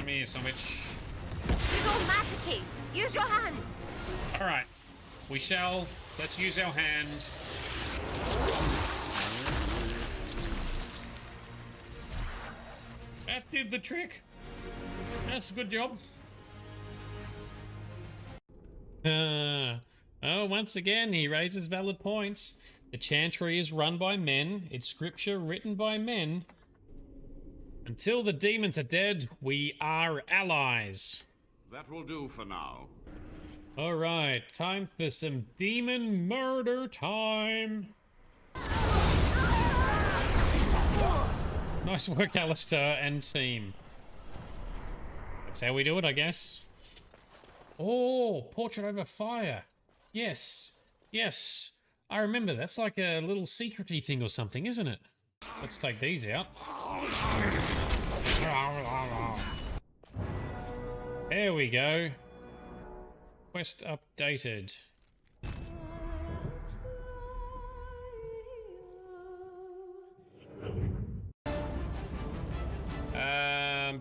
here, Somich. Use all magic. Use your hand. Alright. We shall. Let's use our hand. That did the trick. That's a good job. Oh, once again, he raises valid points. The Chantry is run by men. It's scripture written by men. Until the demons are dead, we are allies. That will do for now. Alright, time for some demon murder time. Nice work, Alistair and team. That's how we do it, I guess. Oh, portrait over fire. Yes, yes. I remember, that's like a little secret-y thing or something, isn't it? Let's take these out. There we go. Quest updated.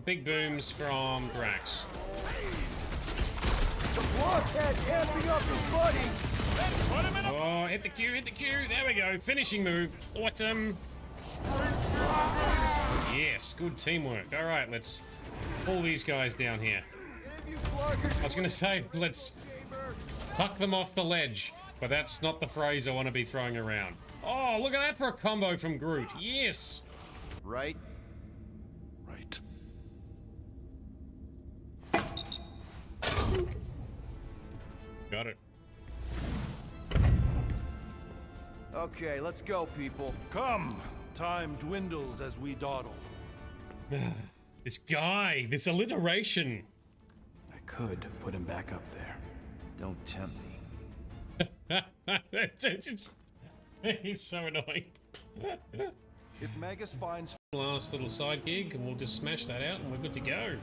Big booms from Drax. Oh, hit the Q, hit the Q. There we go. Finishing move. Awesome. Yes, good teamwork. All right, let's pull these guys down here. I was going to say, let's tuck them off the ledge, but that's not the phrase I want to be throwing around. Oh, look at that for a combo from Groot. Yes. Right? Right. Got it. Okay, let's go, people. Come! Time dwindles as we dawdle. This guy, this alliteration. I could put him back up there. Don't tempt me. He's so annoying. If Magus finds Last little side gig, and we'll just smash that out, and we're good to go.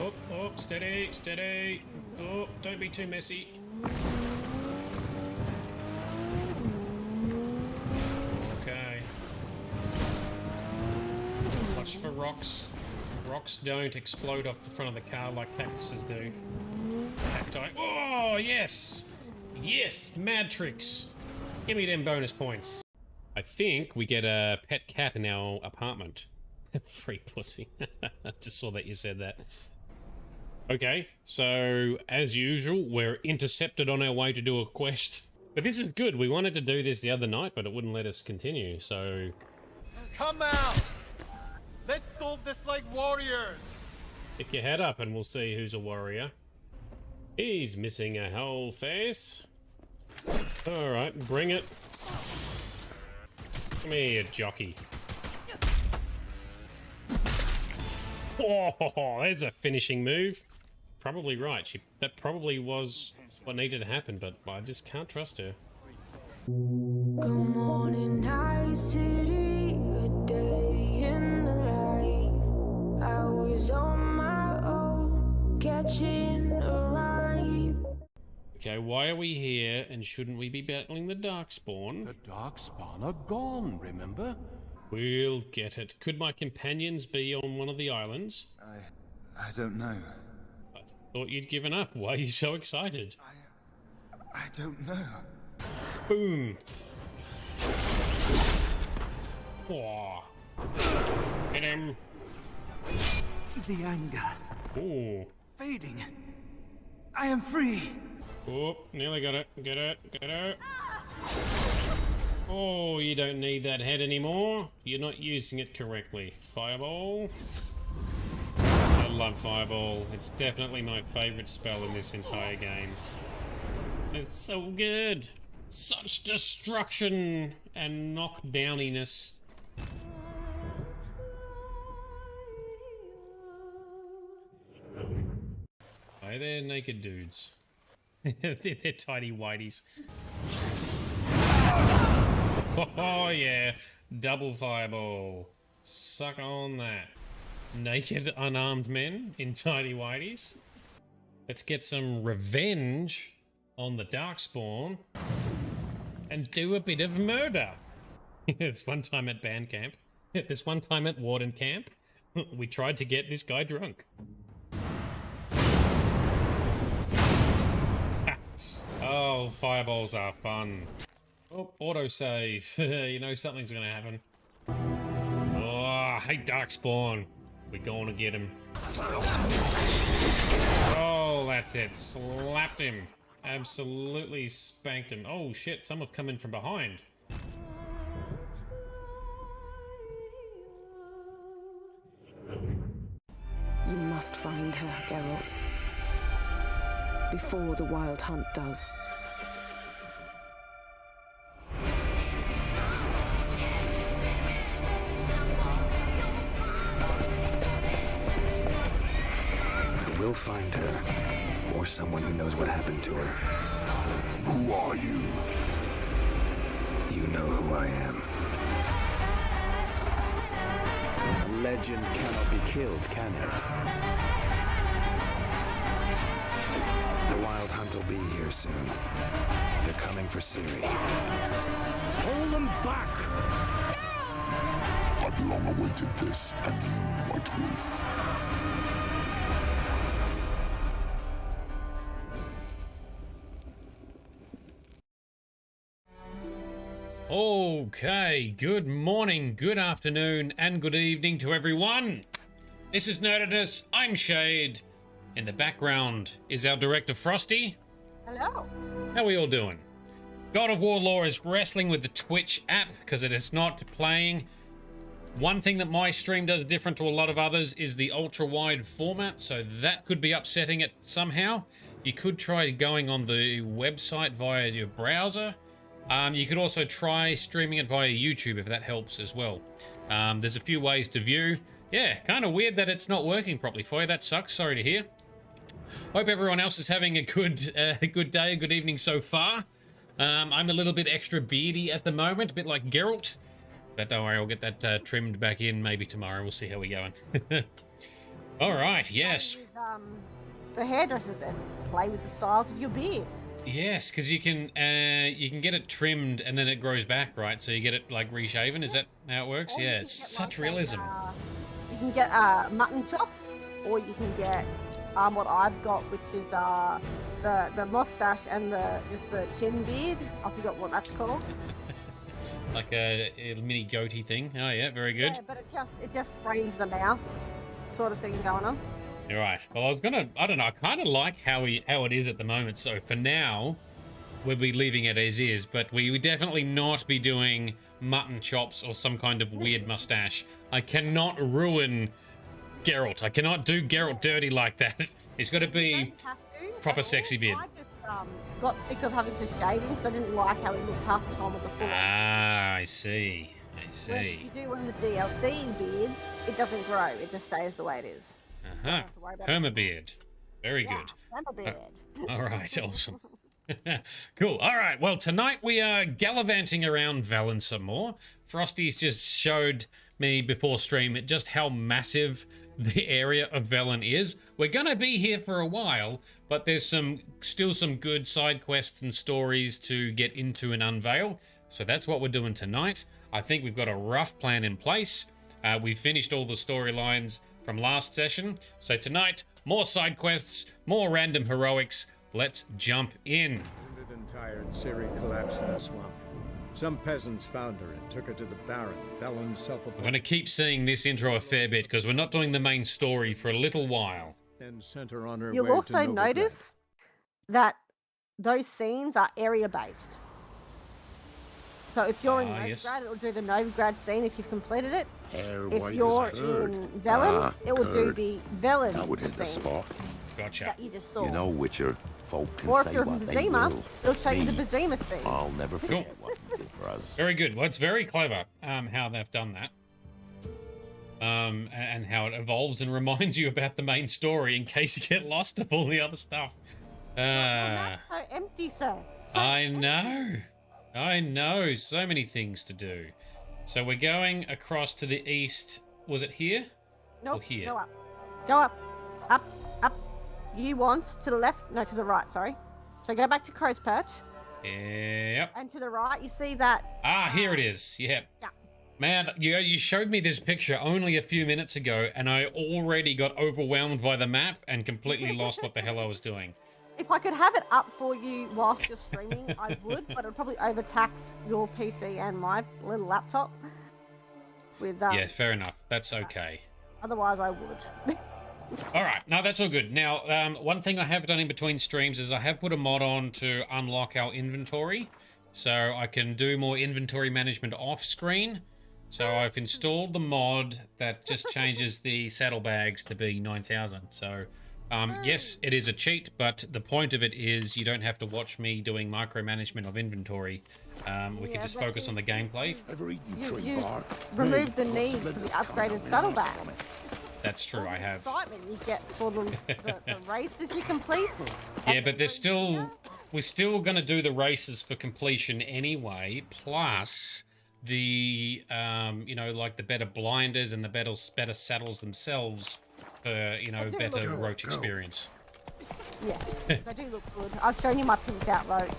Oh, oh, steady, steady. Oh, don't be too messy. Okay. Watch for rocks. Rocks don't explode off the front of the car like cactuses do. Cacti. Oh, yes! Yes! Mad tricks. Give me them bonus points. I think we get a pet cat in our apartment. Free pussy. Just saw that you said that. Okay, so as usual, we're intercepted on our way to do a quest. But this is good. We wanted to do this the other night, but it wouldn't let us continue, so... Come out! Let's solve this like warriors! Pick your head up and we'll see who's a warrior. He's missing a whole face. Alright, bring it. Come here, jockey. Oh, there's a finishing move. Probably right. That probably was what needed to happen, but I just can't trust her. Good morning, night city, a day in the life. I was on my own, catching a ride. Okay, why are we here and shouldn't we be battling the Darkspawn? The Darkspawn are gone, remember? We'll get it. Could my companions be on one of the islands? I don't know. I thought you'd given up. Why are you so excited? I don't know. Boom. Oh. Hit him. The anger Ooh. fading. I am free. Oh, nearly got it. Get it. Get it. Oh, you don't need that head anymore. You're not using it correctly. Fireball. I love Fireball. It's definitely my favorite spell in this entire game. It's so good. Such destruction and knockdowniness. Hey there, naked dudes. they're tiny whiteys. Oh yeah, double fireball. Suck on that. Naked, unarmed men in tiny whiteys. Let's get some revenge on the Darkspawn and do a bit of murder. It's one time at band camp. This one time at Warden Camp, we tried to get this guy drunk. Oh, fireballs are fun. Oh, autosave. You know something's gonna happen. Oh, hey, Darkspawn. We're going to get him. Oh, that's it. Slapped him. Absolutely spanked him. Oh, shit. Some have come in from behind. You must find her, Geralt. Before the Wild Hunt does. I will find her, or someone who knows what happened to her. Who are you? You know who I am. A legend cannot be killed, can it? The Wild Hunt will be here soon. They're coming for Ciri. Hold them back! I've long awaited this, and you, White Wolf. Okay, good morning, good afternoon, and good evening to everyone. This is Nerdedness. I'm Shade. In the background is our director, Frosty. Hello. How are we all doing? God of War Lore is wrestling with the Twitch app because it is not playing. One thing that my stream does different to a lot of others is the ultra-wide format, so that could be upsetting it somehow. You could try going on the website via your browser. You could also try streaming it via YouTube if that helps as well. There's a few ways to view. Yeah, kind of weird that it's not working properly for you. That sucks. Sorry to hear. Hope everyone else is having a good day, a good evening so far. I'm a little bit extra beardy at the moment, a bit like Geralt. But don't worry, I'll get that trimmed back in maybe tomorrow. We'll see how we're going. All right, yes. With, the hairdressers and play with the styles of your beard. Yes, because you can get it trimmed and then it grows back, right? So you get it like reshaven. Is that how it works? Or Yeah, you it's can get, such like, realism. You can get mutton chops, or you can get what I've got, which is the mustache and just the chin beard. I forgot what that's called. Like a mini goatee thing. Oh yeah, very good. Yeah, but it just frames the mouth, sort of thing going on. You're right. Well, I don't know. I kind of like how it is at the moment. So for now, we'll be leaving it as is, but we would definitely not be doing mutton chops or some kind of weird mustache. I cannot ruin Geralt. I cannot do Geralt dirty like that. It's got to be proper sexy beard. I just got sick of having to shave him because I didn't like how he looked half the time with the full. Ah, I see. Whereas if you do one of the DLC beards, it doesn't grow. It just stays the way it is. Uh-huh. Permabeard. Very good. Permabeard. All right, awesome. Cool. All right, well, tonight we are gallivanting around Velen some more. Frosty's just showed me before stream just how massive the area of Velen is. We're gonna be here for a while, but there's still some good side quests and stories to get into and unveil. So that's what we're doing tonight. I think we've got a rough plan in place. We finished all the storylines from last session. So tonight, more side quests, more random heroics. Let's jump in. Wounded and tired, Ciri collapsed in a swamp. Some peasants found her and took her to the Baron, Velen's self-appointed. I'm going to keep seeing this intro a fair bit because we're not doing the main story for a little while. Then sent her on her You'll way also to notice that those scenes are area-based. So if you're in Novigrad, yes. it'll do the Novigrad scene if you've completed it. Hair If white you're as curd. in Velen, Ah, it will do curd. the Velen That would hit the scene spot. Gotcha. that you just saw. You know, Witcher, folk can Or if say you're in what they Vizima, will. it'll show you the Me, Vizima scene. I'll never forget what you did for us. Very good. Well, it's very clever how they've done that. And how it evolves and reminds you about the main story in case you get lost of all the other stuff. The map's so empty, sir. So I know. So many things to do. So we're going across to the east. Was it here? Nope, Or here? go up. Go up. Up, up. You want to the left? No, to the right, sorry. So go back to Crow's Perch. Yep. And to the right, you see that... Ah, here it is. Yep. Yeah. Man, you showed me this picture only a few minutes ago, and I already got overwhelmed by the map and completely lost what the hell I was doing. If I could have it up for you whilst you're streaming, I would, but it'd probably overtax your PC and my little laptop. With yeah, fair enough. That's okay. Otherwise, I would. All right, no, that's all good. Now, one thing I have done in between streams is I have put a mod on to unlock our inventory, so I can do more inventory management off screen. So I've installed the mod that just changes the saddlebags to be 9,000. So, yes, it is a cheat, but the point of it is you don't have to watch me doing micromanagement of inventory. We can just focus on the gameplay. You removed the need for the upgraded saddlebags. That's true, I have. Excitement you get for the races you complete. Yeah, but there's still... We're still going to do the races for completion anyway, plus the, you know, like the better blinders and the better saddles themselves for, you know, better roach experience. Yes, they do look good. I've shown you my pimped out roach.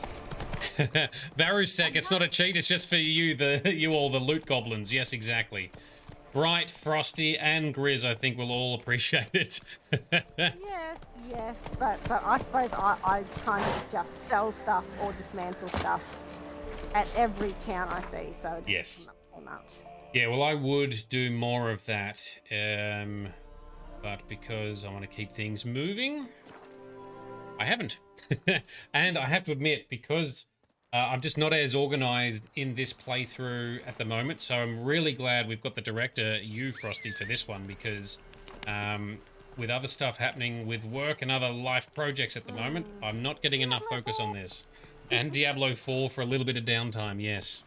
Varusek, it's not a cheat, it's just for you, you all, the loot goblins. Yes, exactly. Bright, Frosty, and Grizz, I think, will all appreciate it. Yes, but I suppose I kind of just sell stuff or dismantle stuff at every town I see, so it's yes. Not much. Yeah, well, I would do more of that, but because I want to keep things moving, I haven't. And I have to admit, because I'm just not as organized in this playthrough at the moment, so I'm really glad we've got the director, you, Frosty, for this one, because with other stuff happening with work and other life projects at the moment, I'm not getting enough focus on this. And Diablo 4 for a little bit of downtime, yes.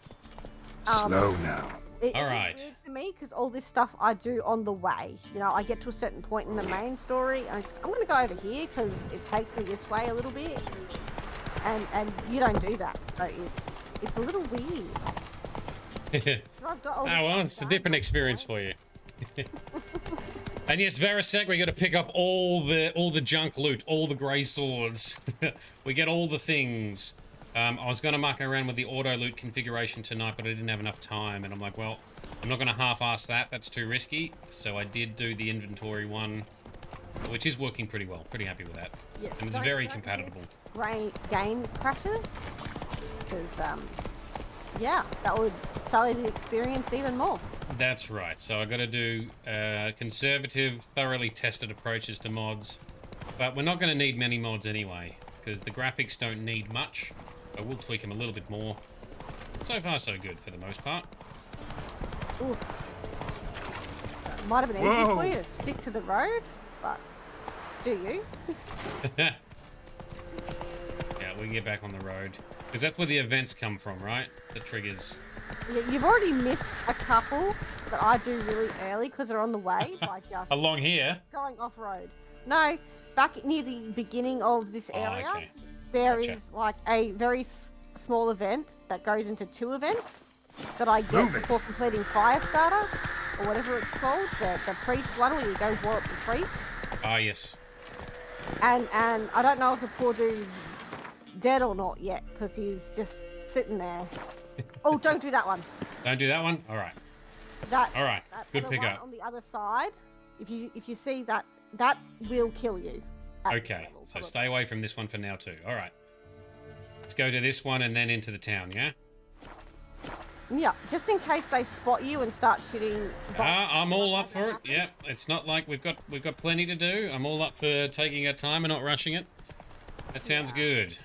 Slow now. All right. It's weird for me because all this stuff I do on the way. You know, I get to a certain point in the main story, and I'm going to go over here because it takes me this way a little bit. And you don't do that, so it's a little weird. Oh, well, it's a different experience for you. And yes, Varusek, we got to pick up all the junk loot, all the grey swords. We get all the things. I was going to muck around with the auto loot configuration tonight, but I didn't have enough time, and I'm like, well, I'm not going to half-ass that. That's too risky. So I did do the inventory one, which is working pretty well. Pretty happy with that. Yes, and it's very compatible. Great game crashes, because yeah, that would sell the experience even more. That's right. So I got to do conservative, thoroughly tested approaches to mods, but we're not going to need many mods anyway, because the graphics don't need much. I will tweak them a little bit more. So far, so good for the most part. Ooh. Might have been easy for you to stick to the road, but do you? Yeah, we can get back on the road. Because that's where the events come from, right? The triggers. You've already missed a couple that I do really early because they're on the way by just... Along here? Going off-road. No, back near the beginning of this area, okay. there is like a very small event that goes into 2 events that I get before completing Firestarter, or whatever it's called, the priest one where you go war up the priest. Ah, yes. And I don't know if the poor dude's dead or not yet, because he's just sitting there. Oh, don't do that one. Don't do that one? All right. All right, good pickup. On the other side, if you see that, that will kill you. Okay, so stay away from this one for now too. All right. Let's go to this one and then into the town, yeah? Yeah, just in case they spot you and start shooting. I'm all up for it. Yeah, it's not like we've got plenty to do. I'm all up for taking our time and not rushing it. That sounds good.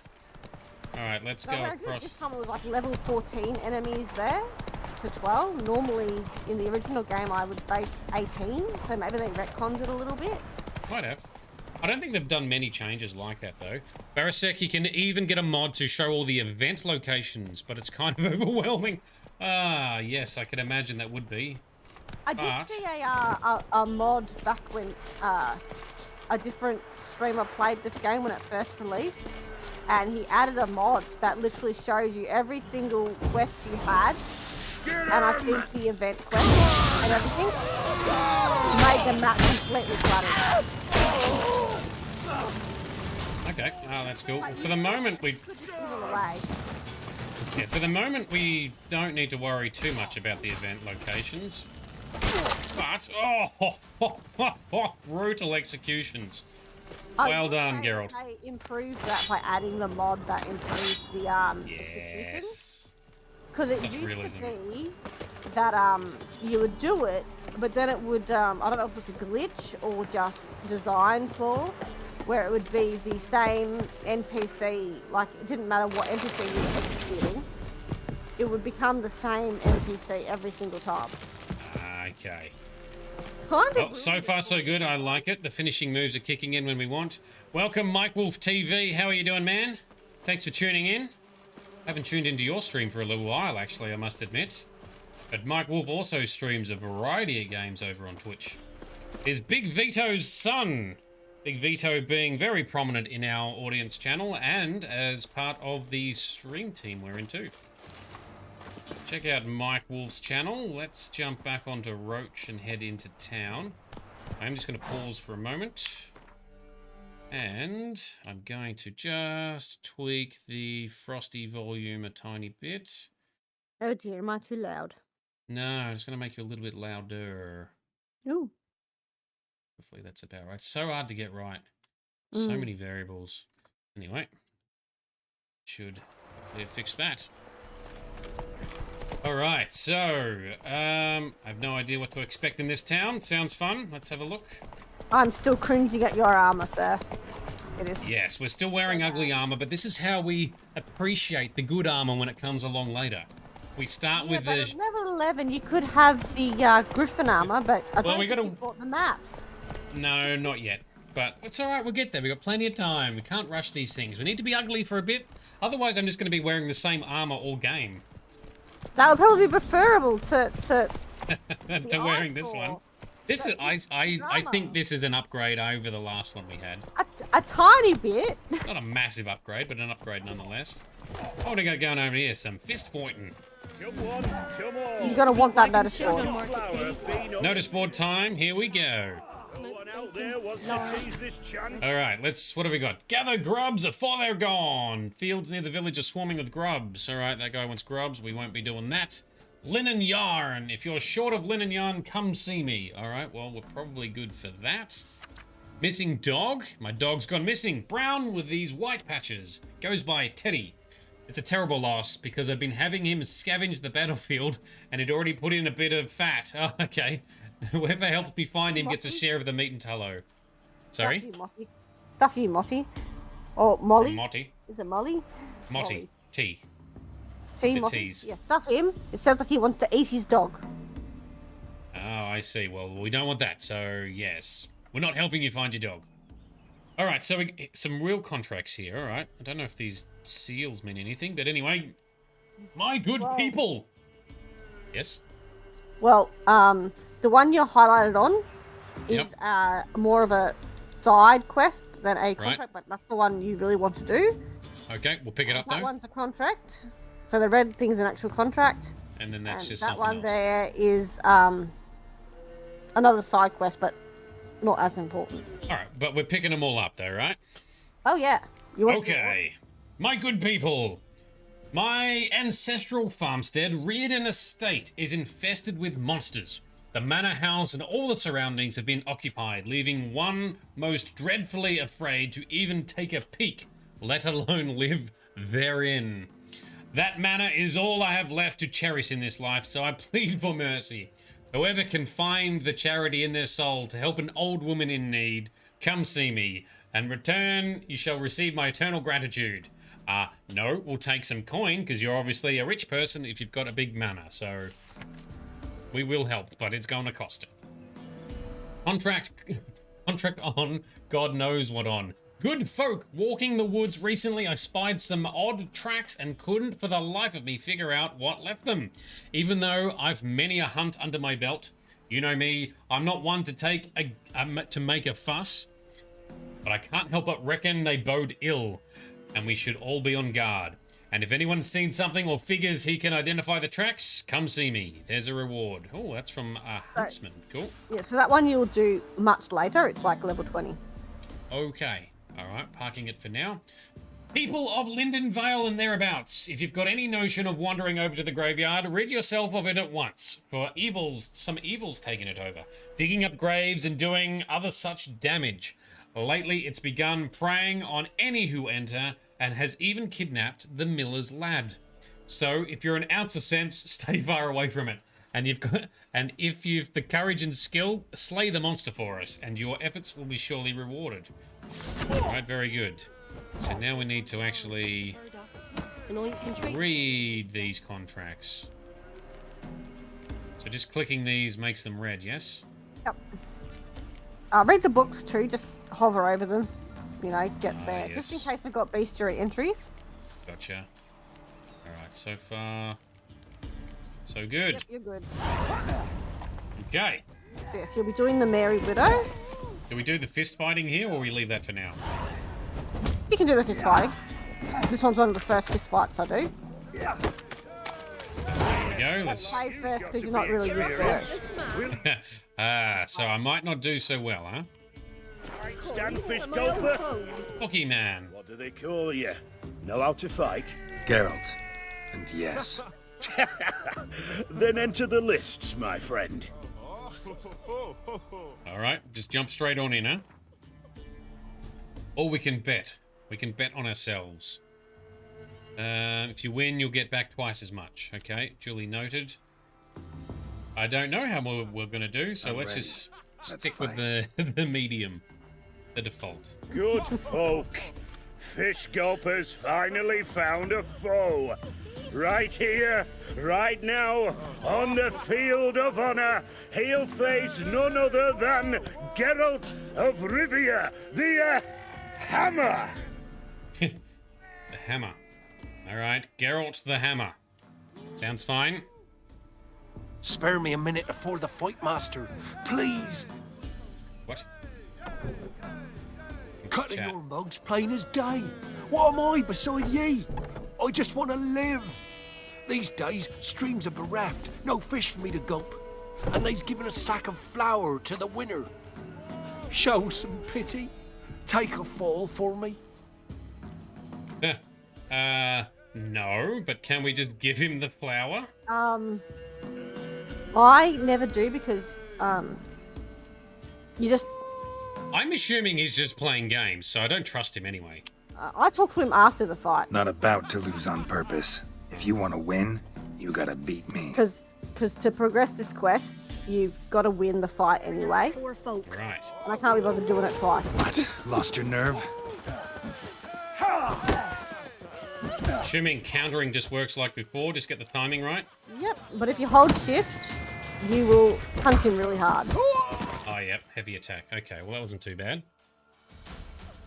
All right, let's go across. This time it was like level 14 enemies there to 12. Normally in the original game I would face 18, so maybe they retconned it a little bit. Might have. I don't think they've done many changes like that, though. Varusek, you can even get a mod to show all the event locations, but it's kind of overwhelming. Ah, yes, I can imagine that would be. I did see a mod back when a different streamer played this game when it first released, and he added a mod that literally shows you every single quest you had, and I think the event quest and everything made the map completely cluttered. Okay, oh, that's cool. For the moment, Yeah, for the moment, we don't need to worry too much about the event locations. But, brutal executions. Well done, Geralt. They improved that by adding the mod that improves the execution. Yes. Because it Such used realism. to be that you would do it, but then it would I don't know if it was a glitch or just designed for, where it would be the same NPC. Like it didn't matter what NPC you were executing, it would become the same NPC every single time. Okay. Well, so far so good. I like it. The finishing moves are kicking in when we want. Welcome, Mike Wolf TV. How are you doing, man? Thanks for tuning in. Haven't tuned into your stream for a little while, actually, I must admit. But Mike Wolf also streams a variety of games over on Twitch. Is Big Vito's son. Big Vito being very prominent in our audience channel and as part of the stream team we're in too. Check out Mike Wolf's channel. Let's jump back onto Roach and head into town. I'm just going to pause for a moment. And I'm going to just tweak the Frosty volume a tiny bit. Oh dear, am I too loud? No, I'm just going to make you a little bit louder. Ooh. Hopefully that's about right. It's so hard to get right. So many variables. Anyway. Should hopefully fix that. Alright, so, I have no idea what to expect in this town. Sounds fun. Let's have a look. I'm still cringing at your armor, sir. It is. Yes, we're still wearing ugly armor, but this is how we appreciate the good armor when it comes along later. We start with but the... at level 11, you could have the Griffin armor, but I don't think you bought the maps. No, not yet. But it's alright, we'll get there. We've got plenty of time. We can't rush these things. We need to be ugly for a bit. Otherwise, I'm just going to be wearing the same armor all game. That would probably be preferable to to wearing this one. This is I think this is an upgrade over the last one we had. A tiny bit. Not a massive upgrade, but an upgrade nonetheless. What do we got going over here? Some fist pointing. Come on, come on. You're gonna want that notice board. Notice board time. Here we go. Out there wants to seize this chance. All right, what have we got? Gather grubs before they're gone. Fields near the village are swarming with grubs. All right, that guy wants grubs. We won't be doing that. Linen yarn. If you're short of linen yarn, come see me. All right, well, we're probably good for that. Missing dog. My dog's gone missing. Brown with these white patches. Goes by Teddy. It's a terrible loss because I've been having him scavenge the battlefield and he'd already put in a bit of fat. Oh, okay. Whoever helps me find him gets a share of the meat and tallow. Sorry? Stuff you, Motty. Or Molly. Motty. Is it Molly? Motty. T. Motty. Yeah, stuff him. It sounds like he wants to eat his dog. Oh, I see. Well, we don't want that, so yes. We're not helping you find your dog. All right, so some real contracts here, all right? I don't know if these seals mean anything, but anyway. My good people! Yes? Well, the one you're highlighted on is more of a side quest than a contract, but that's the one you really want to do. Okay, we'll pick it up though. That one's a contract. So the red thing's an actual contract. And then that's just that something one else. there is another side quest, but not as important. All right, but we're picking them all up though, right? Oh yeah. Okay. My good people. My ancestral farmstead, reared in a estate, is infested with monsters. The manor house and all the surroundings have been occupied, leaving one most dreadfully afraid to even take a peek, let alone live therein. That manor is all I have left to cherish in this life, so I plead for mercy. Whoever can find the charity in their soul to help an old woman in need, come see me. And return, you shall receive my eternal gratitude. No, we'll take some coin, because you're obviously a rich person if you've got a big manor, so... We will help, but it's going to cost it. Contract on, God knows what on. Good folk walking the woods recently, I spied some odd tracks and couldn't for the life of me figure out what left them. Even though I've many a hunt under my belt. You know me, I'm not one to make a fuss. But I can't help but reckon they bode ill. And we should all be on guard. And if anyone's seen something or figures he can identify the tracks, come see me. There's a reward. Oh, that's from a huntsman. Cool. Yeah, so that one you'll do much later. It's like level 20. Okay. All right, parking it for now. People of Linden Vale and thereabouts, if you've got any notion of wandering over to the graveyard, rid yourself of it at once, for some evil's taken it over, digging up graves and doing other such damage. Lately, it's begun preying on any who enter, and has even kidnapped the miller's lad. So, if you're an ounce of sense, stay far away from it. And if you've the courage and skill, slay the monster for us, and your efforts will be surely rewarded. Alright, very good. So now we need to actually read these contracts. So just clicking these makes them red, yes? Yep. Read the books too, just hover over them. You know, get there. Yes. Just in case they've got bestiary entries. Gotcha. Alright, so far, so good. Yep, you're good. Okay. So yes, you'll be doing the Mary Widow. Do we do the fist fighting here, or we leave that for now? You can do the fist fighting. This one's one of the first fist fights I do. There we go. Let's. Play first because you're not really used to it. So I might not do so well, huh? Right, stand, fish gulper. Hockey man. What do they call you? Know how to fight? Geralt. And yes. Then enter the lists, my friend. Alright, just jump straight on in, huh? Or we can bet. We can bet on ourselves. If you win, you'll get back twice as much. Okay, duly noted. I don't know how we're going to do, so let's just stick with the medium. The default. Good folk. Fish gulpers finally found a foe. Right here, right now, on the field of honor, he'll face none other than Geralt of Rivia, the Hammer. The Hammer. Alright, Geralt the Hammer. Sounds fine. Spare me a minute before the fight, master. Please. What? Cut of your mugs plain as day. What am I beside ye? I just want to live. These days, streams are bereft. No fish for me to gulp. And they's given a sack of flour to the winner. Show some pity. Take a fall for me. No, but can we just give him the flour? I never do because, you just... I'm assuming he's just playing games, so I don't trust him anyway. I talk to him after the fight. Not about to lose on purpose. If you want to win, you gotta beat me. Because to progress this quest, you've got to win the fight anyway. Right. And I can't be bothered doing it twice. What? Lost your nerve? Assuming countering just works like before, just get the timing right. Yep, but if you hold shift, you will punch him really hard. Oh, yep, heavy attack. Okay, well that wasn't too bad.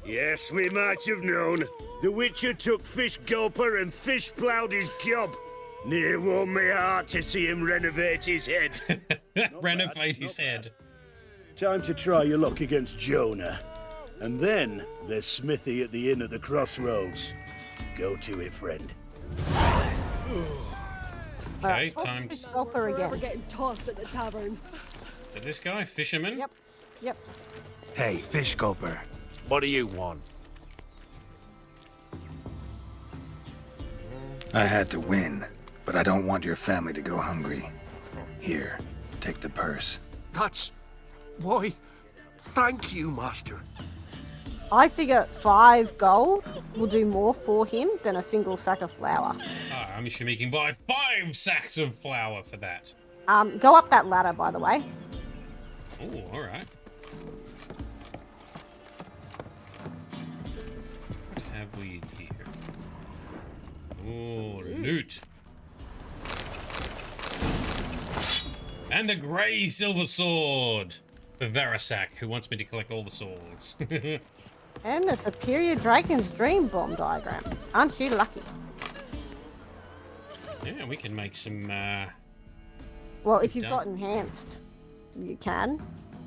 Yes, we might have known. The Witcher took Fish Gulper and fish ploughed his gob. Near warmed my heart to see him renovate his head. Renovate his head. Time to try your luck against Jonah. And then there's Smithy at the inn at the crossroads. Go to it, friend. Okay, time Fish Gulper again. We're getting tossed at the tavern. to this guy, fisherman. Yep. Hey, fish gulper. What do you want? I had to win, but I don't want your family to go hungry. Here, take the purse. That's... Why, thank you, master. I figure 5 gold will do more for him than a single sack of flour. I'm assuming he can buy 5 sacks of flour for that. Go up that ladder, by the way. Oh, all right. What have we here? Oh, loot. And a grey silver sword for Varasak, who wants me to collect all the swords. And a superior dragon's dream bomb diagram. Aren't you lucky? Yeah, we can make some, Well, if you've got enhanced, you can.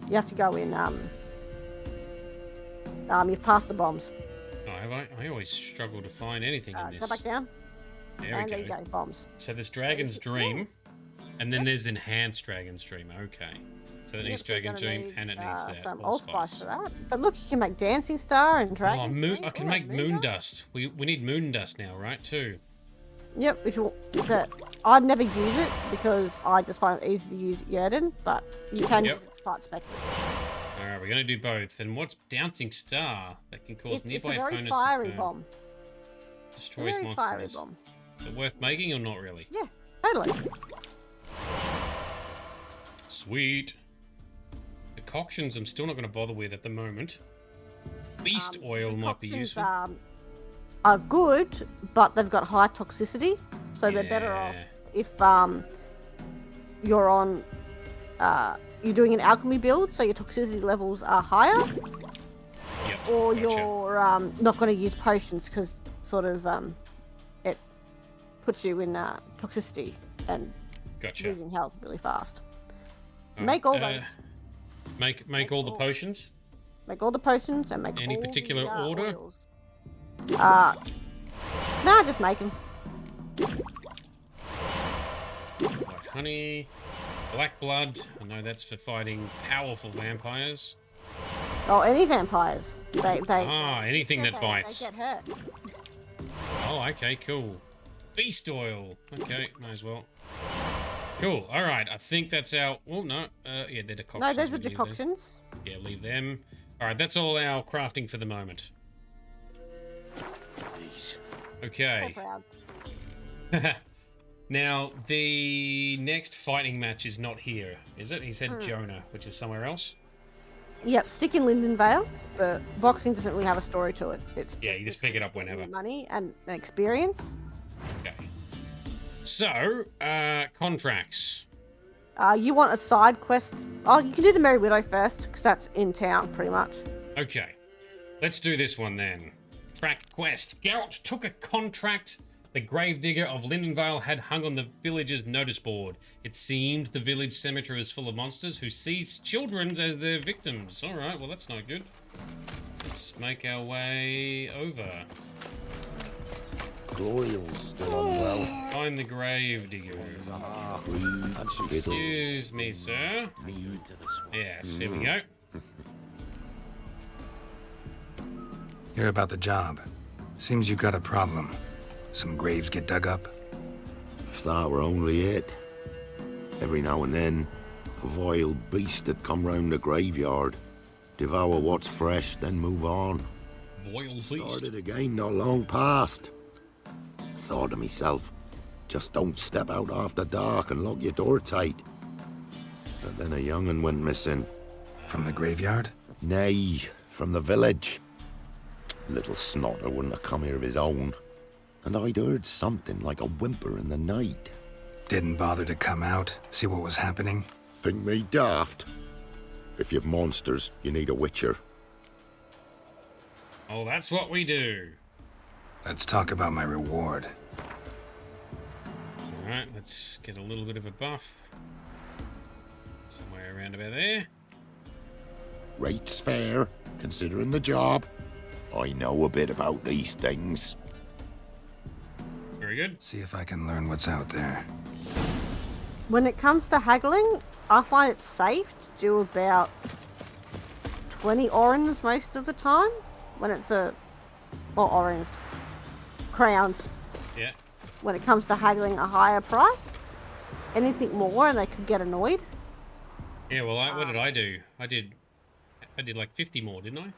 You have to go in, you've passed the bombs. Oh, have I? I always struggle to find anything in this. Go back down. There and we there you go, bombs. So there's Dragon's Dream, and then there's Enhanced Dragon's Dream. Okay. So that needs Dragon Dream, and it needs that some allspice. for that. But look, you can make Dancing Star and Dragon. Oh, moon! I can make moon dust. We need moon dust now, right? Too. Yep. If you want, I'd never use it because I just find it easy to use Yerden, but you can use it to fight specters. All right, we're gonna do both. And what's Dancing Star that can cause nearby it's a very opponents fiery to bomb. Destroys very monsters. fiery bomb. Is it worth making or not really? Yeah, totally. Sweet. Decoctions I'm still not going to bother with at the moment. Beast oil might be useful. Are good, but they've got high toxicity, so they're better off if you're on you're doing an alchemy build, so your toxicity levels are higher. Yep, or you're not going to use potions because sort of it puts you in toxicity and losing health really fast. Make all those. Make all the potions. Make all the potions and make any all particular the, order. Oils. Nah, just make them. White honey, black blood. I know that's for fighting powerful vampires. Oh, any vampires. Anything that bites. They get hurt. Oh, okay, cool. Beast oil. Okay, might as well. Cool. All right. I think that's our. Oh no. Yeah, they're decoctions. No, those are decoctions. Yeah, leave them. All right. That's all our crafting for the moment. Okay. So proud. Now the next fighting match is not here, is it? He said Jonah, which is somewhere else. Yep, stick in Lindenvale. The boxing doesn't really have a story to it. It's you just pick it up whenever. Money and experience. Okay. So, contracts. You want a side quest? Oh, you can do the Merry Widow first, because that's in town, pretty much. Okay. Let's do this one then. Track quest. Geralt took a contract the gravedigger of Lindenvale had hung on the village's notice board. It seemed the village cemetery was full of monsters who seized children as their victims. Alright, well that's not good. Let's make our way over. Glorial's still unwell. Find the gravedigger. Excuse me, sir. Yes, here we go. Hear about the job. Seems you got a problem. Some graves get dug up. If that were only it. Every now and then, a vile beast would come round the graveyard, devour what's fresh, then move on. Vile beast? Started again not long past. Thought to myself, just don't step out after dark and lock your door tight. But then a young'un went missing. From the graveyard? Nay, from the village. Little snotter wouldn't have come here of his own. And I'd heard something like a whimper in the night. Didn't bother to come out, see what was happening? Think me daft? If you've monsters, you need a witcher. Oh, that's what we do. Let's talk about my reward. Alright, let's get a little bit of a buff. Somewhere around about there. Rate's fair, considering the job. I know a bit about these things. Very good. See if I can learn what's out there. When it comes to haggling, I find it safe to do about 20 orens most of the time. When it's orens. Crowns. Yeah. When it comes to haggling a higher price. Anything more and they could get annoyed. Yeah, well, what did I do? I did like 50 more, didn't I?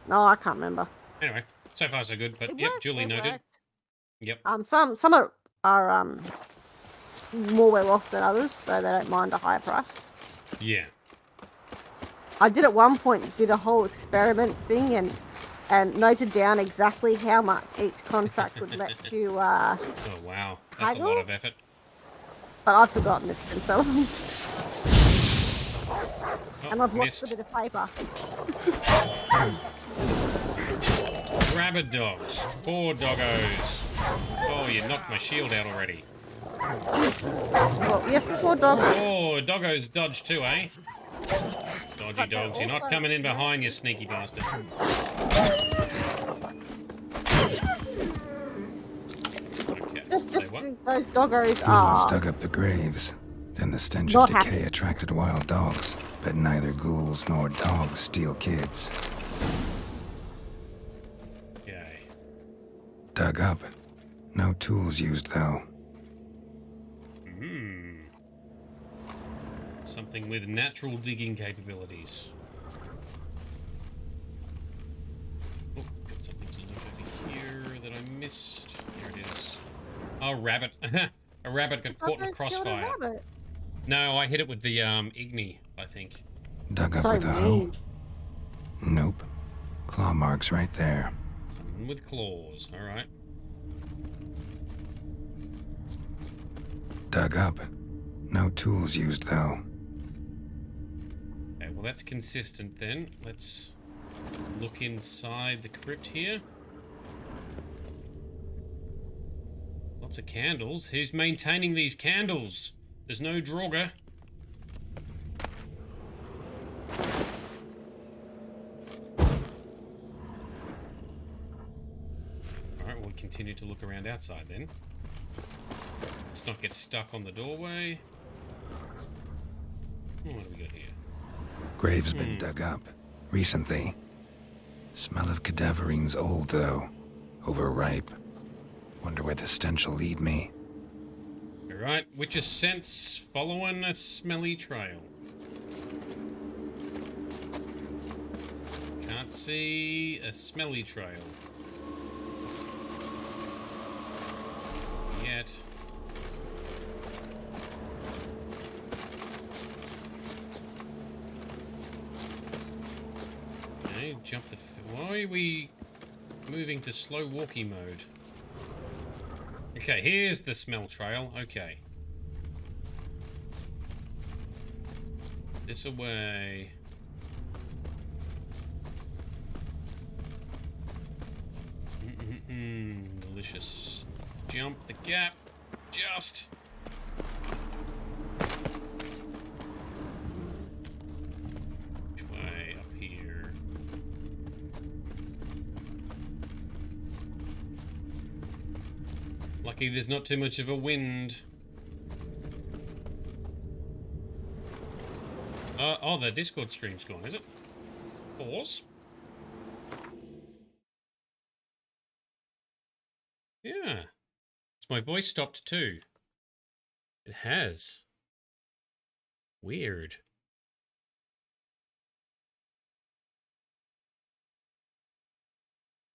No, I can't remember. Anyway, so far so good, but yep, duly noted. Worked. Yep. Some are more well off than others, so they don't mind a higher price. Yeah. I did at one point did a whole experiment thing and noted down exactly how much each contract would let you oh wow, that's haggle? a lot of effort. But I've forgotten, it's been so long. Oh, and I've missed. lost a bit of paper. Rabid dogs. Poor doggos. Oh, you knocked my shield out already. Well, yes, poor dog. Oh, doggos dodge too, eh? Dodgy dogs. You're not coming in behind, you sneaky bastard. Okay, Just those doggos are... Dug up the graves. Then the stench Not of decay happy. attracted wild dogs, but neither ghouls nor dogs steal kids. Okay. Dug up. No tools used, though. Something with natural digging capabilities. Oh, got something to look over here that I missed. Here it is. Oh, rabbit. A rabbit got caught in a crossfire. No, I hit it with the Igni, I think. Dug up with a hoe? Nope. Claw marks right there. Something with claws, alright. Dug up. No tools used, though. Okay, well that's consistent then. Let's look inside the crypt here. Lots of candles. Who's maintaining these candles? There's no Draugr. Alright, we'll continue to look around outside then. Let's not get stuck on the doorway. Oh, what do we got here? Grave's been dug up. Recently. Smell of cadaverine's old, though. Overripe. Wonder where the stench will lead me. Alright, Witcher sense following a smelly trail. Can't see a smelly trail. Yet. Okay, jump the... Why are we moving to slow walkie mode? Okay, here's the smell trail. Okay. This away. Delicious. Jump the gap. Just. Which way? Up here. Lucky there's not too much of a wind. Oh, the Discord stream's gone, is it? Pause. Yeah. My voice stopped too. It has. Weird.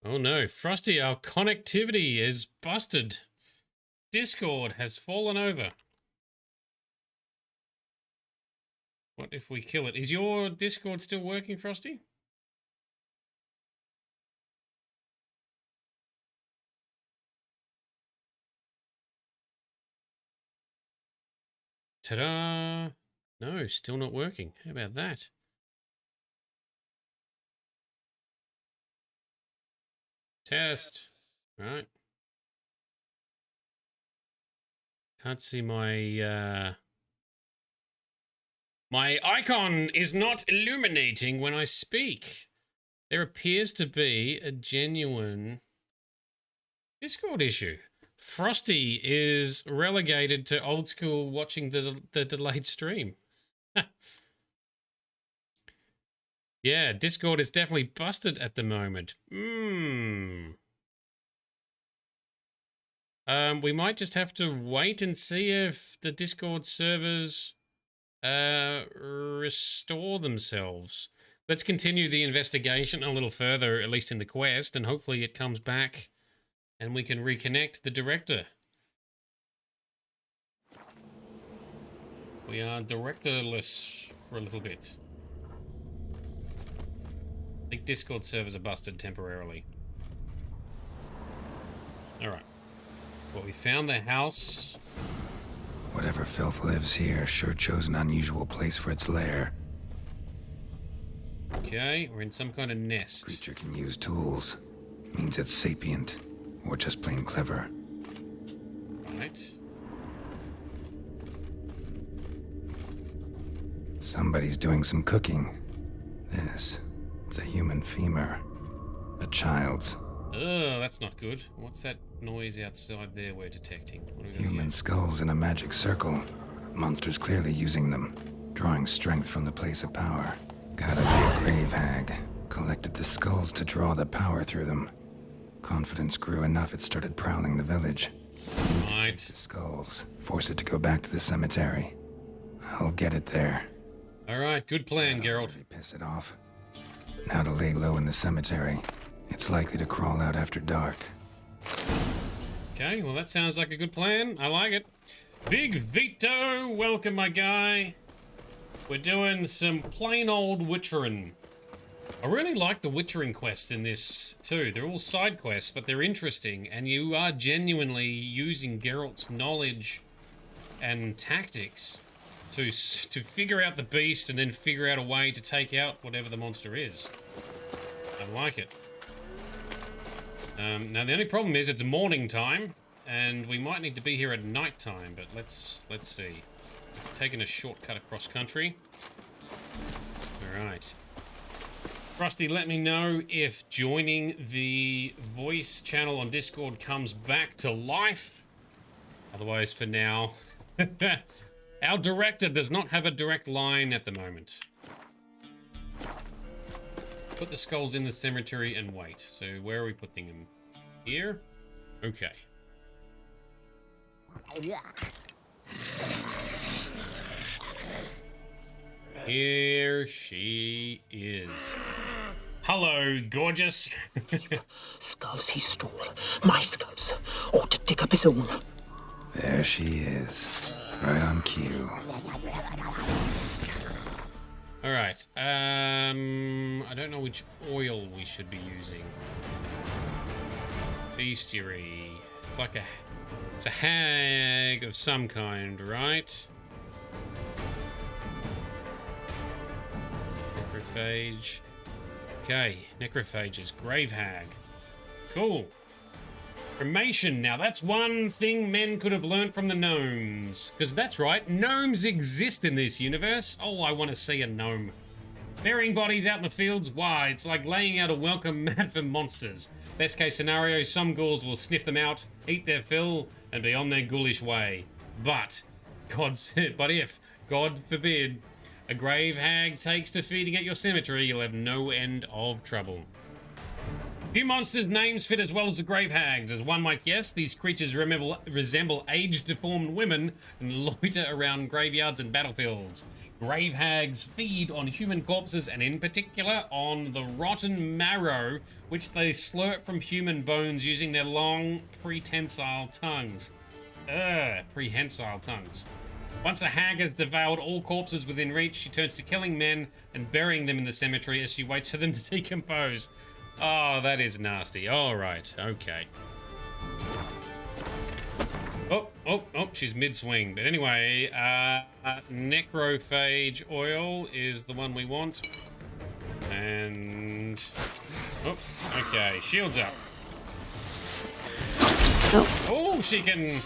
Oh no, Frosty, our connectivity is busted. Discord has fallen over. What if we kill it? Is your Discord still working, Frosty? Ta-da! No, still not working. How about that? Test. Right. Can't see my, my icon is not illuminating when I speak. There appears to be a genuine Discord issue. Frosty is relegated to old school watching the delayed stream. Yeah, Discord is definitely busted at the moment. We might just have to wait and see if the Discord servers restore themselves. Let's continue the investigation a little further, at least in the quest, and hopefully it comes back and we can reconnect the director. We are directorless for a little bit. I think Discord servers are busted temporarily. Alright. Well, we found the house. Whatever filth lives here sure chose an unusual place for its lair. Okay, we're in some kind of nest. Creature can use tools. Means it's sapient. Or just plain clever. Right. Somebody's doing some cooking. It's a human femur. A child's. Oh, that's not good. What's that noise outside there we're detecting? What do we got Human here? skulls in a magic circle. Monsters clearly using them, drawing strength from the place of power. Gotta be a grave hag. Collected the skulls to draw the power through them. Confidence grew enough it started prowling the village. Right. The skulls. Force it to go back to the cemetery. I'll get it there. Alright, good plan, Geralt. Really piss it off. Now to lay low in the cemetery. It's likely to crawl out after dark. Okay, well that sounds like a good plan. I like it. Big Vito, welcome my guy. We're doing some plain old witchering. I really like the witchering quests in this too. They're all side quests, but they're interesting, and you are genuinely using Geralt's knowledge and tactics to figure out the beast and then figure out a way to take out whatever the monster is. I like it. Now the only problem is it's morning time, and we might need to be here at night time. But let's see. Taking a shortcut across country. All right. Rusty, let me know if joining the voice channel on Discord comes back to life. Otherwise, for now, our director does not have a direct line at the moment. Put the skulls in the cemetery and wait. So where are we putting them? Here? Okay. Here she is. Hello, gorgeous. Skulls he stole. My skulls. Ought to dig up his own. There she is. Right on cue. Alright, I don't know which oil we should be using. Bestiary. It's a hag of some kind, right? Necrophage. Okay, necrophages. Grave hag. Cool. Cremation. Now that's one thing men could have learned from the gnomes. Because that's right, gnomes exist in this universe. Oh, I want to see a gnome. Burying bodies out in the fields? Why, it's like laying out a welcome mat for monsters. Best case scenario, some ghouls will sniff them out, eat their fill, and be on their ghoulish way. But if, God forbid, a grave hag takes to feeding at your cemetery, you'll have no end of trouble. Few monsters' names fit as well as the grave hags. As one might guess, these creatures resemble aged, deformed women and loiter around graveyards and battlefields. Grave hags feed on human corpses and in particular on the rotten marrow which they slurp from human bones using their long prehensile tongues. Prehensile tongues. Once a hag has devoured all corpses within reach, she turns to killing men and burying them in the cemetery as she waits for them to decompose. Oh, that is nasty. All right, okay. Oh, she's mid-swing. But anyway, necrophage oil is the one we want. And... oh, okay, shields up. Oh, she can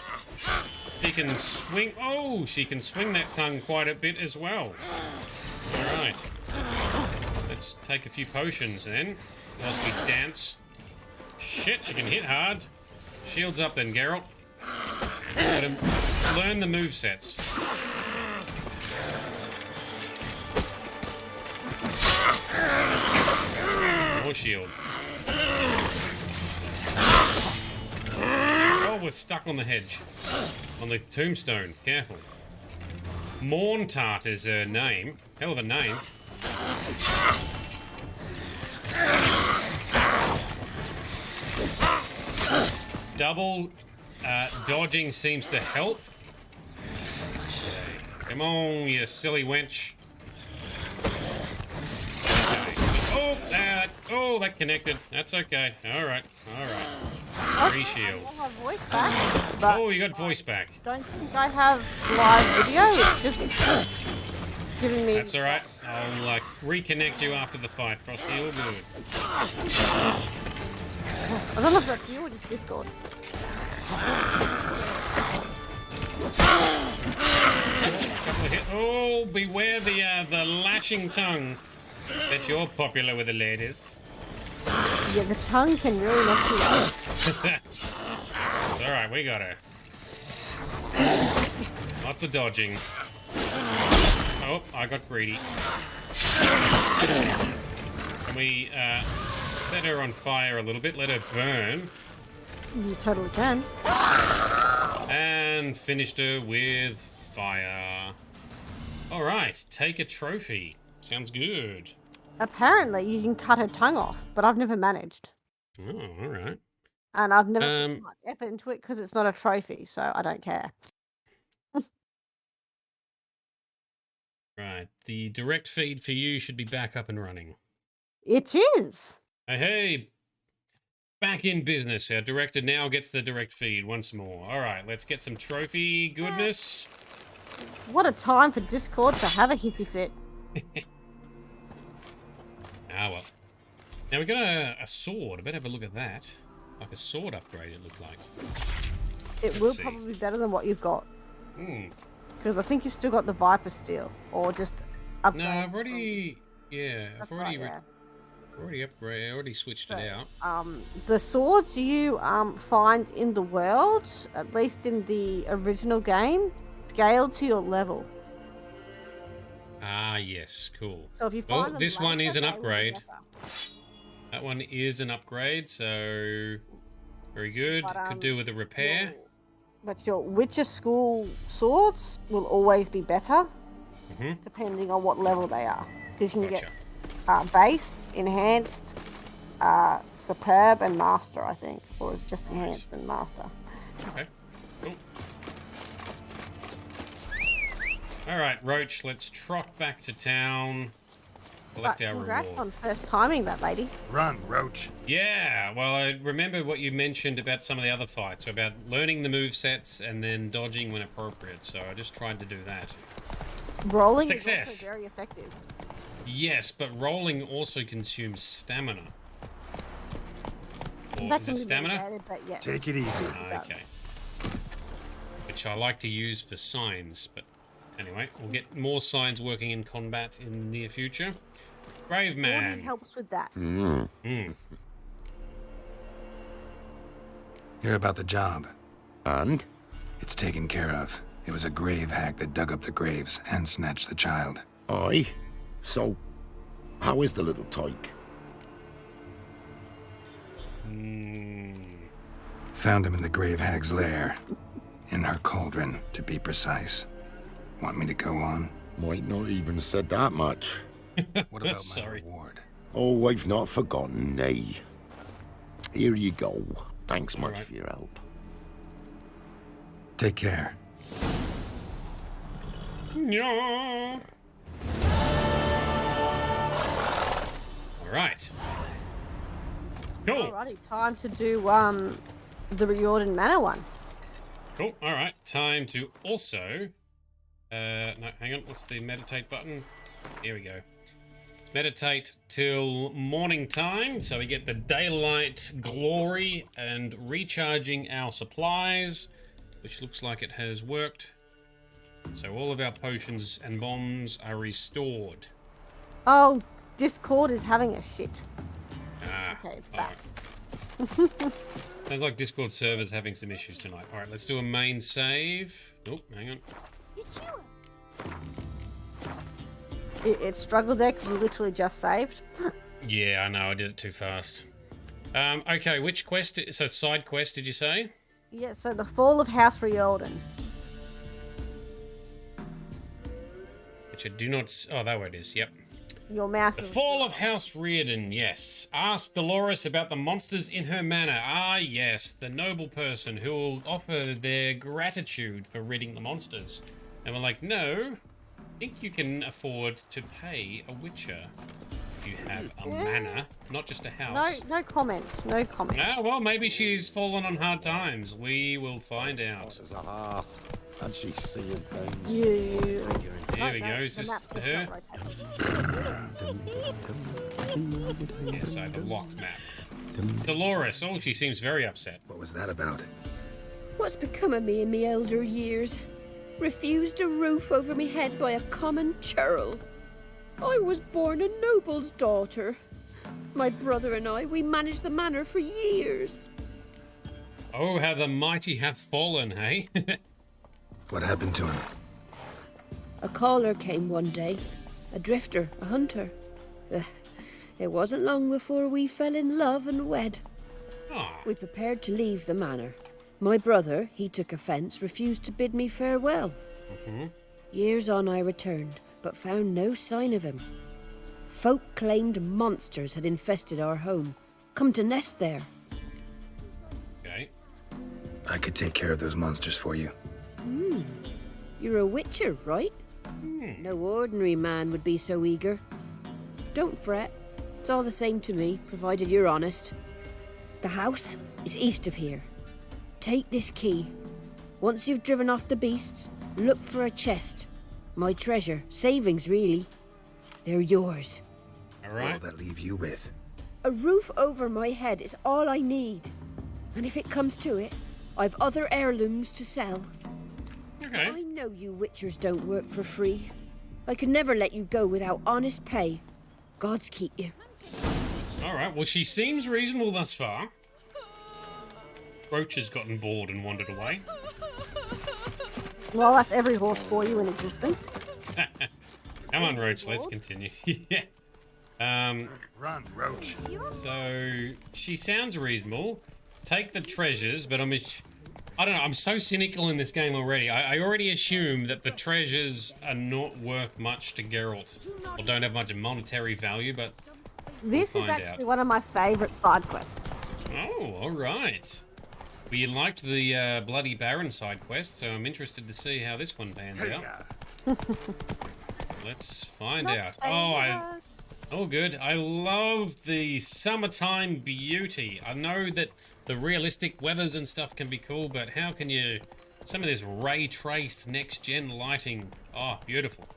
swing... oh, she can swing that tongue quite a bit as well. All right. Let's take a few potions then, whilst we dance. Shit, she can hit hard. Shields up then, Geralt. Let him learn the movesets. More shield. Oh, we're stuck on the hedge. On the tombstone. Careful. Morntart is her name. Hell of a name. Double dodging seems to help. Okay. Come on, you silly wench. Okay. So, that connected. That's okay. All right. Free shield. I have voice back. But oh, you got voice back. Don't think I have live video. It's just giving me. That's all right. I'll reconnect you after the fight, Frosty. All good. I don't know if that's you or just Discord. Oh, beware the lashing tongue. Bet you're popular with the ladies. Yeah, the tongue can really mess you up. It's alright, we got her. Lots of dodging. Oh, I got greedy. Can we set her on fire a little bit? Let her burn. You totally can. And finished her with fire. Alright, take a trophy. Sounds good. Apparently, you can cut her tongue off, but I've never managed. Oh, alright. And I've never put much effort into it because it's not a trophy, so I don't care. Right, the direct feed for you should be back up and running. It is. Hey, back in business. Our director now gets the direct feed once more. Alright, let's get some trophy goodness. What a time for Discord to have a hissy fit. Ah, well. Now we got a sword. I better have a look at that. Like a sword upgrade, it looked like. It will probably be better than what you've got. Hmm. Because I think you've still got the Viper Steel, or just upgrade. No, I've already... Yeah, I've already... Right, already upgraded. I already switched it out. The swords you find in the world, at least in the original game, scale to your level. Ah, yes, cool. So if you find this them one later, is an they will be upgrade. better. That one is an upgrade, so very good. But, could do with a repair. But your Witcher School swords will always be better, depending on what level they are. Because you can get base, enhanced, superb, and master, I think. Or it's just enhanced and master. Okay, cool. Alright, Roach, let's trot back to town. Collect our Congrats reward. on first timing that lady. Run, Roach. Yeah, well, I remember what you mentioned about some of the other fights, about learning the movesets and then dodging when appropriate, so I just tried to do that. Rolling Success. is also very effective. Yes, but rolling also consumes stamina. Or That is can it be stamina? mitigated, but yes. Take it easy. Okay. Which I like to use for signs, but anyway, we'll get more signs working in combat in the near future. Brave man. Warning helps with that. Hear about the job. And? It's taken care of. It was a grave hag that dug up the graves and snatched the child. Aye? So, how is the little tyke? Found him in the grave hag's lair. In her cauldron, to be precise. Want me to go on? Might not even said that much. What about my reward? Oh, I've not forgotten, nay. Here you go. Thanks much for your help. Take care. Yeah. All right. Cool. Alrighty, time to do the Riordan Manor one. Cool. All right. Time to also... no, hang on. What's the meditate button? Here we go. Meditate till morning time, so we get the daylight glory and recharging our supplies, which looks like it has worked. So all of our potions and bombs are restored. Oh, Discord is having a shit. Okay, it's back. Sounds like Discord server's having some issues tonight. All right, let's do a main save. Oh, hang on. It struggled there because you literally just saved. Yeah, I know. I did it too fast. Okay, which quest? So side quest, did you say? Yeah, so the Fall of House Riordan. Which I do not... Oh, that way it is. Yep. Your mouse The is... Fall of House Riordan, yes. Ask Dolores about the monsters in her manor. Ah, yes. The noble person who will offer their gratitude for ridding the monsters. And we're like, no. I think you can afford to pay a witcher if you have a manor, not just a house. No comments. No comments. Ah, well, maybe she's fallen on hard times. We will find out. There's a half. And she's seeing things. Here we go. Is this her? Yes, I have a locked map. Dolores. Oh, she seems very upset. What was that about? What's become of me in me elder years? Refused a roof over me head by a common churl. I was born a noble's daughter. My brother and I, we managed the manor for years. Oh, how the mighty hath fallen, hey? What happened to him? A caller came one day. A drifter, a hunter. It wasn't long before we fell in love and wed. We prepared to leave the manor. My brother, he took offence, refused to bid me farewell. Years on I returned, but found no sign of him. Folk claimed monsters had infested our home, come to nest there. Okay. I could take care of those monsters for you. You're a witcher, right? No ordinary man would be so eager. Don't fret. It's all the same to me, provided you're honest. The house is east of here. Take this key. Once you've driven off the beasts, look for a chest. My treasure, savings really. They're yours. All right. What will that leave you with? A roof over my head is all I need. And if it comes to it, I've other heirlooms to sell. Okay. I know you witchers don't work for free. I could never let you go without honest pay. Gods keep you. All right. Well, she seems reasonable thus far. Roach has gotten bored and wandered away. Well, that's every horse for you in existence. Come on, Roach. Let's continue. Yeah. Run, Roach. So she sounds reasonable. Take the treasures, but I don't know. I'm so cynical in this game already. I already assume that the treasures are not worth much to Geralt, or don't have much monetary value. But This is actually one of my favourite side quests. Oh, all right. Well, you liked the Bloody Baron side quest, so I'm interested to see how this one pans out. Let's find out. Oh, good. I love the summertime beauty. I know that the realistic weathers and stuff can be cool, but how can you... Some of this ray-traced next-gen lighting. Oh, beautiful.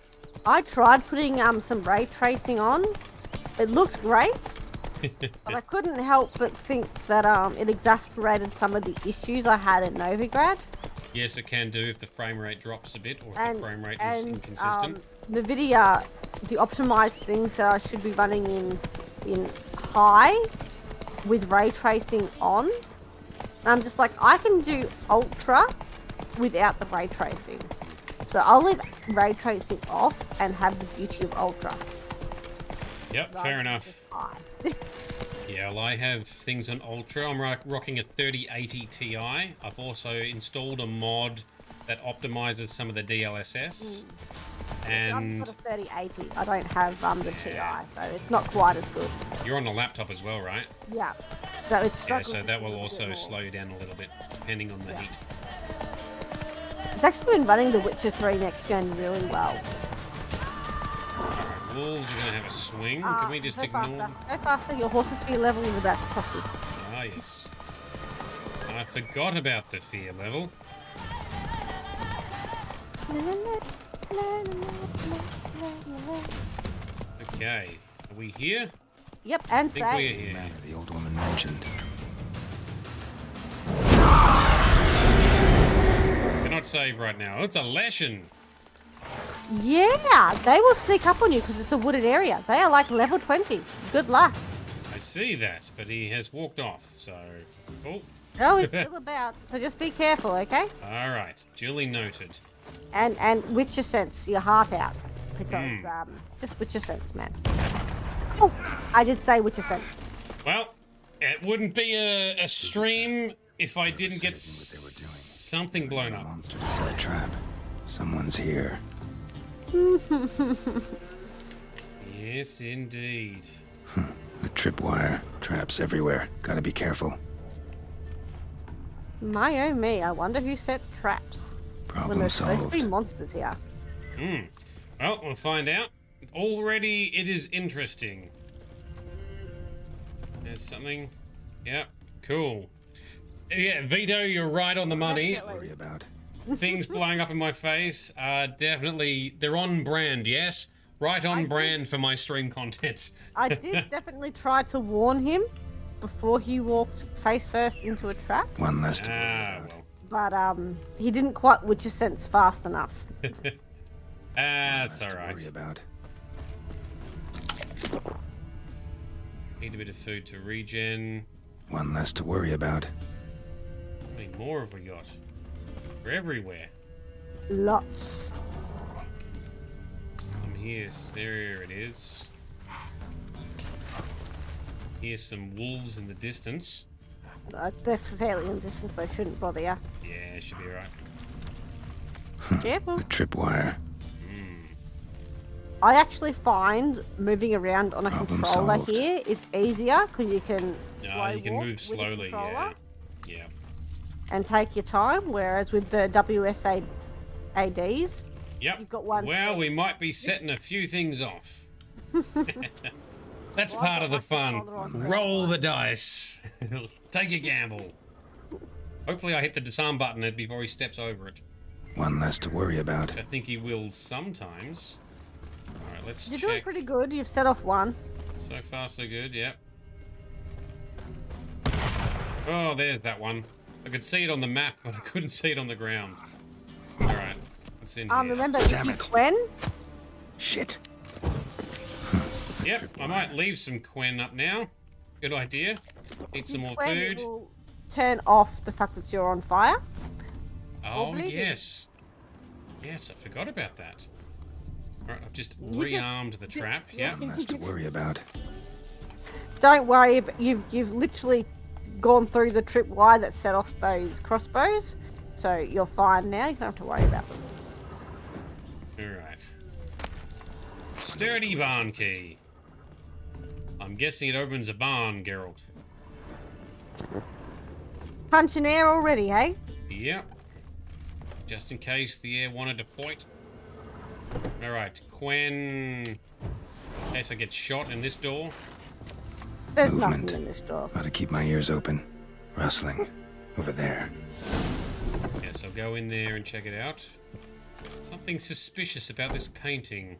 I tried putting some ray tracing on. It looked great, but I couldn't help but think that it exasperated some of the issues I had in Novigrad. Yes, it can do if the frame rate drops a bit, or if the frame rate is inconsistent. NVIDIA, the optimized things that I should be running in high with ray tracing on. And I'm just like, I can do ultra without the ray tracing. So I'll leave ray tracing off and have the beauty of ultra. Yep, fair enough. Yeah, well, I have things on ultra. I'm rocking a 3080 Ti. I've also installed a mod that optimizes some of the DLSS. And I've just got a 3080. I don't have the Ti, so it's not quite as good. You're on a laptop as well, right? Yeah. So it's yeah, so that will also slow you down a little bit, depending on the heat. It's actually been running The Witcher 3 next gen really well. Wolves are going to have a swing. Can we just ignore them? Go faster. Your horse's fear level is about to toss you. Ah, yes. I forgot about the fear level. Okay. Are we here? Yep, and I think we're here. Man, the old woman mentioned. Cannot save right now. It's a lesson. Yeah, they will sneak up on you because it's a wooded area. They are like level 20. Good luck. I see that, but he has walked off, so... Oh. Oh, he's still about, so just be careful, okay? Alright, duly noted. And Witcher sense your heart out. Because, just Witcher sense, man. Oh, I did say Witcher sense. Well, it wouldn't be a stream if I didn't get something blown up. Monster to set a trap. Someone's here. Yes, indeed. A tripwire. Traps everywhere. Gotta be careful. My oh me, I wonder who set traps. Problem when there's solved. supposed to be monsters here. Well, we'll find out. Already it is interesting. There's something. Yep, cool. Yeah, Vito, you're right on the money. Don't worry about. Things blowing up in my face are definitely, they're on brand, yes? Right on brand for my stream content. I did definitely try to warn him before he walked face first into a trap. One less to worry about. But he didn't quite Witcher sense fast enough. That's alright. Worry about. Need a bit of food to regen. One less to worry about. How many more have we got? We're everywhere. Lots. There it is. Here's some wolves in the distance. They're fairly in distance, they shouldn't bother you. Yeah, should be alright. Careful. A tripwire. I actually find moving around on a Problem controller solved. here is easier because you can You can walk move with the slowly, controller yeah. and take your time, whereas with the WSADs, Yep. you've got one Well, speed. we might be setting a few things off. That's Well, part I've of the got my fun. controller on Roll the dice. Take a gamble. Hopefully I hit the disarm button before he steps over it. One less to worry about. Which I think he will sometimes. Alright, let's You're check. doing pretty good. You've set off one. So far, so good, yep. Oh, there's that one. I could see it on the map, but I couldn't see it on the ground. Alright, what's in here? Remember, Damn if it. you Quen, Shit. Yep, I might leave some Quen up now. Good idea. Eat some more Quen, it food. will turn off the fact that you're on fire. Oh, bleeding. yes. Yes, I forgot about that. Alright, I've just You just- rearmed the trap. yes, Yep. One less to worry about. Don't worry, you've literally gone through the tripwire that set off those crossbows, so you're fine now. You don't have to worry about them. Alright. Sturdy barn key. I'm guessing it opens a barn, Geralt. Punching air already, hey? Yep. Just in case the air wanted to fight. Alright, Quen. In case I get shot in this door. There's Movement. nothing in this door. Ought to keep my ears open. Rustling. Over there. Yes, I'll go in there and check it out. Something suspicious about this painting.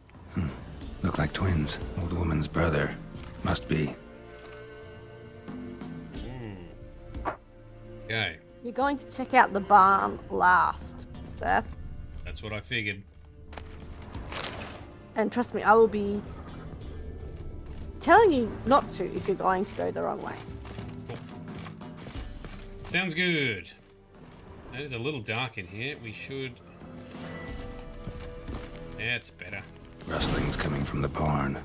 Look like twins. Old woman's brother. Must be. Okay, You're going to check out the barn last, sir. that's what I figured. And trust me, I will be telling you not to if you're going to go the wrong way. Sounds good. That is a little dark in here. We should... Yeah, it's better. Rustling's coming from the barn.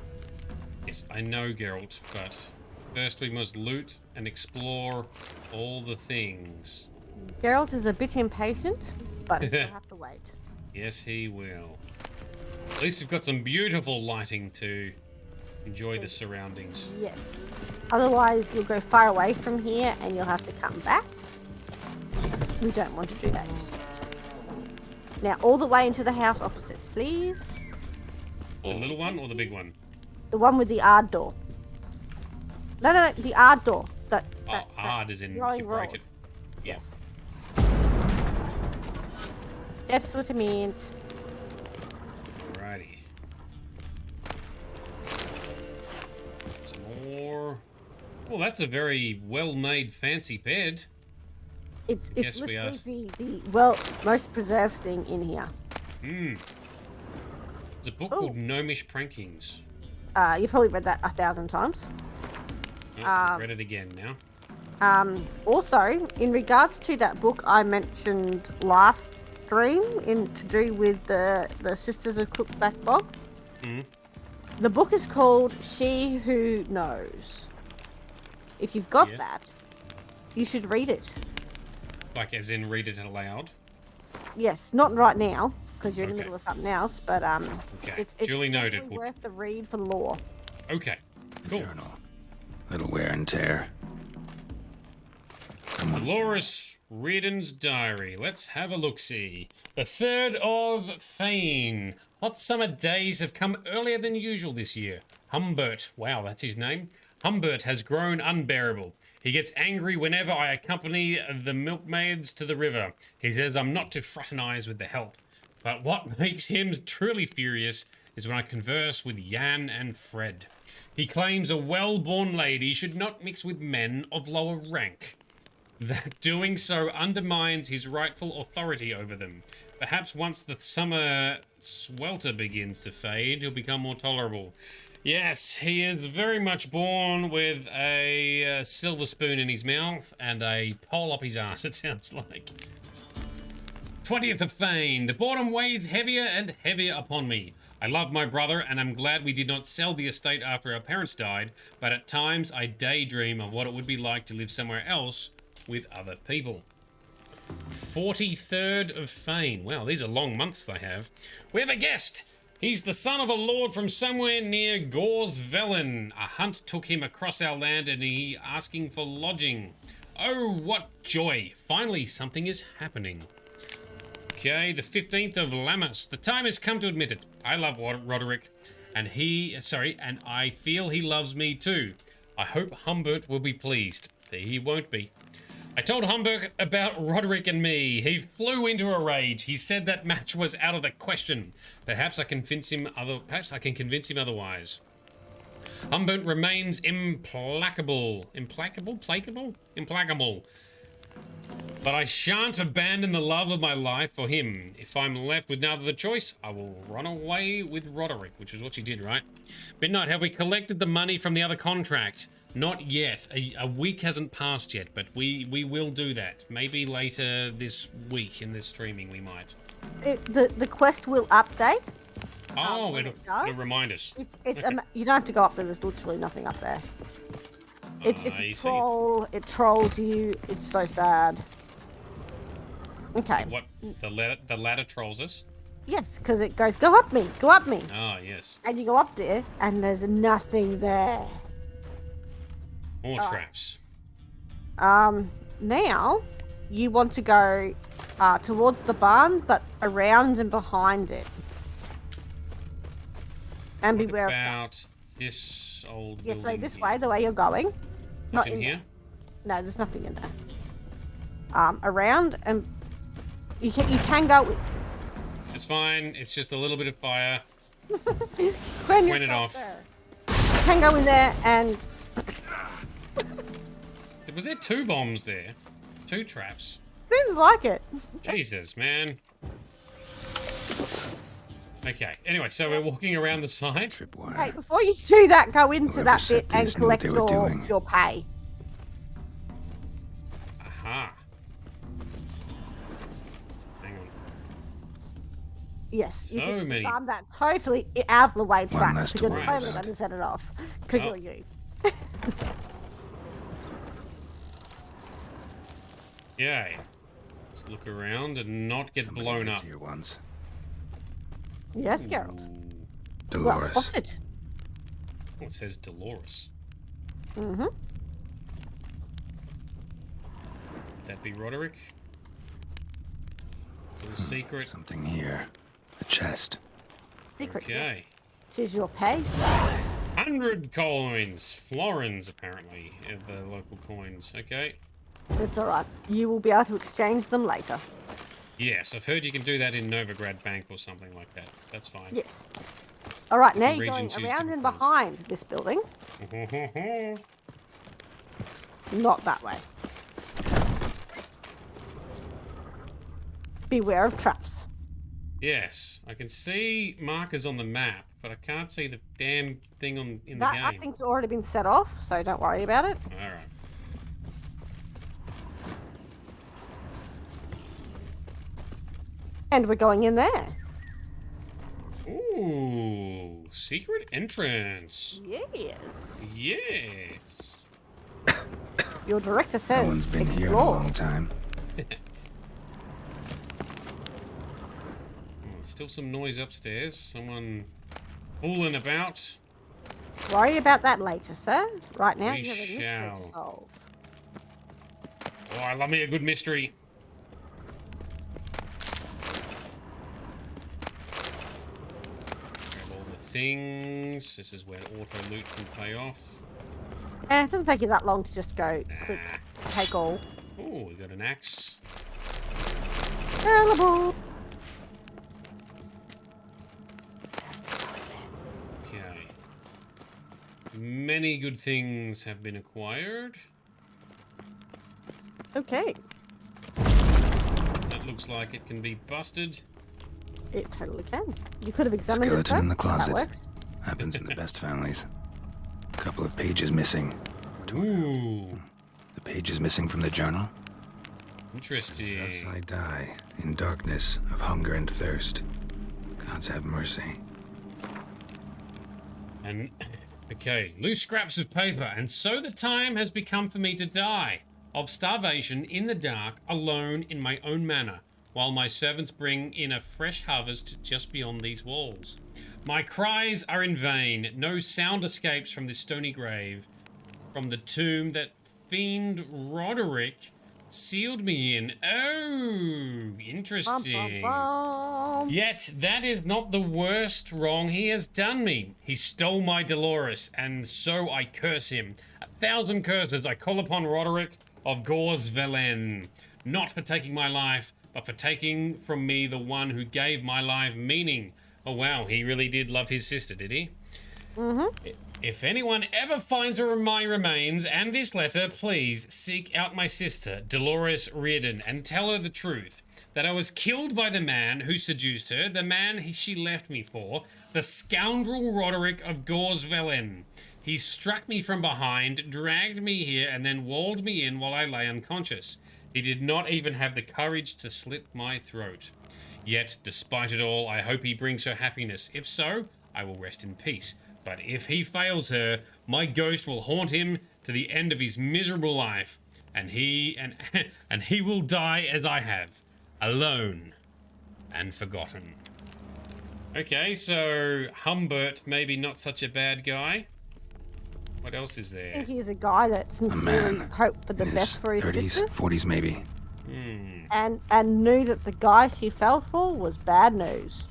Yes, I know, Geralt, but first we must loot and explore all the things. Geralt is a bit impatient, but he'll have to wait. Yes, he will. At least we've got some beautiful lighting to enjoy the surroundings. Yes. Otherwise, you'll go far away from here and you'll have to come back. We don't want to do that just yet. Now, all the way into the house opposite, please. The little one or the big one? The one with the ard door. No, the ard door. That Hard as in you glowing break rod. it. Yes. That's what I meant. Alrighty. Some more. Well, that's a very well-made, fancy bed. It's Yes, we literally the most preserved thing in here. It's a book called Gnomish Prankings. You've probably read that 1,000 times. Oh, read it again now. Also, in regards to that book I mentioned last stream, to do with the Sisters of Crookback Bog, the book is called She Who Knows. If you've got Yes. that, you should read it. Like, as in, read it aloud. Yes, not right now because you're in the Okay. middle of something else, but Okay, it's duly noted. definitely worth the read for lore. Okay, cool. Journal. Little wear and tear. Dolores Reardon's diary. Let's have a look-see. The 3rd of Fane. Hot summer days have come earlier than usual this year. Humbert, wow, that's his name. Humbert has grown unbearable. He gets angry whenever I accompany the milkmaids to the river. He says I'm not to fraternize with the help. But what makes him truly furious is when I converse with Jan and Fred. He claims a well-born lady should not mix with men of lower rank. That doing so undermines his rightful authority over them. Perhaps once the summer swelter begins to fade, he'll become more tolerable. Yes, he is very much born with a silver spoon in his mouth and a pole up his ass, it sounds like. 20th of Fane. The boredom weighs heavier and heavier upon me. I love my brother, and I'm glad we did not sell the estate after our parents died, but at times I daydream of what it would be like to live somewhere else with other people. 43rd of Fane. Wow, these are long months they have. We have a guest. He's the son of a lord from somewhere near Gor's Velen. A hunt took him across our land and he asking for lodging. Oh, what joy. Finally, something is happening. Okay, the 15th of Lammas. The time has come to admit it. I love Roderick, and and I feel he loves me too. I hope Humbert will be pleased. He won't be. I told Humbert about Roderick and me. He flew into a rage. He said that match was out of the question. Perhaps I can convince him otherwise. Humbert remains implacable. Implacable. But I shan't abandon the love of my life for him. If I'm left with no other choice, I will run away with Roderick, which is what you did, right? Midnight, have we collected the money from the other contract? Not yet. A week hasn't passed yet, but we will do that. Maybe later this week in this streaming we might. The quest will update. Oh, it'll remind us. Okay. You don't have to go up there. There's literally nothing up there. It's a troll. It trolls you. It's so sad. Okay. What? The ladder trolls us? Yes, because it goes, go up me. Ah, yes. And you go up there, and there's nothing there. More traps. Now, you want to go towards the barn, but around and behind it. And beware of traps. This old building. So this here? way, the way you're going. Not in here? No, there's nothing in there. Around, and you can go... It's fine. It's just a little bit of fire. Point it off. There. You can go in there and... Was there 2 bombs there? 2 traps? Seems like it. Jesus, man. Okay, anyway, so we're walking around the side. Hey, before you do that, go into that bit and collect your pay. Aha. Hang on. Yes, you can many. disarm that totally out of the way track, last because you're one. totally going to set it off, because you're you. Yay. Let's look around and not get blown up. Here once. Yes, Geralt. Dolores. Well spotted. Oh, it says Dolores. Mm-hmm. Would that be Roderick? Little secret. Something here. A chest. Secret. Okay. This is your pay, sir. 100 coins. Florins, apparently. The local coins. Okay. It's alright. You will be able to exchange them later. Yes, I've heard you can do that in Novigrad Bank or something like that. That's fine. Yes. Alright, now you're Region going choose around different and behind this building. Not that way. Beware of traps. Yes, I can see markers on the map, but I can't see the damn thing in the game. That thing's already been set off, so don't worry about it. Alright. And we're going in there. Ooh, secret entrance. Yes. Yes. Your director says No one's been explore. here in a long time. Still some noise upstairs. Someone fooling about. Worry about that later, sir. Right now, We you have a mystery shall. to solve. Oh, I love me a good mystery. Grab all the things. This is where auto loot can pay off. It doesn't take you that long to just go click, take all. Oh, we got an axe. Available. Okay. Many good things have been acquired. Okay. That looks like it can be busted. It totally can. You could have examined Skeleton it first. in the closet. That works. Happens in the best families. A couple of pages missing. Ooh. The pages missing from the journal. Interesting. Thus I die, in darkness of hunger and thirst. Gods have mercy. And, okay, loose scraps of paper. And so the time has become for me to die of starvation in the dark, alone in my own manor, while my servants bring in a fresh harvest just beyond these walls. My cries are in vain. No sound escapes from this stony grave, from the tomb that fiend Roderick sealed me in. Oh, interesting. Yet that is not the worst wrong he has done me. He stole my Dolores, and so I curse him. 1,000 curses I call upon Roderick of Gors Velen, not for taking my life, but for taking from me the one who gave my life meaning. Oh wow, he really did love his sister, did he? Mm-hmm. If anyone ever finds my remains and this letter, please seek out my sister, Dolores Reardon, and tell her the truth. That I was killed by the man who seduced her, the man she left me for, the scoundrel Roderick of Gors Velen. He struck me from behind, dragged me here, and then walled me in while I lay unconscious. He did not even have the courage to slit my throat. Yet, despite it all, I hope he brings her happiness. If so, I will rest in peace. But if he fails her, my ghost will haunt him to the end of his miserable life, and he will die as I have, alone and forgotten. Okay, so Humbert, maybe not such a bad guy. What else is there? I think he's a guy that sincerely hoped for the best for his 30s, sisters. 40s maybe. And knew that the guy she fell for was bad news.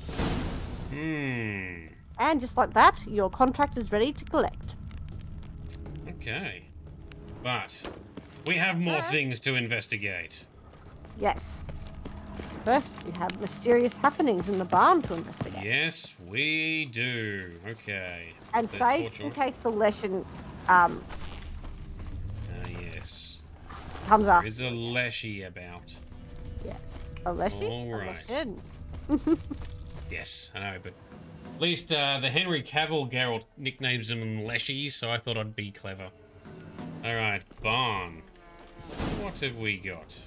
And just like that, your contract is ready to collect. Okay. But we have more things to investigate. Yes. First, we have mysterious happenings in the barn to investigate. Yes, we do. Okay. And Sage, in case the lesson yes. comes up. There is a leshy about. Yes. A lesson? All right. A lesson. Yes, I know, but at least the Henry Cavill Geralt nicknames them leshies, so I thought I'd be clever. Alright, barn. What have we got?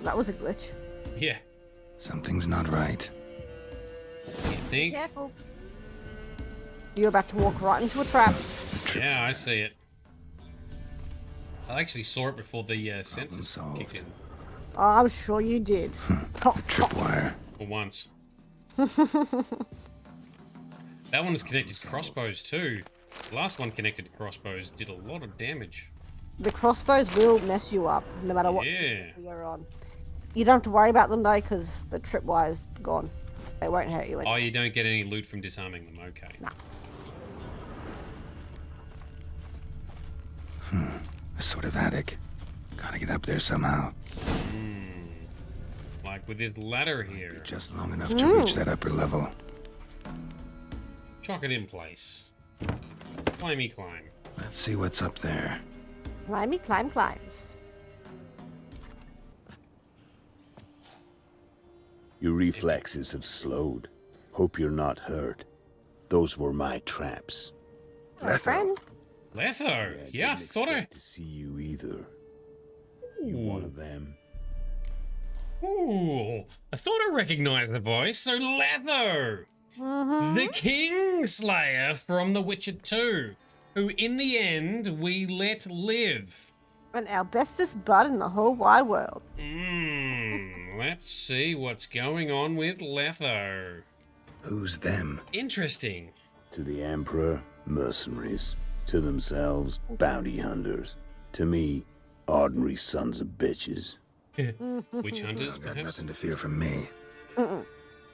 That was a glitch. Yeah. Something's not right. You think? Careful. You're about to walk right into a trap. Yeah, I see it. I actually saw it before the sensors kicked in. I'm sure you did. Tripwire. For once. That one is connected to crossbows too. The last one connected to crossbows did a lot of damage. The crossbows will mess you up, no matter what you're on. You don't have to worry about them though, because the tripwire's gone. They won't hurt you anymore. Oh, you don't get any loot from disarming them, okay. Nah. A sort of attic. Gotta get up there somehow. Like with this ladder here. Just long enough to reach that upper level. Chalk it in place. Climby climb. Let's see what's up there. Climby climbs. Your reflexes have slowed. Hope you're not hurt. Those were my traps. My friend. Letho? Yeah, I thought I... to see you either. You one of them? Ooh, I thought I recognized the voice. So Letho! The Kingslayer from The Witcher 2, who in the end we let live. And our bestest bud in the whole wide world. Let's see what's going on with Letho. Who's them? Interesting. To the Emperor, mercenaries. To themselves, bounty hunters. To me, ordinary sons of bitches. Witch hunters, Got nothing to fear from me.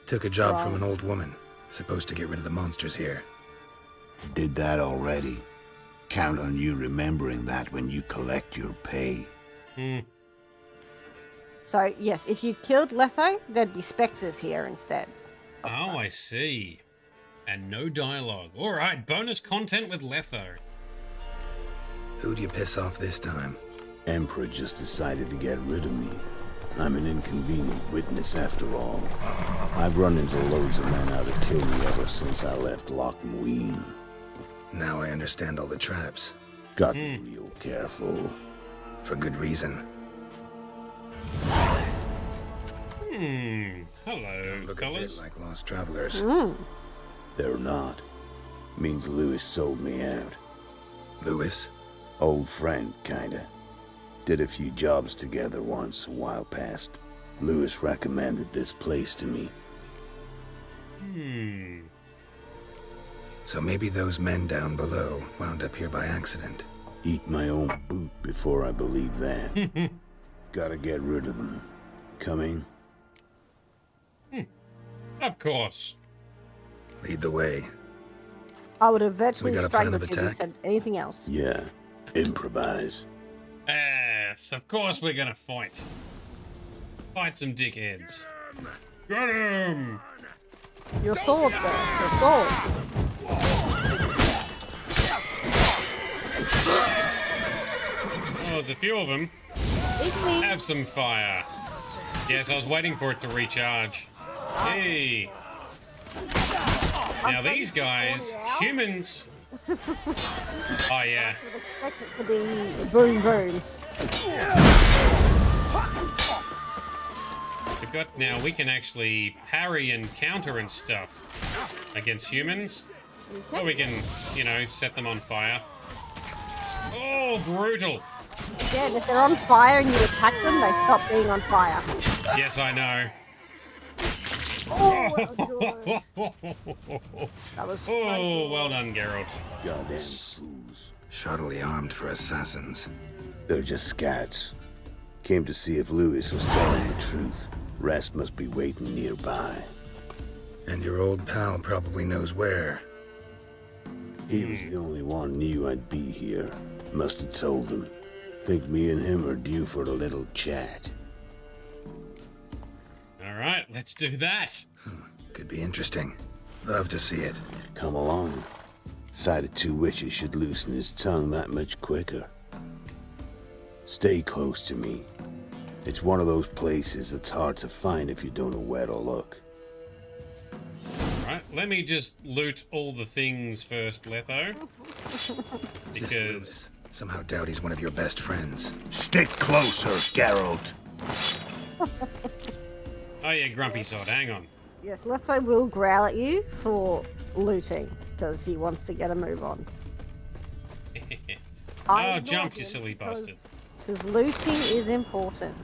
Took a job from an old woman. Supposed to get rid of the monsters here. Did that already. Count on you remembering that when you collect your pay. So, yes, if you killed Letho, there'd be specters here instead. Oh, I see. And no dialogue. Alright, bonus content with Letho. Who'd you piss off this time? Emperor just decided to get rid of me. I'm an inconvenient witness after all. I've run into loads of men out to kill me ever since I left Loch Mween. Now I understand all the traps. Got real careful. For good reason. Hello, Look fellas. a bit like lost travelers. They're not. Means Lewis sold me out. Lewis? Old friend, kinda. Did a few jobs together once, a while past. Lewis recommended this place to me. So maybe those men down below wound up here by accident. Eat my own boot before I believe that. Gotta get rid of them. Coming? Of course. Lead the way. I would have virtually We got a plan strangled of you if you attack? said anything else. Yeah. Improvise. Yes, of course we're gonna fight. Fight some dickheads. Got him! Your sword, sir. Your sword. Oh, there's a few of them. Have some fire. Yes, I was waiting for it to recharge. Hey. Now these guys, humans. Oh yeah. Expect it to be boom boom. Forgot now we can actually parry and counter and stuff against humans. Or we can, you know, set them on fire. Oh, brutal. Yeah, and if they're on fire and you attack them, they stop being on fire. Yes, I know. Oh, that was good. That was so Oh, good. well done, Geralt. Goddamn fools. Shoddily armed for assassins. They're just scats. Came to see if Lewis was telling the truth. Rest must be waiting nearby. And your old pal probably knows where. He was the only one knew I'd be here. Must have told him. Think me and him are due for a little chat. All right, let's do that. Could be interesting. Love to see it. Come along. Sight of two witches should loosen his tongue that much quicker. Stay close to me. It's one of those places that's hard to find if you don't know where to look. Right, let me just loot all the things first, Letho. Because somehow doubt he's one of your best friends. Stick closer, Geralt. Oh yeah, Grumpy Sod, hang on. Yes, Letho will growl at you for looting because he wants to get a move on. Oh, jump, you silly bastard. Because looting is important.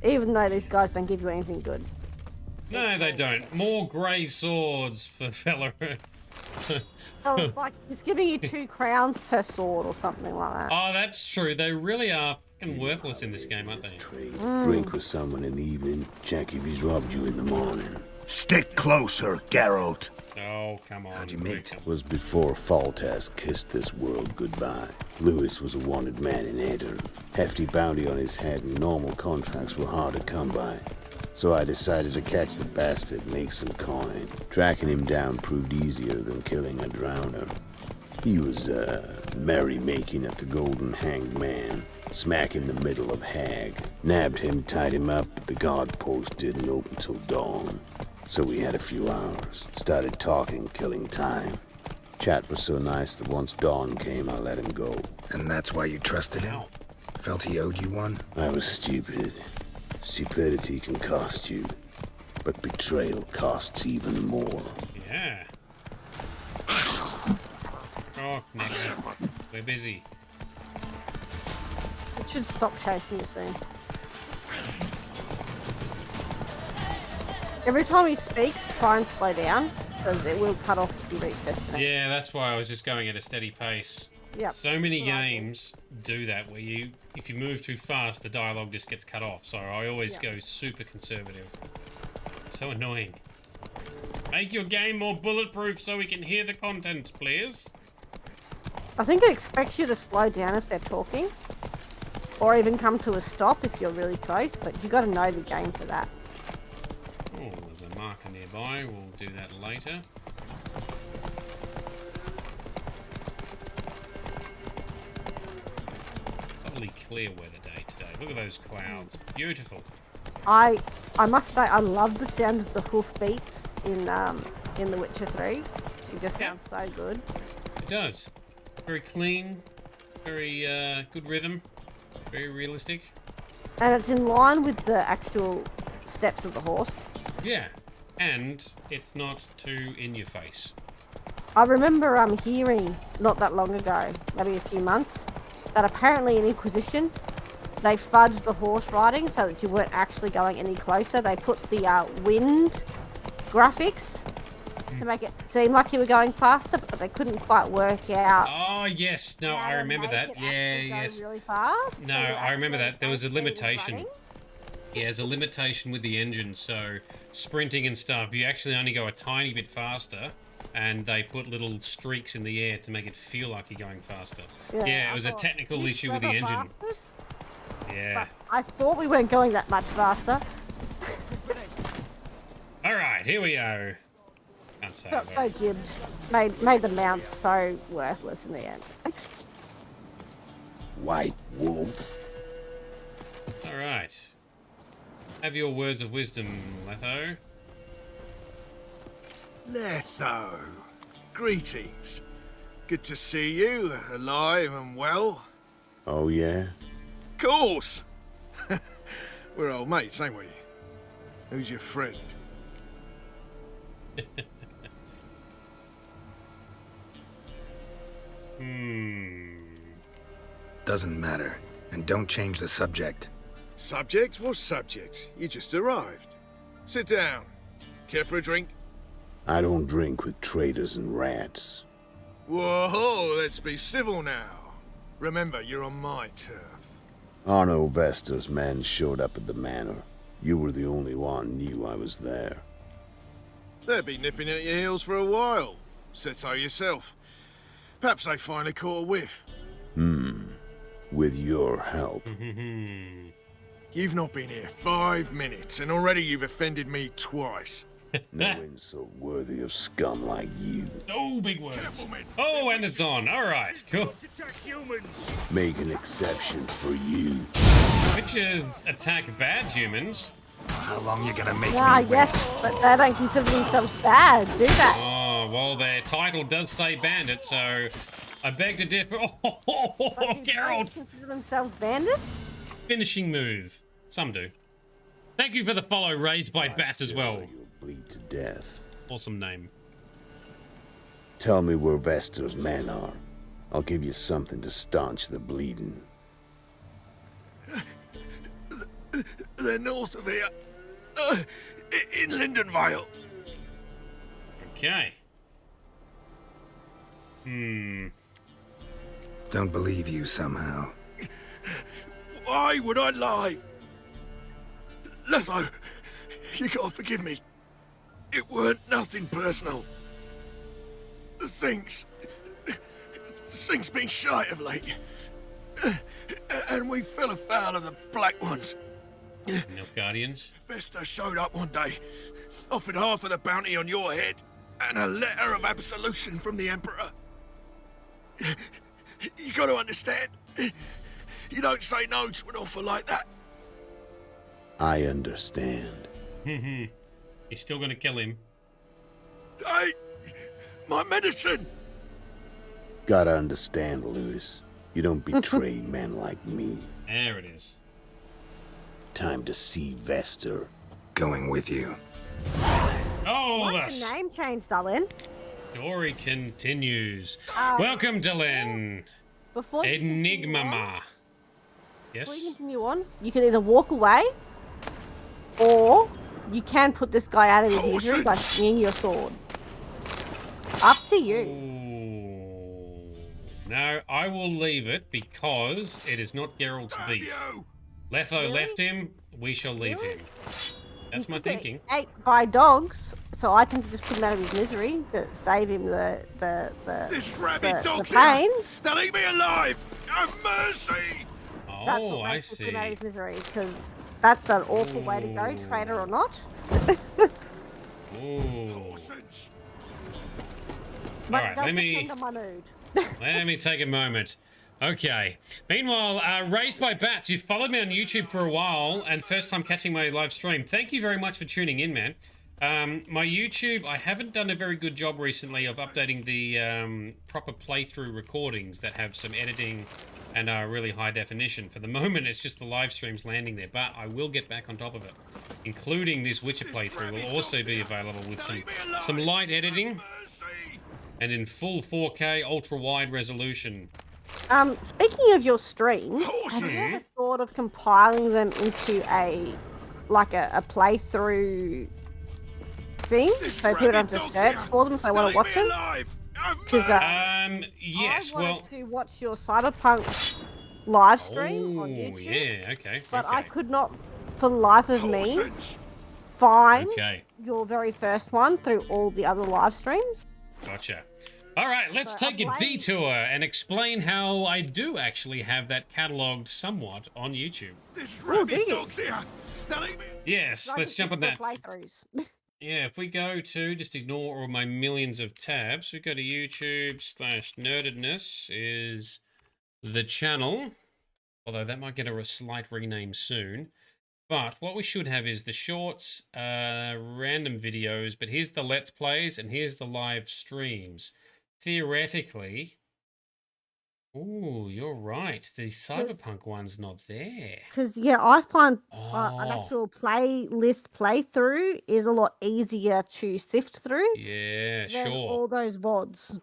Even though these guys don't give you anything good. No, they don't. More grey swords for Velen. So it's like, it's giving you 2 crowns per sword or something like that. Oh, that's true. They really are fucking worthless in this game, aren't they? Drink with someone in the evening, check if he's robbed you in the morning. Stick closer, Geralt. Oh, come on. How'd you meet? Was before Foltest kissed this world goodbye. Lewis was a wanted man in Aedirn. Hefty bounty on his head and normal contracts were hard to come by. So I decided to catch the bastard and make some coin. Tracking him down proved easier than killing a drowner. He was, merrymaking at the Golden Hanged Man, smack in the middle of Hag. Nabbed him, tied him up, but the guard post didn't open till dawn. So we had a few hours. Started talking, killing time. Chat was so nice that once dawn came, I let him go. And that's why you trusted him? Felt he owed you one? I was stupid. Stupidity can cost you, but betrayal costs even more. Yeah. Off, nigga. We're busy. It should stop chasing you soon. Every time he speaks, try and slow down, because it will cut off if you reach destination. Yeah, that's why I was just going at a steady pace. Yep. So many games do that, where if you move too fast, the dialogue just gets cut off. So I always go super conservative. So annoying. Make your game more bulletproof so we can hear the content, please. I think it expects you to slow down if they're talking, or even come to a stop if you're really close, but you got to know the game for that. Oh, there's a marker nearby. We'll do that later. Lovely clear weather day today. Look at those clouds. Beautiful. I must say I love the sound of the hoof beats in The Witcher 3. It just sounds so good. It does. Very clean. Very good rhythm. Very realistic. And it's in line with the actual steps of the horse. Yeah. And it's not too in your face. I remember hearing not that long ago, maybe a few months, that apparently in Inquisition, they fudged the horse riding so that you weren't actually going any closer. They put the wind graphics to make it seem like you were going faster, but they couldn't quite work out. Oh yes, no, I remember that. Yeah, yes. Really fast. No, so I remember that. There was a limitation. Yeah, there's a limitation with the engine, so sprinting and stuff, you actually only go a tiny bit faster, and they put little streaks in the air to make it feel like you're going faster. Yeah, it was a technical issue with the engine. Bastards. Yeah. But I thought we weren't going that much faster. Alright, here we go. Can't say Got so jibbed. Made the mounts so worthless in the end. White wolf. Alright. Have your words of wisdom, Letho. Letho. Greetings. Good to see you, alive and well. Oh, yeah? Course! We're old mates, ain't we? Who's your friend? Doesn't matter. And don't change the subject. Subject? What subject? You just arrived. Sit down. Care for a drink? I don't drink with traitors and rats. Whoa, let's be civil now. Remember, you're on my turf. Arno Vestor's men showed up at the manor. You were the only one knew I was there. They'll be nipping at your heels for a while. Said so yourself. Perhaps they finally caught a whiff. With your help. You've not been here 5 minutes, and already you've offended me twice. No insult worthy of scum like you. Oh, big words. Oh, and it's on. Alright, cool. Make an exception for you. Witches attack bad humans. How long you gonna make Yeah, me yes, but they don't consider themselves bad, do they? Oh, well, their title does say bandit, so I beg to differ. Oh, Geralt! Consider themselves bandits? Finishing move. Some do. Thank you for the follow raised by Bats as well. You'll bleed to death. Awesome name. Tell me where Vestor's men are. I'll give you something to staunch the bleeding. They're north of here. In Lindenvale. Okay. Don't believe you somehow. Why would I lie? Letho, you gotta forgive me. It weren't nothing personal. The Sinks been shy of late. And we fell afoul of the Black Ones. Milk Guardians. Vesta showed up one day, offered half of the bounty on your head, and a letter of absolution from the Emperor. You gotta understand, you don't say no to an offer like that. I understand. He's still gonna kill him. Hey, my medicine! Gotta understand, Lewis. You don't betray men like me. There it is. Time to see Vestor. Going with you. Oh, What's the name change, darling? Story continues. Welcome, Dylan. Before you Enigma. Before you Yes? continue on, you can either walk away, or you can put this guy out of his misery by swinging your sword. Up to you. Ooh. No, I will leave it because it is not Geralt's beef. Letho left him, we shall leave him. That's my thinking. Ate by dogs, so I tend to just put him out of his misery to save him the pain. They'll eat me alive! Have mercy! That's what makes me put him out of his misery, because that's an awful way to go, traitor or not. Ooh. But Alright, it does let me depend on my mood. let me take a moment. Okay. Meanwhile, Raised by Bats, you've followed me on YouTube for a while, and first time catching my live stream. Thank you very much for tuning in, man. My YouTube, I haven't done a very good job recently of updating the proper playthrough recordings that have some editing and are really high definition. For the moment, it's just the live streams landing there, but I will get back on top of it. Including this Witcher playthrough will also be available with some light editing. and in full 4K ultra-wide resolution. Speaking of your streams, have you ever thought of compiling them into a playthrough thing, so people don't have to search for them if they want to watch them? Because yes, I wanted to watch your Cyberpunk live stream on YouTube. Yeah, okay. But I could not, for the life of me, find your very first one through all the other live streams. Gotcha. All right, let's take a detour and explain how I do actually have that catalogued somewhat on YouTube. This rabid dog's here. Yes, let's jump on that. Playthroughs. Yeah, if we go to, just ignore all my millions of tabs, we go to YouTube/nerdedness is the channel, although that might get a slight rename soon. But what we should have is the shorts, random videos, but here's the Let's Plays and here's the live streams. Theoretically, oh, you're right, the Cyberpunk one's not there. Because, yeah, I find an actual playthrough is a lot easier to sift through. Yeah, than sure. all those VODs.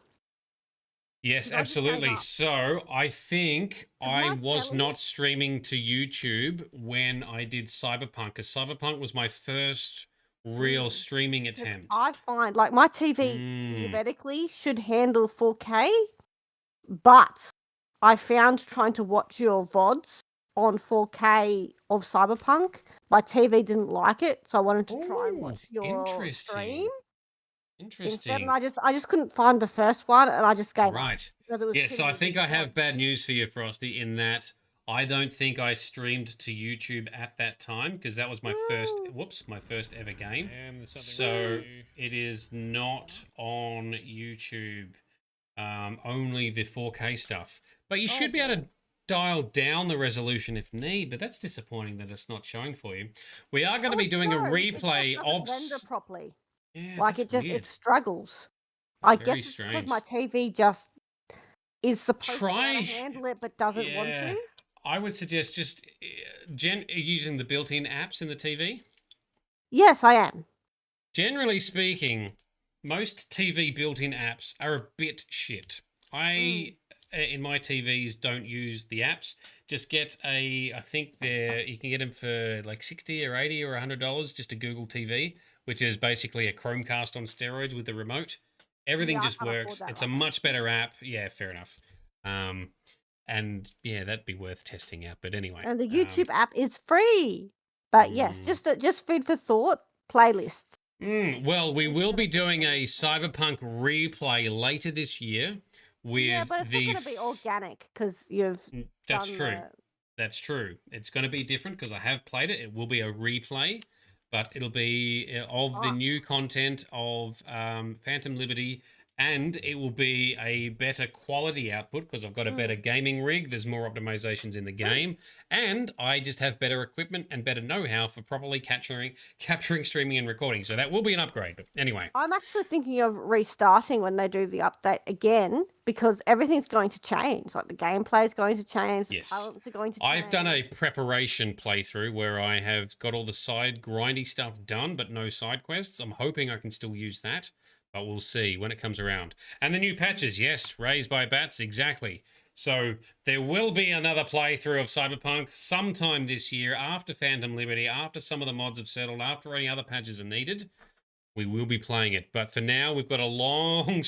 Yes, absolutely. So I think I was not streaming to YouTube when I did Cyberpunk, because Cyberpunk was my first real streaming attempt. I find, like, my TV theoretically should handle 4K, but I found trying to watch your VODs on 4K of Cyberpunk, my TV didn't like it, so I wanted to try and watch your stream. Instead, and I just couldn't find the first one, and I just gave up. Right. Yeah, so I think I have bad news for you, Frosty, in that I don't think I streamed to YouTube at that time, because that was my my first ever game. So it is not on YouTube, only the 4K stuff. But you should be able to dial down the resolution if need, but that's disappointing that it's not showing for you. We are going to be doing a replay of... render properly. Yeah, like it struggles. I guess it's because my TV just is supposed to handle it but doesn't want to. I would suggest just using the built-in apps in the TV. Yes, I am. Generally speaking, most TV built-in apps are a bit shit. I, in my TVs, don't use the apps. Just get I think you can get them for like $60 or $80 or $100, just a Google TV, which is basically a Chromecast on steroids with the remote. Everything just works. It's a much better app. Yeah, fair enough. And yeah, that'd be worth testing out. But anyway. And the YouTube app is free. But yes, just food for thought, playlists. Well, we will be doing a Cyberpunk replay later this year with but it's not going to be organic because you've That's true. That's true. It's going to be different because I have played it. It will be a replay. But it'll be of the new content of Phantom Liberty, and it will be a better quality output because I've got a better gaming rig. There's more optimizations in the game, and I just have better equipment and better know-how for properly capturing, streaming, and recording. So that will be an upgrade. But anyway, I'm actually thinking of restarting when they do the update again because everything's going to change. Like the gameplay is going to change, the talents are going to change. I've done a preparation playthrough where I have got all the side grindy stuff done, but no side quests. I'm hoping I can still use that. But we'll see when it comes around. And the new patches, yes, raised by bats, exactly. So there will be another playthrough of Cyberpunk sometime this year after Phantom Liberty, after some of the mods have settled, after any other patches are needed. We will be playing it. But for now, we've got a long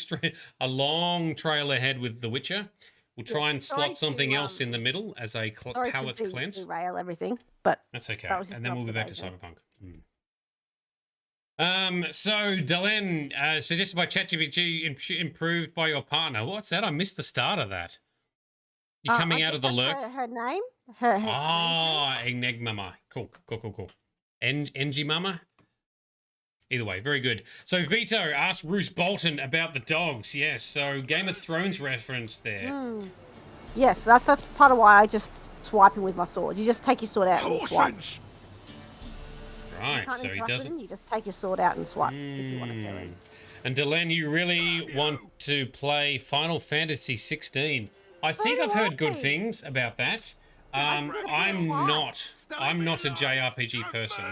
trail ahead with The Witcher. We'll try and slot something else in the middle as a palate cleanse. Derail everything, but that's okay. And then we'll be back to Cyberpunk. So Delenn, suggested by ChatGPT, improved by your partner. What's that? I missed the start of that. You coming out of the lurk? Her name? Her Enigmama. Cool. NG Mama? Either way, very good. So Vito asked Roose Bolton about the dogs. Yes, so Game of Thrones reference there. Yes, that's part of why I just swipe him with my sword. You just take your sword out and swipe. Right, so he doesn't. You just take your sword out and swipe if you want to kill him. And Delenn, you really want to play Final Fantasy 16? I think I've heard good things about that. I'm not. I'm not a JRPG person,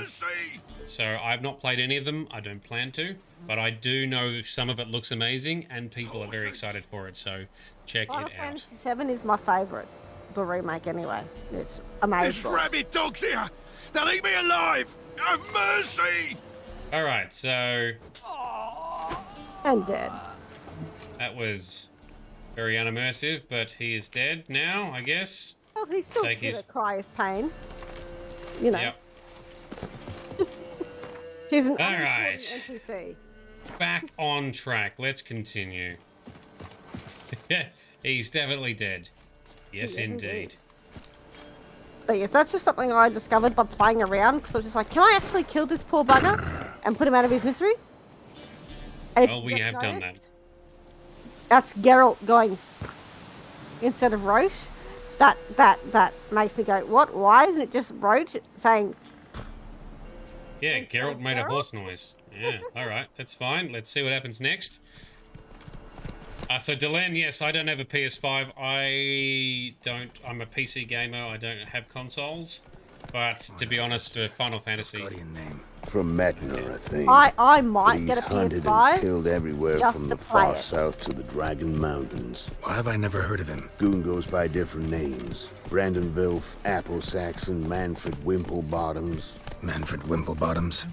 so I've not played any of them. I don't plan to, but I do know some of it looks amazing, and people are very excited for it. So check Final it out. Fantasy VII is my favourite, the remake anyway. It's amazing. There's rabid dogs here! They'll eat me alive! Have mercy! Alright, so I'm dead. that was very unimmersive, but he is dead now, I guess. Well, he's still Take gonna his- cry of pain. You know. Yep. He's an All right. NPC. Back on track. Let's continue. He's definitely dead. Yes, Yeah, indeed. But yes, that's just something I discovered by playing around, because I was just like, can I actually kill this poor bugger and put him out of his misery? And Well, we just have done that. noticed, that's Geralt going instead of Roche. That makes me go, what? Why isn't it just Roche saying? Yeah, And so Geralt made a Geralt? horse noise. Yeah, alright, that's fine. Let's see what happens next. So Delenn, yes, I don't have a PS5. I'm a PC gamer. I don't have consoles. But to be honest, Final Fantasy. From Metner, I think. I might He's get a hunted PS5 and killed everywhere just from to the play far it. south to the Dragon Mountains. Why have I never heard of him? Goon goes by different names. Brandon Vilf, Apple Saxon, Manfred Wimplebottoms. Manfred Wimplebottoms?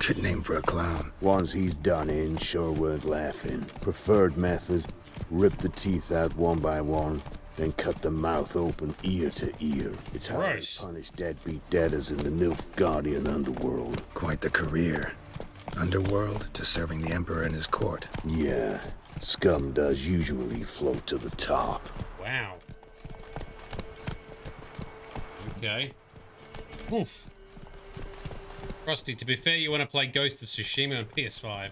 Good name for a clown. Ones he's done in sure weren't laughing. Preferred method, rip the teeth out one by one, then cut the mouth open ear to ear. It's how they punish deadbeat debtors in the Nilfgaardian underworld. Quite the career. Underworld to serving the Emperor in his court. Yeah, scum does usually float to the top. Wow. Okay. Oof. Frosty, to be fair, you want to play Ghost of Tsushima on PS5.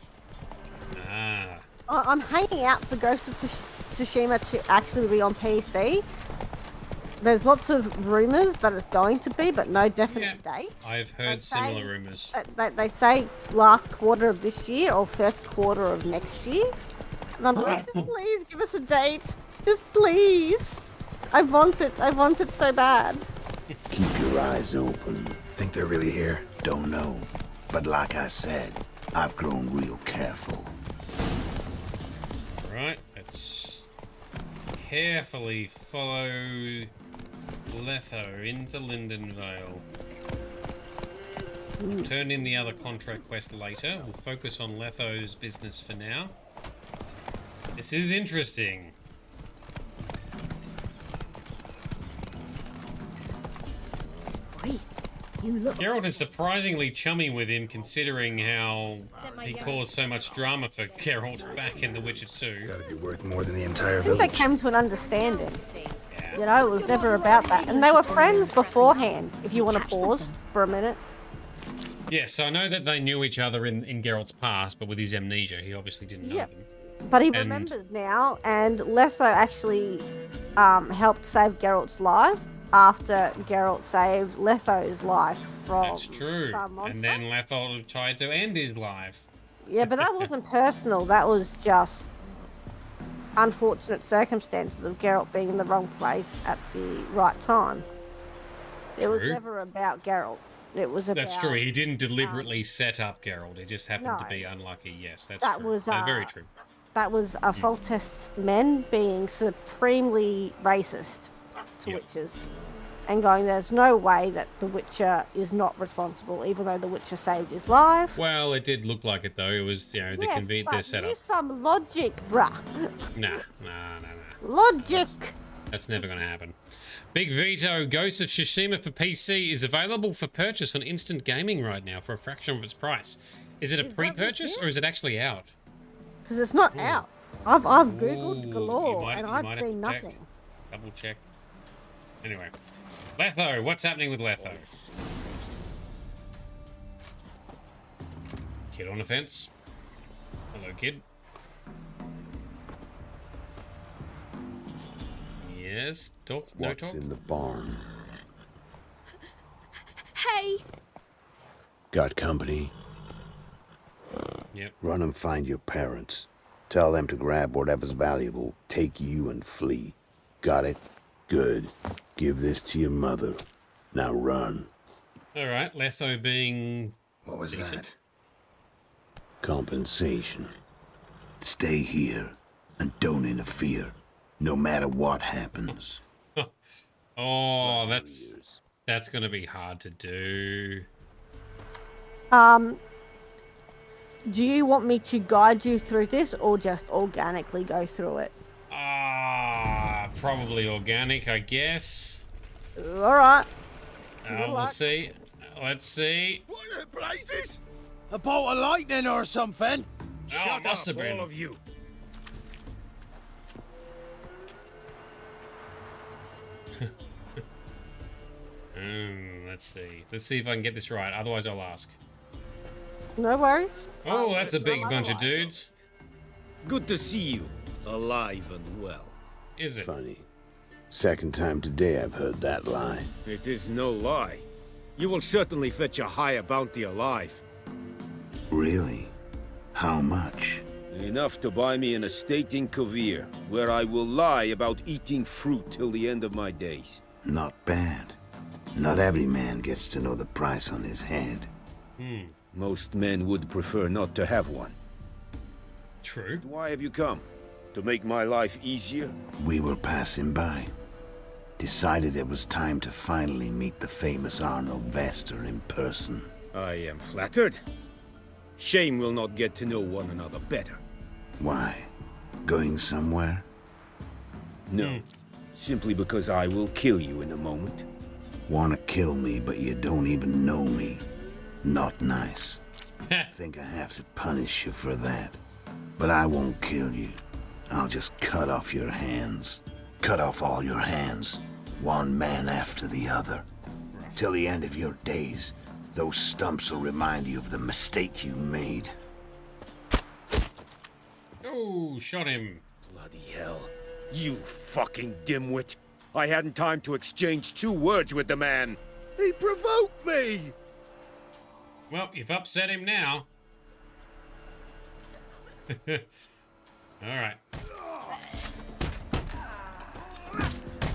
Ah. I'm hanging out for Ghost of Tsushima to actually be on PC. There's lots of rumours that it's going to be, but no definite date. I've heard similar rumours. They say last quarter of this year or first quarter of next year. And I'm like, just please give us a date. Just please. I want it. I want it so bad. Keep your eyes open. Think they're really here? Don't know. But like I said, I've grown real careful. Right, let's carefully follow Letho into Lindenvale. We'll turn in the other contract quest later. We'll focus on Letho's business for now. This is interesting. Geralt is surprisingly chummy with him, considering how he caused so much drama for Geralt back in The Witcher 2. Gotta be worth more than the entire I think village. they came to an understanding. You know, it was never about that. And they were friends beforehand, if you want to pause for a minute. Yes, I know that they knew each other in Geralt's past, but with his amnesia, he obviously didn't know them. But he And- remembers now, and Letho actually helped save Geralt's life after Geralt saved Letho's life from That's true. some monster. And then Letho tried to end his life. Yeah, but that wasn't personal. That was just unfortunate circumstances of Geralt being in the wrong place at the right time. It was True. never about Geralt. It was about... That's true. He didn't deliberately set up Geralt. He just happened to No. be unlucky. Yes, that's That true. was, That's very true. That was a Foltest men being supremely racist to witches. And going, there's no way that the Witcher is not responsible, even though the Witcher saved his life. Well, it did look like it, though. It was, you know, the Yes, their but setup. use some logic, bruh. Nah. Logic. That's never going to happen. Big Veto, Ghost of Tsushima for PC is available for purchase on Instant Gaming right now for a fraction of its price. Is it a pre-purchase or is it actually out? Because it's not out. I've Googled Ooh, galore, you and might I've have seen to check. nothing. Double check. Anyway. Letho, what's happening with Letho? Kid on the fence. Hello, kid. Yes, talk, no What's talk. in the barn? Hey! Got company? Yep. Run and find your parents. Tell them to grab whatever's valuable, take you and flee. Got it? Good. Give this to your mother. Now run. All right, Letho being... What was decent. that? Compensation. Stay here and don't interfere, no matter what happens. Oh, that's gonna be hard to do. Do you want me to guide you through this or just organically go through it? Probably organic, I guess. Alright. We'll see. Let's see. What the blazes? A bolt of lightning or something? Shut must up, have been. all of you. Let's see. Let's see if I can get this right. Otherwise, I'll ask. No worries. Oh, that's a big bunch of dudes. Good to see you, alive and well. Is it? Funny. Second time today I've heard that lie. It is no lie. You will certainly fetch a higher bounty alive. Really? How much? Enough to buy me an estate in Kovir, where I will lie about eating fruit till the end of my days. Not bad. Not every man gets to know the price on his head. Most men would prefer not to have one. True. Why have you come? To make my life easier? We were passing by. Decided it was time to finally meet the famous Arnold Vester in person. I am flattered. Shame we'll not get to know one another better. Why? Going somewhere? No. Simply because I will kill you in a moment. Wanna kill me, but you don't even know me. Not nice. Think I have to punish you for that. But I won't kill you. I'll just cut off your hands. Cut off all your hands. One man after the other. Till the end of your days, those stumps will remind you of the mistake you made. Oh, shot him. Bloody hell. You fucking dimwit. I hadn't time to exchange 2 words with the man. He provoked me! Well, you've upset him now. Alright.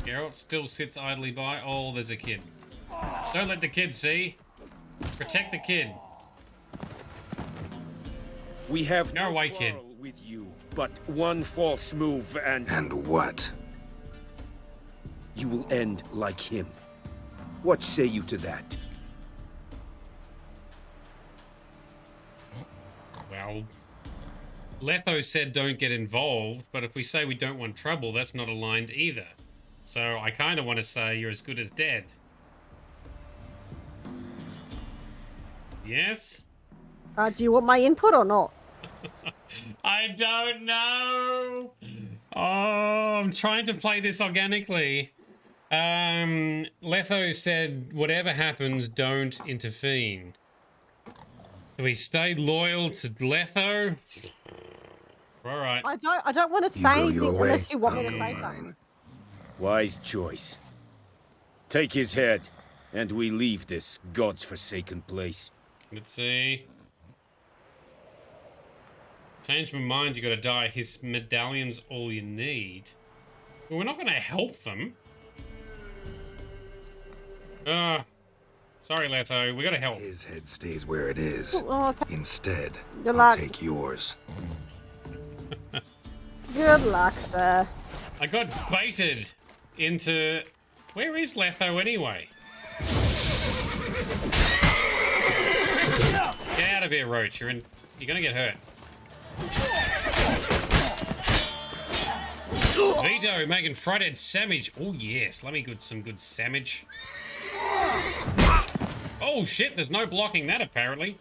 Geralt still sits idly by. Oh, there's a kid. Don't let the kid see. Protect the kid. We have Go no away, kid. quarrel with you, but one false move and... And what? You will end like him. What say you to that? Well, Letho said don't get involved, but if we say we don't want trouble, that's not aligned either. So I kind of want to say you're as good as dead. Yes? Do you want my input or not? I don't know. Oh, I'm trying to play this organically. Letho said, whatever happens, don't intervene. Do we stay loyal to Letho? All right. I don't want to say anything unless you want me to say something. Wise choice. Take his head, and we leave this God's forsaken place. Let's see. Change my mind, you gotta die. His medallion's all you need. Well, we're not gonna help them. Sorry, Letho, we gotta help. His head stays where it is. Oh, okay. Instead, Good I'll luck. take yours. Good luck, sir. I got baited into... Where is Letho anyway? Get out of here, Roach. You're gonna get hurt. Vito making fried sandwich. Oh yes, let me get some good sandwich. Oh shit, there's no blocking that apparently.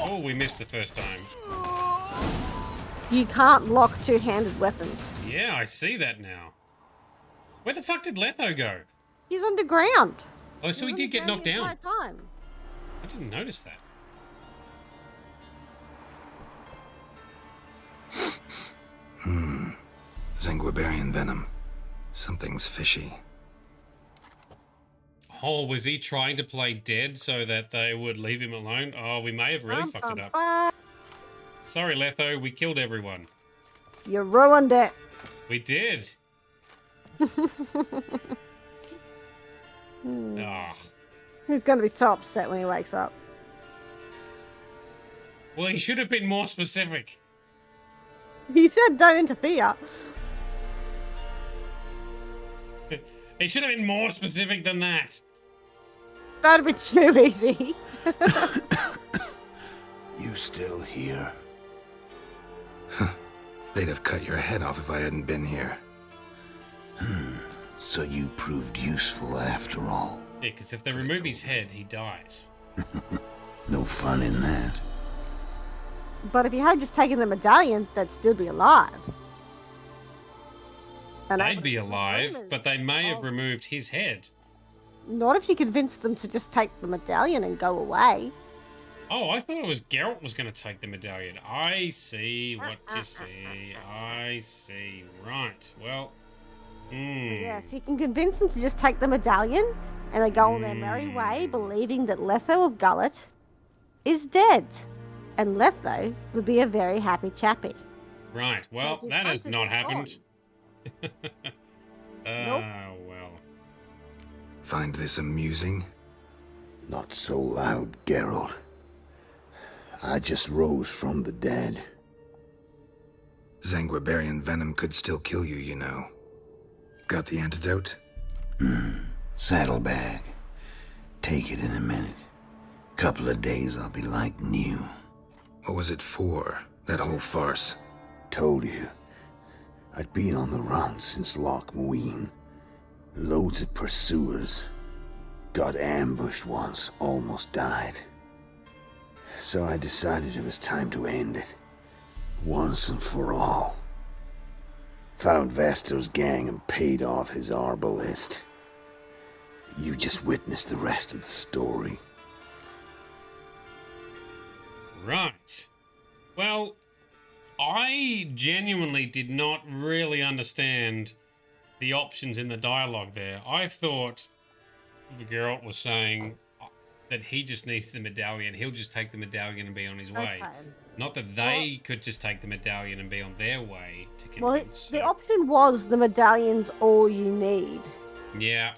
Oh, we missed the first time. You can't lock two-handed weapons. Yeah, I see that now. Where the fuck did Letho go? He's underground. Oh, so he did get knocked down. Time. I didn't notice that. Zanguibarian venom. Something's fishy. Oh, was he trying to play dead so that they would leave him alone? Oh, we may have really fucked it up. Sorry, Letho, we killed everyone. You ruined it. We did. Ah. He's going to be so upset when he wakes up. Well, he should have been more specific. He said don't interfere. He should have been more specific than that. That'd be too easy. You still here? They'd have cut your head off if I hadn't been here. So you proved useful after all. Yeah, because if they remove his head, he dies. No fun in that. But if you had just taken the medallion, they'd still be alive. And They'd be alive, but they may have removed his head. Not if you convinced them to just take the medallion and go away. Oh, I thought it was Geralt was going to take the medallion. I see what you see. I see. Right. Well. So yes, you can convince them to just take the medallion, and they go on their merry way, believing that Letho of Gullet is dead. And Letho would be a very happy chappy. Right. Well, that has not happened. Well. Find this amusing? Not so loud, Geralt. I just rose from the dead. Zanguibarian venom could still kill you, you know. Got the antidote? Saddlebag. Take it in a minute. Couple of days I'll be like new. What was it for, that whole farce? Told you. I'd been on the run since Loch Muin. Loads of pursuers. Got ambushed once, almost died. So I decided it was time to end it. Once and for all. Found Vestor's gang and paid off his arbalist. You just witnessed the rest of the story. Right. Well, I genuinely did not really understand the options in the dialogue there. I thought Geralt was saying that he just needs the medallion. He'll just take the medallion and be on his way. Okay. Not that they could just take the medallion and be on their way to convince. Well, the option was the medallion's all you need. Yeah.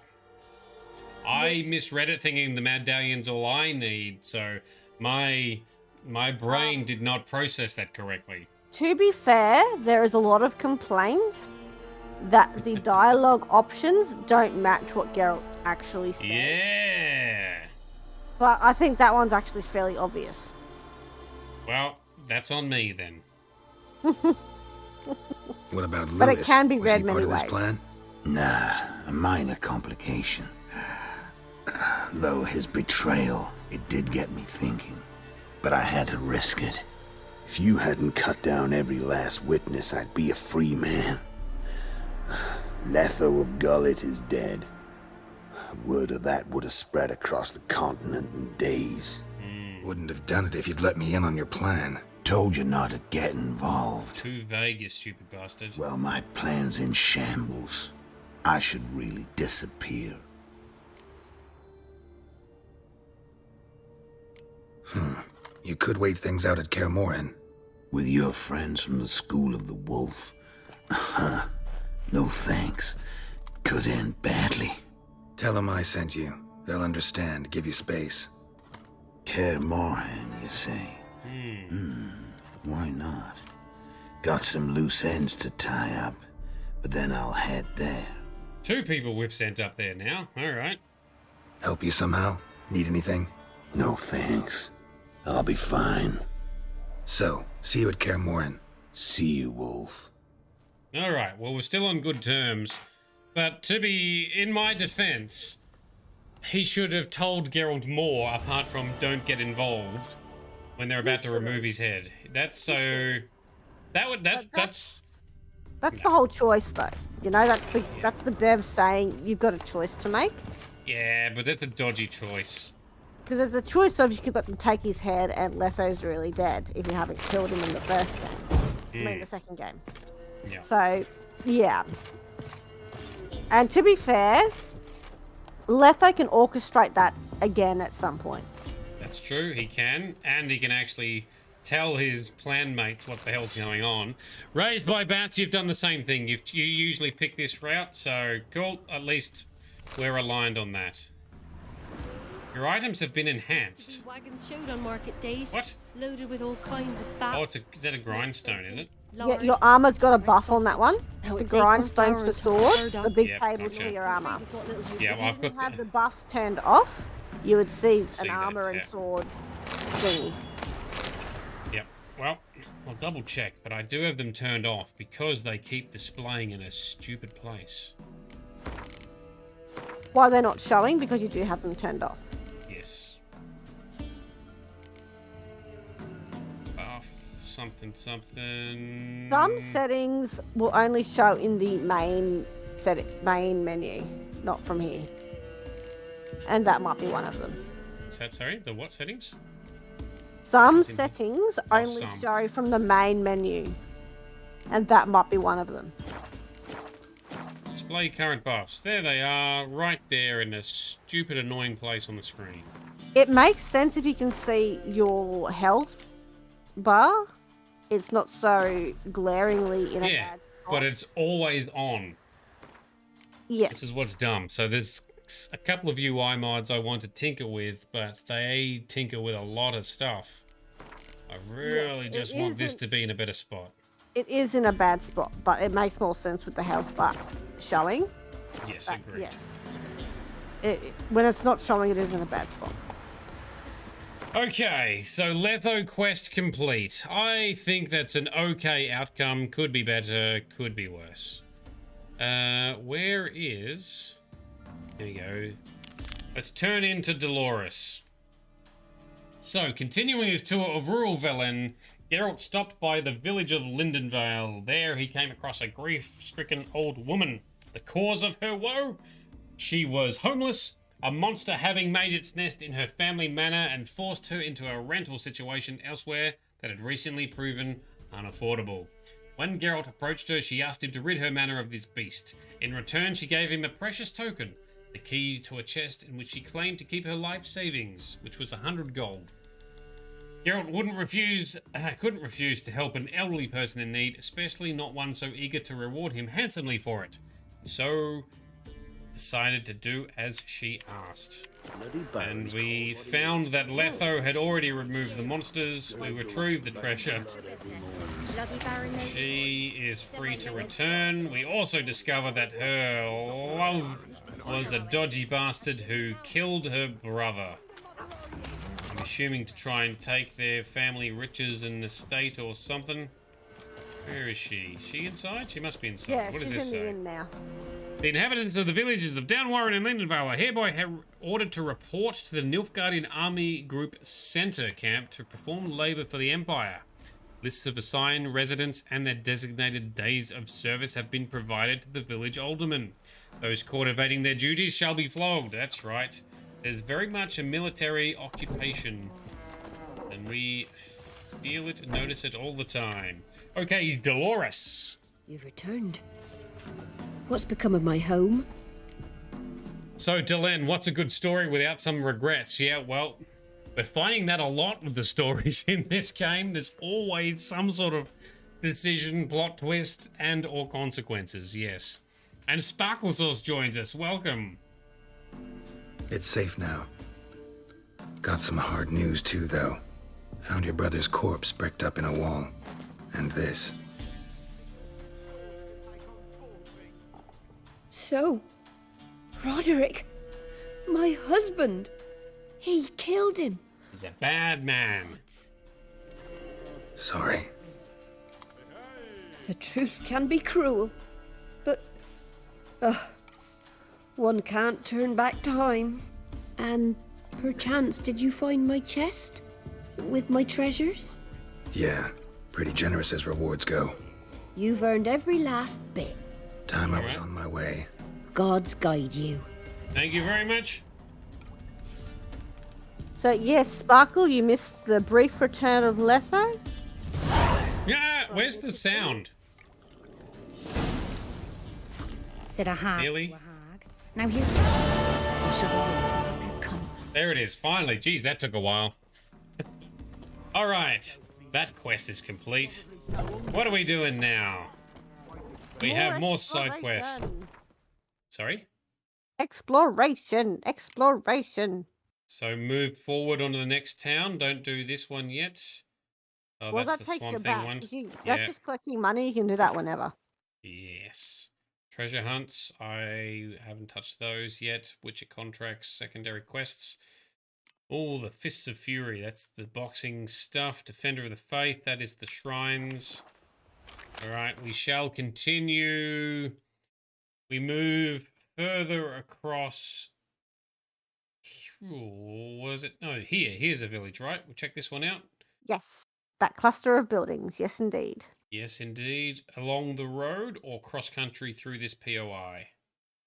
I misread it thinking the medallion's all I need, so my brain did not process that correctly. To be fair, there is a lot of complaints that the dialogue options don't match what Geralt actually said. Yeah. But I think that one's actually fairly obvious. Well, that's on me then. What about Lewis? But it can be Was read he many part of this ways. plan? Nah, a minor complication. Though his betrayal, it did get me thinking. But I had to risk it. If you hadn't cut down every last witness, I'd be a free man. Letho of Gullet is dead. Word of that would have spread across the continent in days. Wouldn't have done it if you'd let me in on your plan. Told you not to get involved. Too vague, you stupid bastard. Well, my plan's in shambles. I should really disappear. You could wait things out at Kaer Morhen. With your friends from the School of the Wolf. No thanks. Could end badly. Tell them I sent you. They'll understand, give you space. Kaer Morhen, you say? Why not? Got some loose ends to tie up, but then I'll head there. 2 people we've sent up there now. All right. Help you somehow? Need anything? No thanks. I'll be fine. So, see you at Kaer Morhen. See you, Wolf. All right. Well, we're still on good terms. But to be in my defense, he should have told Geralt more apart from don't get involved when they're about to remove his head. That's so... That's the whole choice, though. You know, that's the dev saying you've got a choice to make. Yeah, but that's a dodgy choice. Because there's the choice of you could let them take his head and Letho's really dead if you haven't killed him in the first game. I mean, the second game. Yeah. So, yeah. And to be fair, Letho can orchestrate that again at some point. That's true, he can. And he can actually tell his clan mates what the hell's going on. Raised by bats, you've done the same thing. You usually pick this route, so cool. At least we're aligned on that. Your items have been enhanced. Wagons showed on market days. What? Loaded with all kinds of fat. Oh, is that a grindstone, is it? Yeah, your armor's got a buff on that one. The grindstones for swords, the big cables for your armor. Yeah, well, I've If you got had the buffs turned off, you would see an armor and sword thingy. Yep. Well, I'll double check, but I do have them turned off because they keep displaying in a stupid place. Why they're not showing? Because you do have them turned off. Yes. Buff, something. Some settings will only show in the main menu, not from here. And that might be one of them. What's that, sorry? The what settings? Some settings only some. show from the main menu. And that might be one of them. Display current buffs. There they are, right there in a stupid, annoying place on the screen. It makes sense if you can see your health bar. It's not so glaringly in a bad spot. But it's always on. Yeah. This is what's dumb. So there's a couple of UI mods I want to tinker with, but they tinker with a lot of stuff. I really just want this to be in a better spot. It is in a bad spot, but it makes more sense with the health bar showing. Yes, agreed. Yes. When it's not showing, it is in a bad spot. Okay, so Letho quest complete. I think that's an okay outcome. Could be better, could be worse. Where is... There you go. Let's turn into Dolores. So, continuing his tour of rural Velen, Geralt stopped by the village of Lindenvale. There he came across a grief-stricken old woman. The cause of her woe? She was homeless, a monster having made its nest in her family manor and forced her into a rental situation elsewhere that had recently proven unaffordable. When Geralt approached her, she asked him to rid her manor of this beast. In return, she gave him a precious token, the key to a chest in which she claimed to keep her life savings, which was 100 gold. Geralt couldn't refuse to help an elderly person in need, especially not one so eager to reward him handsomely for it. So, decided to do as she asked. And we found that Letho had already removed the monsters. We retrieved the treasure. She is free to return. We also discovered that her love was a dodgy bastard who killed her brother. I'm assuming to try and take their family riches and estate or something. Where is she? Is she inside? She must be inside. Yeah, what does she's this in say? the inn now. The inhabitants of the villages of Downwarren and Lindenvale are hereby ordered to report to the Nilfgaardian Army Group Center Camp to perform labor for the Empire. Lists of assigned residents and their designated days of service have been provided to the village aldermen. Those caught evading their duties shall be flogged. That's right. There's very much a military occupation. And we feel it and notice it all the time. Okay, Dolores. You've returned. What's become of my home? So, Delenn, what's a good story without some regrets? Yeah, well, we're finding that a lot with the stories in this game. There's always some sort of decision, plot twist, and or consequences, yes. And Sparkle Sauce joins us. Welcome. It's safe now. Got some hard news too, though. Found your brother's corpse bricked up in a wall. And this. So, Roderick, my husband, he killed him. He's a bad man. Sorry. The truth can be cruel, but one can't turn back time. And perchance, did you find my chest with my treasures? Yeah, pretty generous as rewards go. You've earned every last bit. Time I was on my way. God's guide you. Thank you very much. So yes, Sparkle, you missed the brief return of Letho. Yeah, where's the sound? Said a hag Really? to a hag. Now here's the There it is, finally. Geez, that took a while. All right. That quest is complete. What are we doing now? We have more side quests. Sorry? Exploration. So move forward onto the next town. Don't do this one yet. Oh, Well, that's that the takes you Swamp Thing back. one. That's just collecting money. You can do that whenever. Yes. Treasure hunts. I haven't touched those yet. Witcher contracts, secondary quests. Oh, the Fists of Fury. That's the boxing stuff. Defender of the Faith. That is the shrines. All right, we shall continue. We move further across. Was it? No, here. Here's a village, right? We'll check this one out. Yes, that cluster of buildings. Yes, indeed. Yes, indeed. Along the road or cross-country through this POI?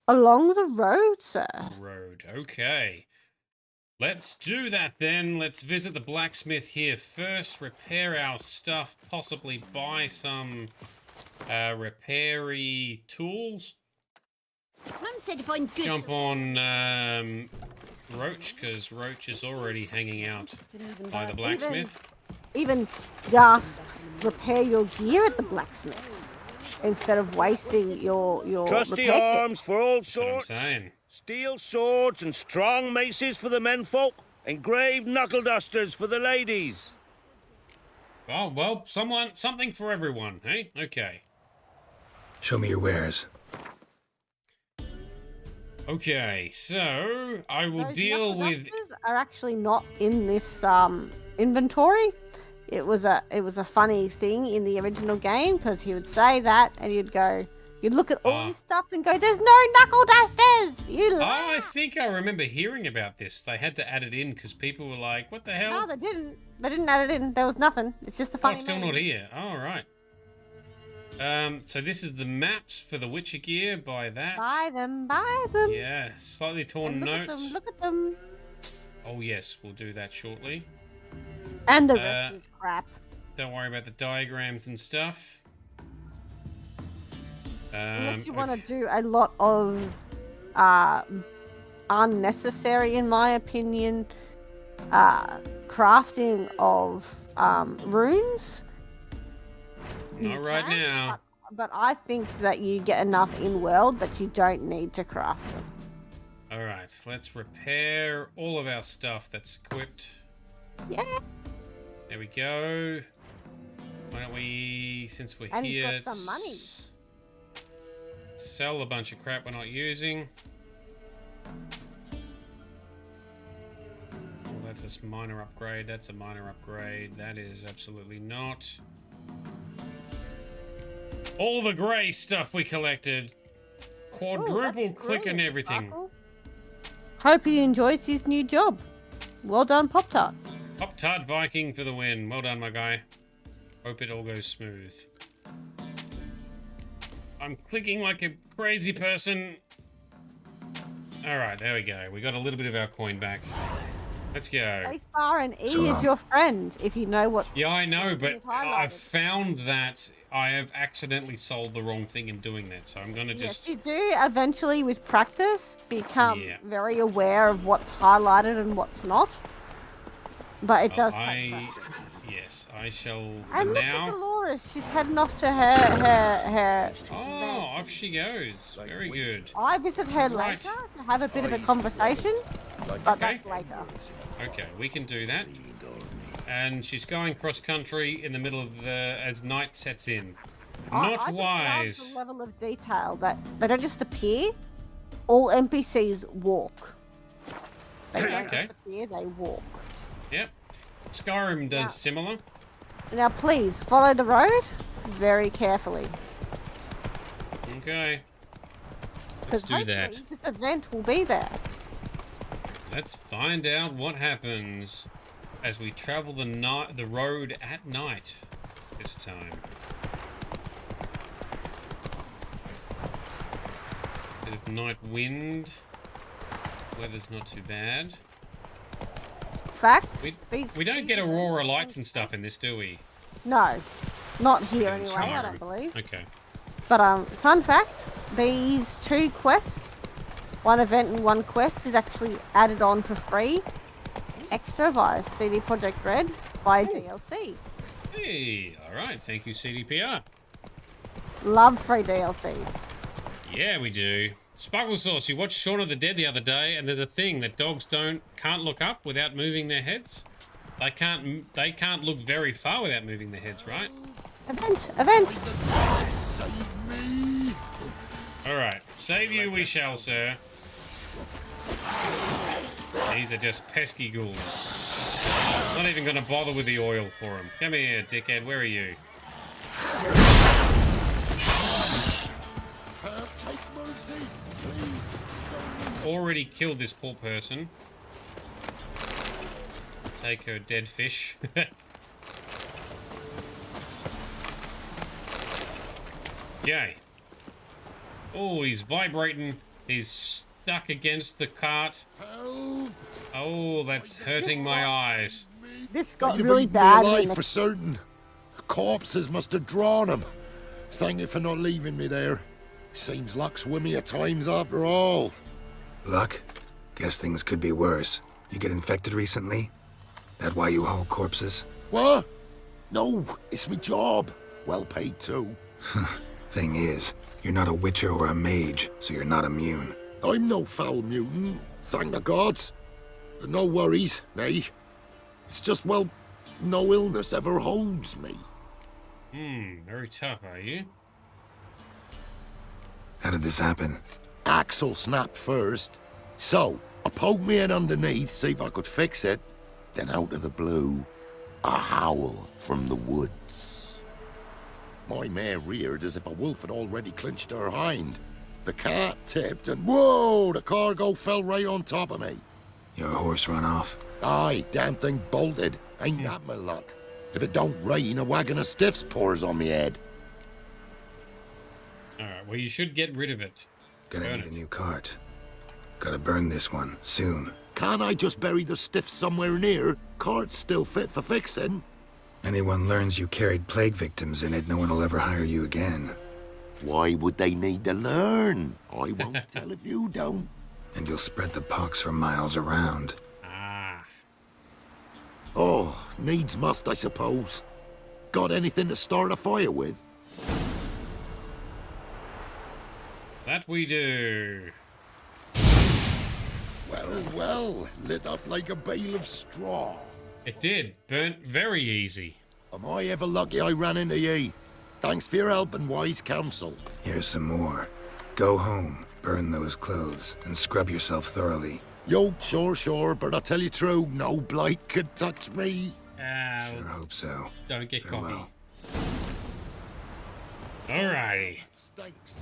Along the road, sir. Road, okay. Let's do that then. Let's visit the blacksmith here first, repair our stuff, possibly buy some repair-y tools. Mum said if I'm good. Jump on Roach, because Roach is already hanging out by the blacksmith. Even just repair your gear at the blacksmith instead of wasting your Trusty repair arms kits. for all That's what I'm sorts. saying. Steel swords and strong maces for the menfolk. Engraved knuckle dusters for the ladies. Oh, well, something for everyone, hey? Okay. Show me your wares. Okay, so I will Those deal knuckle with. dusters are actually not in this inventory. It was a funny thing in the original game because he would say that and you'd look at all his stuff and go, "There's no knuckle dusters." Oh, I think I remember hearing about this. They had to add it in because people were like, "What the hell?" No, they didn't. They didn't add it in. There was nothing. It's just a funny. Oh, still name. not here. All right. So this is the maps for the Witcher gear. Buy that. Buy them. Buy them. Yeah, slightly torn And notes. Look at them. Oh yes, we'll do that shortly. And the rest is crap. Don't worry about the diagrams and stuff. Unless you want to do a lot of unnecessary, in my opinion, crafting of runes. Not right now. But I think that you get enough in world that you don't need to craft them. All right, so let's repair all of our stuff that's equipped. Yeah. There we go. Why don't we, since we're And here, he's got some money. Sell a bunch of crap we're not using. Well, that's a minor upgrade. That's a minor upgrade. That is absolutely not. All the grey stuff we collected. Quadruple click and everything. Sparkle. Hope he enjoys his new job. Well done, Pop-Tart. Pop-Tart Viking for the win. Well done, my guy. Hope it all goes smooth. I'm clicking like a crazy person. Alright, there we go. We got a little bit of our coin back. Let's go. Spacebar and E is your friend, if you know what... Yeah, I know, but is highlighted. I've found that I have accidentally sold the wrong thing in doing that, so I'm going to just... Yes, you do eventually, with practice, become very aware of what's highlighted and what's not. But it does take practice. Yes, I shall for And look now. at Dolores, she's heading off to her Oh, off she goes. Very good. I visit her Right. later to have a bit of a conversation, but that's later. Okay, we can do that. And she's going cross country in the middle of the as night sets in. I Not just love wise. the level of detail that they don't just appear. All NPCs walk. They don't Okay. just appear; they walk. Yep. Skyrim does similar. Now, please follow the road very carefully. Okay. Because Let's do that. this event will be there. Let's find out what happens as we travel the road at night this time. Bit of night wind. Weather's not too bad. Fact. We don't get aurora lights and stuff in this, do we? No, not here In anyway. I Skyrim. don't believe. Okay. But fun fact: these two quests, one event and one quest, is actually added on for free, extra via CD Projekt Red by DLC. Hey, alright, thank you, CDPR. Love free DLCs. Yeah, we do. Sparkle Sauce, you watched Shaun of the Dead the other day, and there's a thing that dogs can't look up without moving their heads. They can't look very far without moving their heads, right? Event. Save me! Alright, save you we shall, sir. These are just pesky ghouls. Not even gonna bother with the oil for them. Come here, dickhead, where are you? Take mercy, please. Already killed this poor person. Take her dead fish. Yay. Oh, he's vibrating. He's stuck against the cart. Oh, that's hurting my eyes. This got He'd have really eaten me bad. alive for certain. The corpses must have drawn him. Thank you for not leaving me there. Seems luck's with me at times after all. Luck? Guess things could be worse. You get infected recently? That why you haul corpses? What? No, it's my job. Well paid too. Thing is, you're not a witcher or a mage, so you're not immune. I'm no foul mutant, thank the gods. No worries, nay. It's just, well, no illness ever holds me. Very tough, are you? How did this happen? Axle snapped first. So, I poked me head underneath, see if I could fix it. Then out of the blue, a howl from the woods. My mare reared as if a wolf had already clinched her hind. The cart tipped and whoa, the cargo fell right on top of me. Your horse run off? Aye, damn thing bolted. Ain't that my luck? If it don't rain, a wagon of stiffs pours on me head. Alright, well you should get rid of it. Gonna need a new cart. Gotta burn this one, soon. Can't I just bury the stiffs somewhere near? Cart's still fit for fixing. Anyone learns you carried plague victims in it, no one will ever hire you again. Why would they need to learn? I won't tell if you don't. And you'll spread the pox for miles around. Oh, needs must, I suppose. Got anything to start a fire with? That we do. Well, lit up like a bale of straw. It did. Burnt very easy. Am I ever lucky I ran into ye? Thanks for your help and wise counsel. Here's some more. Go home, burn those clothes, and scrub yourself thoroughly. Yo, sure, but I tell you true, no blight could touch me. Sure hope so. Don't get Farewell. cocky. Alrighty. Stinks.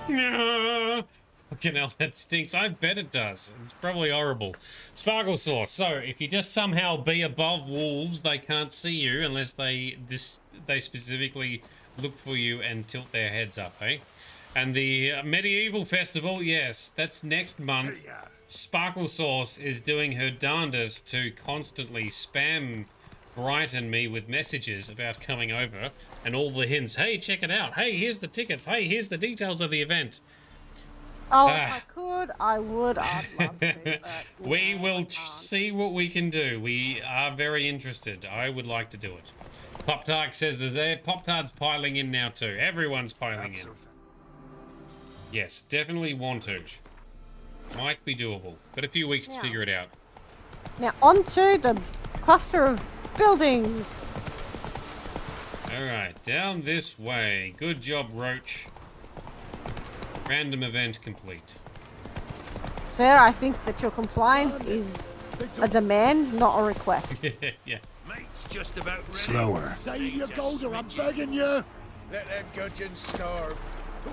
No. Fucking hell, that stinks. I bet it does. It's probably horrible. Sparkle Sauce. So, if you just somehow be above wolves, they can't see you unless they specifically look for you and tilt their heads up, eh? And the Medieval Festival, yes, that's next month. Sparkle Sauce is doing her darndest to constantly spam Brighton me with messages about coming over and all the hints. Hey, check it out. Hey, here's the tickets. Hey, here's the details of the event. Oh, if I could, I would. I'd love to. But, we will see what we can do. We are very interested. I would like to do it. Pop-Tart says that there. Pop-Tart's piling in now too. Everyone's piling in. Yes, definitely want to. Might be doable, but a few weeks to figure it out. Now onto the cluster of buildings. Alright, down this way. Good job, Roach. Random event complete. Sir, I think that your compliance is a demand, not a request. Yeah. Mate's just about ready. Slower. Save your gold or I'm begging you. Let them gudgeons starve.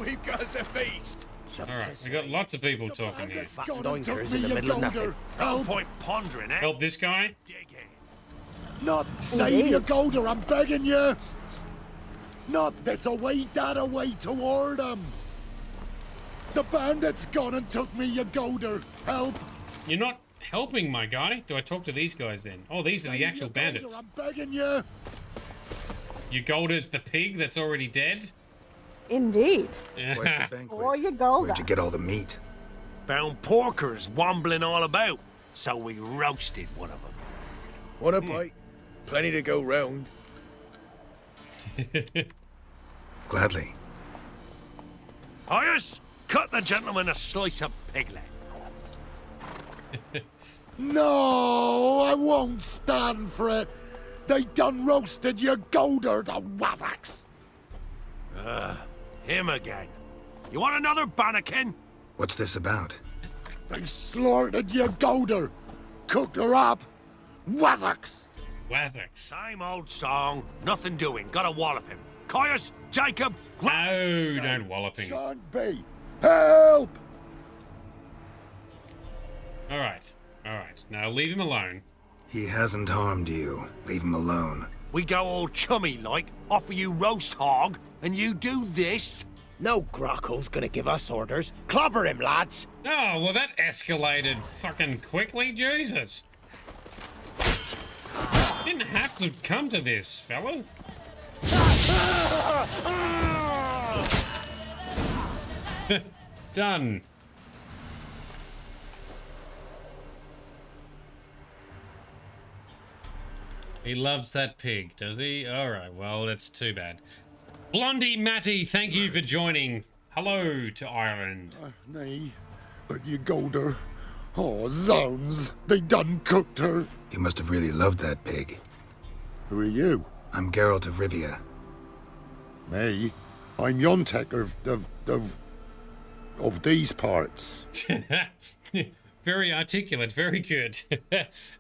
We've got us a feast. Alright, we got lots of people talking here. Doinkers in the middle of nothing. No point pondering, eh? Help this guy? Not save your gold or I'm begging you. Not this away, that away toward him. The bandit's gone and took me, you golder. Help. You're not helping, my guy. Do I talk to these guys then? Oh, these are the actual bandits. I'm begging you. Your Golder's the pig that's already dead? Indeed. Yeah. Or your golder. Where'd you get all the meat? Found porkers wambling all about, so we roasted one of them. Want a bite? Plenty to go round. Gladly. Pius, cut the gentleman a slice of piglet. No, I won't stand for it. They done roasted your golder, the wazzocks. Him again. You want another bannikin? What's this about? They slaughtered your golder, cooked her up. Wazzocks. Wazzocks. Same old song. Nothing doing. Gotta wallop him. Caius, Jacob. No, don't wallop him. Shan't be. Help! All right. Now leave him alone. He hasn't harmed you. Leave him alone. We go all chummy like, offer you roast hog, and you do this? No Grockle's gonna give us orders. Clobber him, lads. Oh, well, that escalated fucking quickly, Jesus. Didn't have to come to this, fella. Done. He loves that pig, does he? Alright, well, that's too bad. Blondie Matty, thank you for joining. Hello to Ireland. Nay, but you golder. Oh, zounds. They done cooked her. You must have really loved that pig. Who are you? I'm Geralt of Rivia. Me? I'm Yontek of these parts. Very articulate, very good.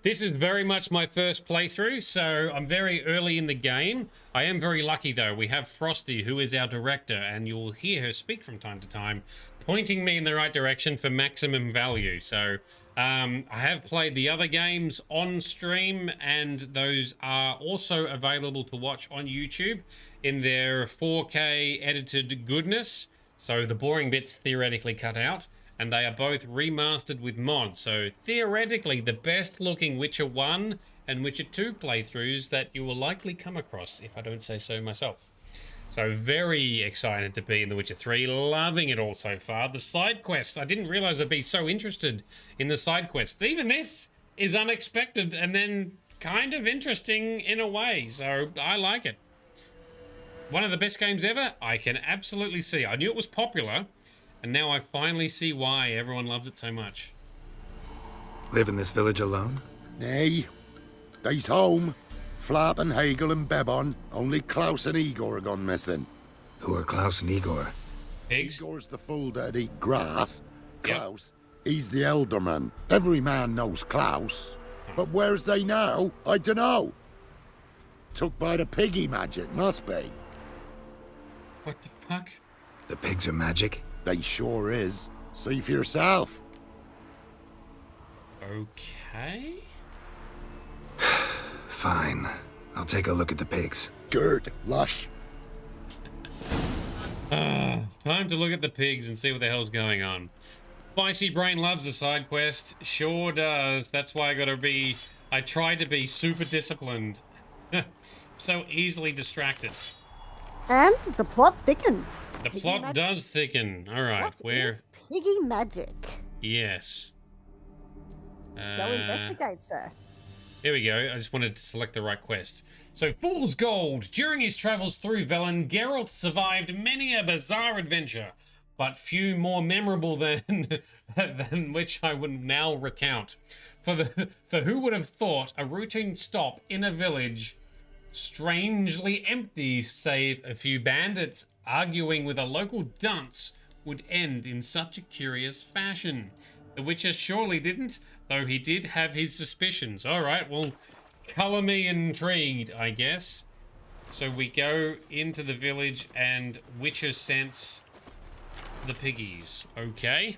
This is very much my first playthrough, so I'm very early in the game. I am very lucky though. We have Frosty, who is our director, and you'll hear her speak from time to time, pointing me in the right direction for maximum value. So I have played the other games on stream, and those are also available to watch on YouTube in their 4K edited goodness. So the boring bits theoretically cut out. And they are both remastered with mods. So theoretically, the best looking Witcher 1 and Witcher 2 playthroughs that you will likely come across, if I don't say so myself. So very excited to be in The Witcher 3, loving it all so far. The side quests, I didn't realize I'd be so interested in the side quests. Even this is unexpected and then kind of interesting in a way, so I like it. One of the best games ever? I can absolutely see. I knew it was popular, and now I finally see why everyone loves it so much. Live in this village alone? Nay, they's home. Flap and Hagel and Bebon. Only Klaus and Igor are gone missing. Who are Klaus and Igor? Pigs? Igor's the fool that eat grass. Klaus, he's the elderman. Every man knows Klaus. But where's they now? I dunno. Took by the piggy magic, must be. What the fuck? The pigs are magic? They sure is. See for yourself. Okay. Fine. I'll take a look at the pigs. Good, lush. Time to look at the pigs and see what the hell's going on. Spicy Brain loves a side quest. Sure does. That's why I try to be super disciplined. So easily distracted. And the plot thickens. The plot does thicken. All right, where? Piggy magic. Yes. Go investigate, sir. Here we go. I just wanted to select the right quest. So, Fool's Gold. During his travels through Velen, Geralt survived many a bizarre adventure, but few more memorable than which I would now recount. For who would have thought a routine stop in a village strangely empty, save a few bandits arguing with a local dunce, would end in such a curious fashion? The Witcher surely didn't, though he did have his suspicions. Alright, well, colour me intrigued, I guess. So we go into the village and Witcher sense the piggies. Okay.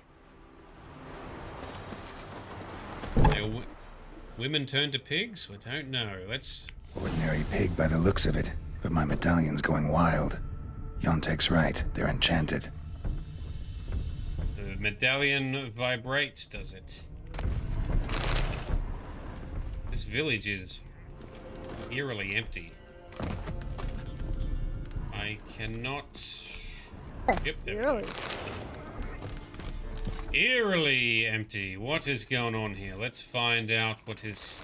Women turn to pigs? I don't know. Let's... Ordinary pig by the looks of it, but my medallion's going wild. Yontek's right, they're enchanted. The medallion vibrates, does it? This village is eerily empty. I cannot... Yes, yep, there eerily. Eerily empty. What is going on here? Let's find out what is...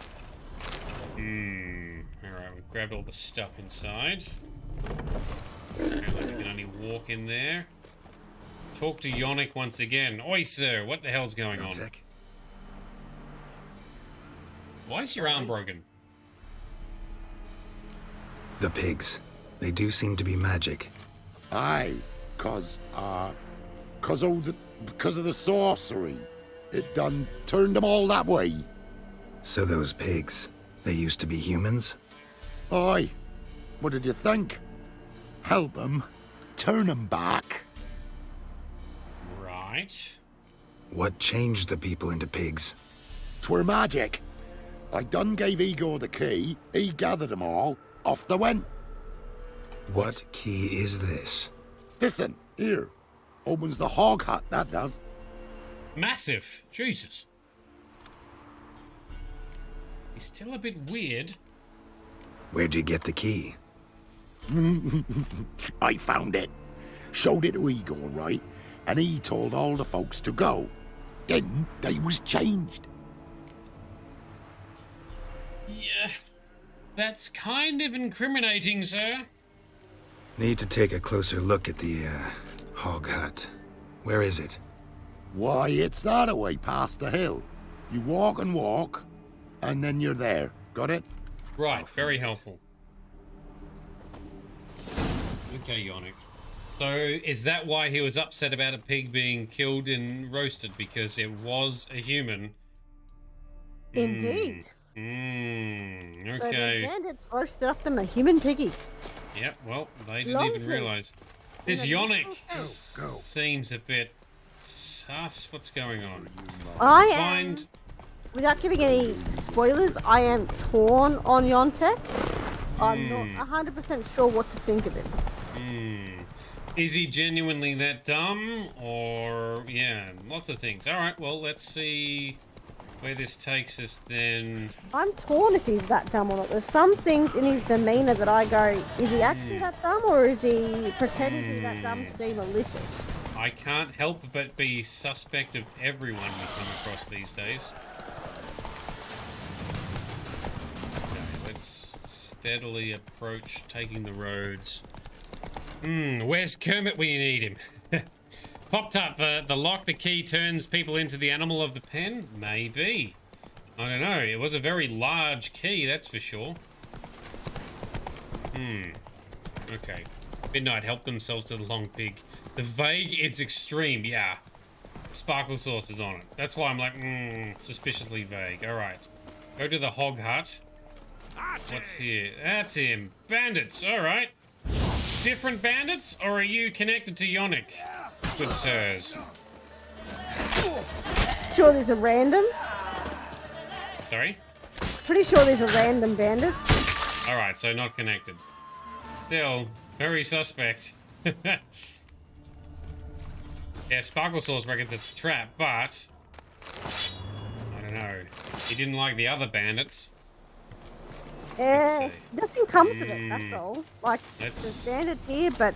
Alright. we grabbed all the stuff inside. Apparently we can only walk in there. Talk to Yonick once again. Oi, sir, what the hell's going on? Why is your arm broken? The pigs. They do seem to be magic. Aye, because of the sorcery. It done turned them all that way. So those pigs, they used to be humans? Aye. What did you think? Help them, turn them back. Right. What changed the people into pigs? 'Twere magic. I done gave Igor the key, he gathered them all, off they went. What key is this? Listen, here. Opens the hog hut, that does. Massive. Jesus. He's still a bit weird. Where'd you get the key? I found it. Showed it to Igor, right? And he told all the folks to go. Then they was changed. Yeah. That's kind of incriminating, sir. Need to take a closer look at the, hog hut. Where is it? Why, it's that away past the hill. You walk and walk, and then you're there. Got it? Right, very helpful. Okay, Yonick. So, is that why he was upset about a pig being killed and roasted? Because it was a human? Indeed. Okay. So the bandits roasted up them a human piggy. Yep, well, they didn't even realise. This Yonick seems a bit sus. What's going on? I am, without giving any spoilers, I am torn on Yontek. I'm not 100% sure what to think of him. Is he genuinely that dumb? Or, yeah, lots of things. Alright, well, let's see where this takes us then. I'm torn if he's that dumb or not. There's some things in his demeanour that I go, is he actually that dumb or is he pretending to be that dumb to be malicious? I can't help but be suspect of everyone we come across these days. Okay, let's steadily approach taking the roads. Where's Kermit when you need him? Popped up. The lock, the key turns people into the animal of the pen? Maybe. I don't know. It was a very large key, that's for sure. Okay. Midnight helped themselves to the long pig. The vague, it's extreme, yeah. Sparkle sauce is on it. That's why I'm like, suspiciously vague. Alright. Go to the hog hut. What's here? That's him. Bandits, alright. Different bandits, or are you connected to Yonick? Good sirs. Sure these are random. Sorry? Pretty sure these are random bandits. Alright, so not connected. Still, very suspect. Yeah, Sparkle Sauce reckons it's a trap, but I don't know. He didn't like the other bandits. Yeah, nothing comes of it, that's all. Like, there's bandits here, but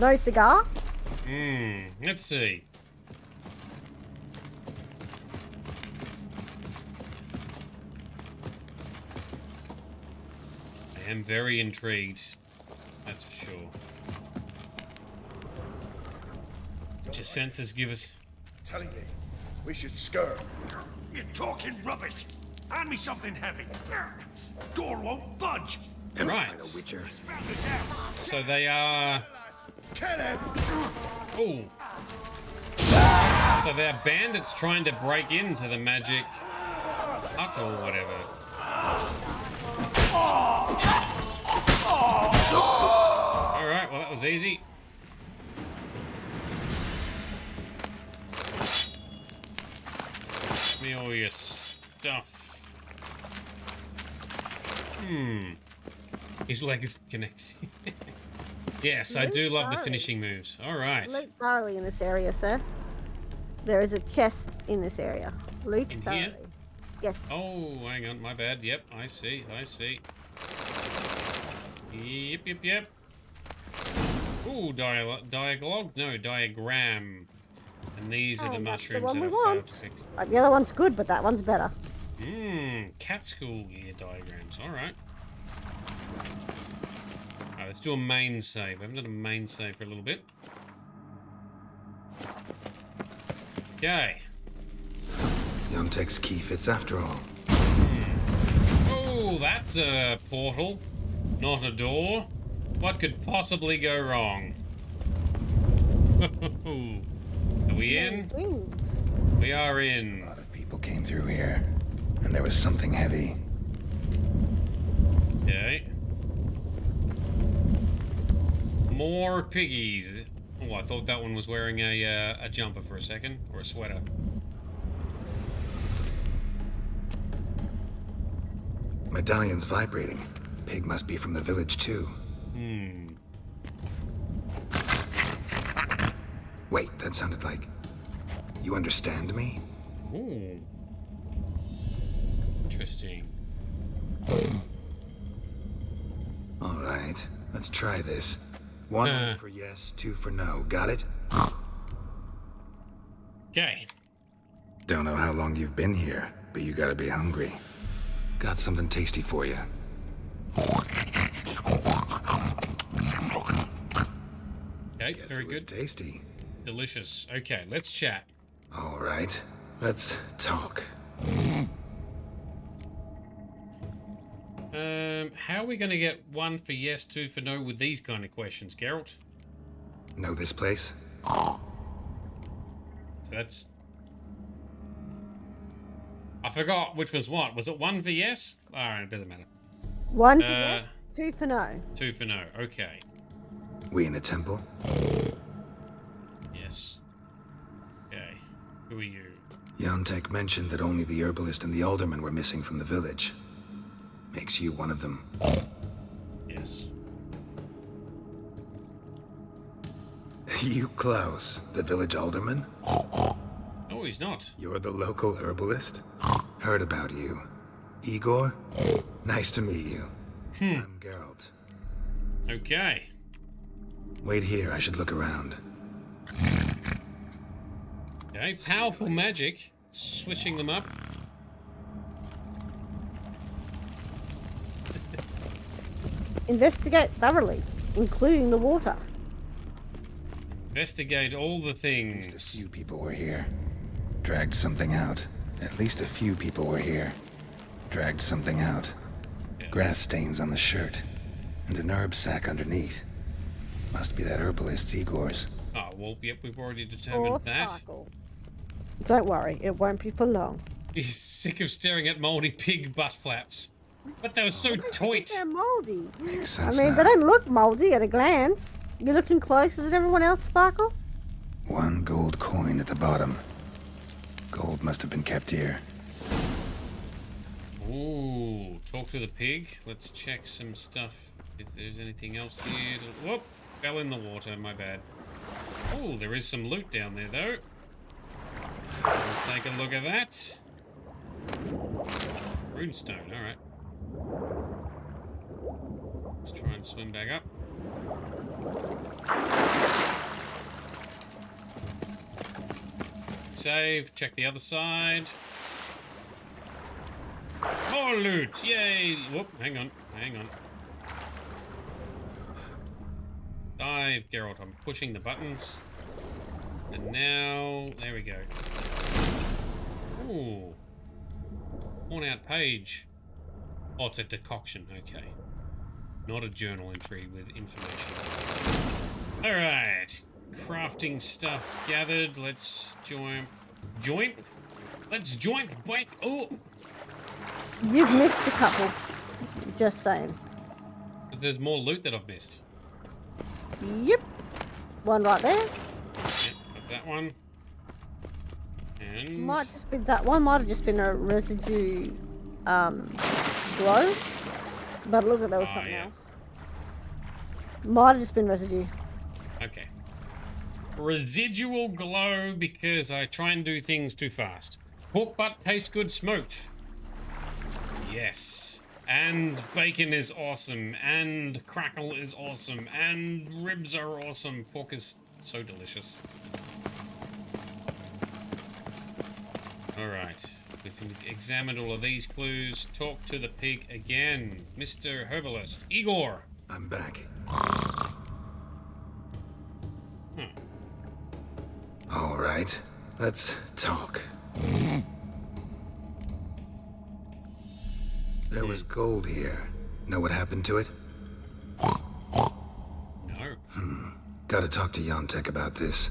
no cigar. Let's see. I am very intrigued. That's for sure. What your senses give us? Telling me we should skirt. You're talking rubbish. Hand me something heavy. Door won't budge. Right. So they are. Kill him. Oh. So they're bandits trying to break into the magic hut or whatever. All right. Well, that was easy. Give me all your stuff. His leg is connected. Yes, I do love the finishing moves. All right. Loot thoroughly in this area, sir. There is a chest in this area. Loot thoroughly. Here? Yes. Oh, hang on, my bad. Yep, I see, I see. Yep. Ooh, dialogue? No, diagram. And these are the mushrooms the one that we I want. found. The other one's good, but that one's better. Cat school gear diagrams. Alright. Alright, let's do a main save. I haven't done a main save for a little bit. Okay. Yontek's key fits after all. Oh, that's a portal, not a door. What could possibly go wrong? Are we in? We are in. A lot of people came through here, and there was something heavy. Okay. More piggies. Oh, I thought that one was wearing a jumper for a second, or a sweater. Medallion's vibrating. Pig must be from the village too. Wait, that sounded like... You understand me? Ooh. Interesting. All right, let's try this. 1 for yes, 2 for no. Got it? Okay. Don't know how long you've been here, but you gotta be hungry. Got something tasty for you. Okay, very good. Tasty. Delicious. Okay, let's chat. All right, let's talk. How are we going to get 1 for yes, 2 for no with these kind of questions, Geralt? Know this place? So that's... I forgot which was what. Was it 1 for yes? Alright, it doesn't matter. 1 for yes, 2 for no. 2 for no, okay. We in a temple? Yes. Okay. Who are you? Yontek mentioned that only the herbalist and the alderman were missing from the village. Makes you one of them. Yes. You Klaus, the village alderman? No, he's not. You're the local herbalist? Heard about you. Igor? Nice to meet you. I'm Geralt. Okay. Wait here, I should look around. Okay, powerful magic. Switching them up. Investigate thoroughly, including the water. Investigate all the things. At least a few people were here. Dragged something out. At least a few people were here. Dragged something out. Yeah. Grass stains on the shirt. And an herb sack underneath. Must be that herbalist's Igor's. Oh, well, yep, we've already determined that. Sparkle. Don't worry, it won't be for long. He's sick of staring at moldy pig butt flaps. But they were so tight. They're moldy. Makes I sense mean, now. they don't look moldy at a glance. You're looking closer than everyone else, Sparkle? 1 gold coin at the bottom. Gold must have been kept here. Ooh, talk to the pig. Let's check some stuff. If there's anything else here. Whoop, fell in the water, my bad. Oh, there is some loot down there, though. We'll take a look at that. Runestone, alright. Let's try and swim back up. Save, check the other side. More loot, yay! Whoop, hang on. Dive, Geralt, I'm pushing the buttons. And now, there we go. Ooh. Worn out page. Oh, it's a decoction, okay. Not a journal entry with information. Alright. Crafting stuff gathered. Let's join. Joint? Let's joint back up. You've missed a couple. Just saying. But there's more loot that I've missed. Yep. One right there. Yep, got that one. And Might just be that one. Might have just been a residue glow. But look, there was something else. Might have just been residue. Okay. Residual glow because I try and do things too fast. Pork butt tastes good smoked. Yes. And bacon is awesome. And crackle is awesome. And ribs are awesome. Pork is so delicious. Alright. We've examined all of these clues. Talk to the pig again. Mr. Herbalist. Igor! I'm back. All right, let's talk. There was gold here. Know what happened to it? No. Gotta talk to Yontek about this.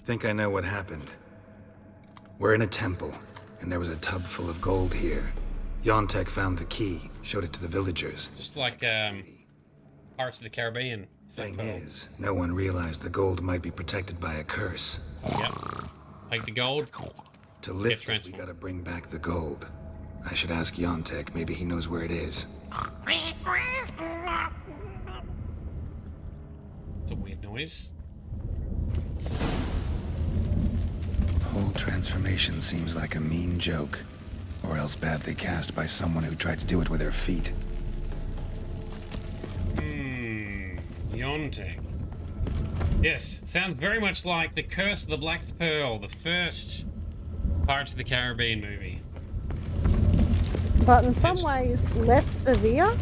Think I know what happened. We're in a temple, and there was a tub full of gold here. Yontek found the key, showed it to the villagers. Just like, Pirates of the Caribbean. Thing is, no one realized the gold might be protected by a curse. Yep. Take the gold. To lift it, we gotta bring back the gold. I should ask Yontek, maybe he knows where it is. It's a weird noise. Whole transformation seems like a mean joke. Or else badly cast by someone who tried to do it with their feet. Yontek. Yes, it sounds very much like The Curse of the Black Pearl, the first Pirates of the Caribbean movie. But in some ways, less severe.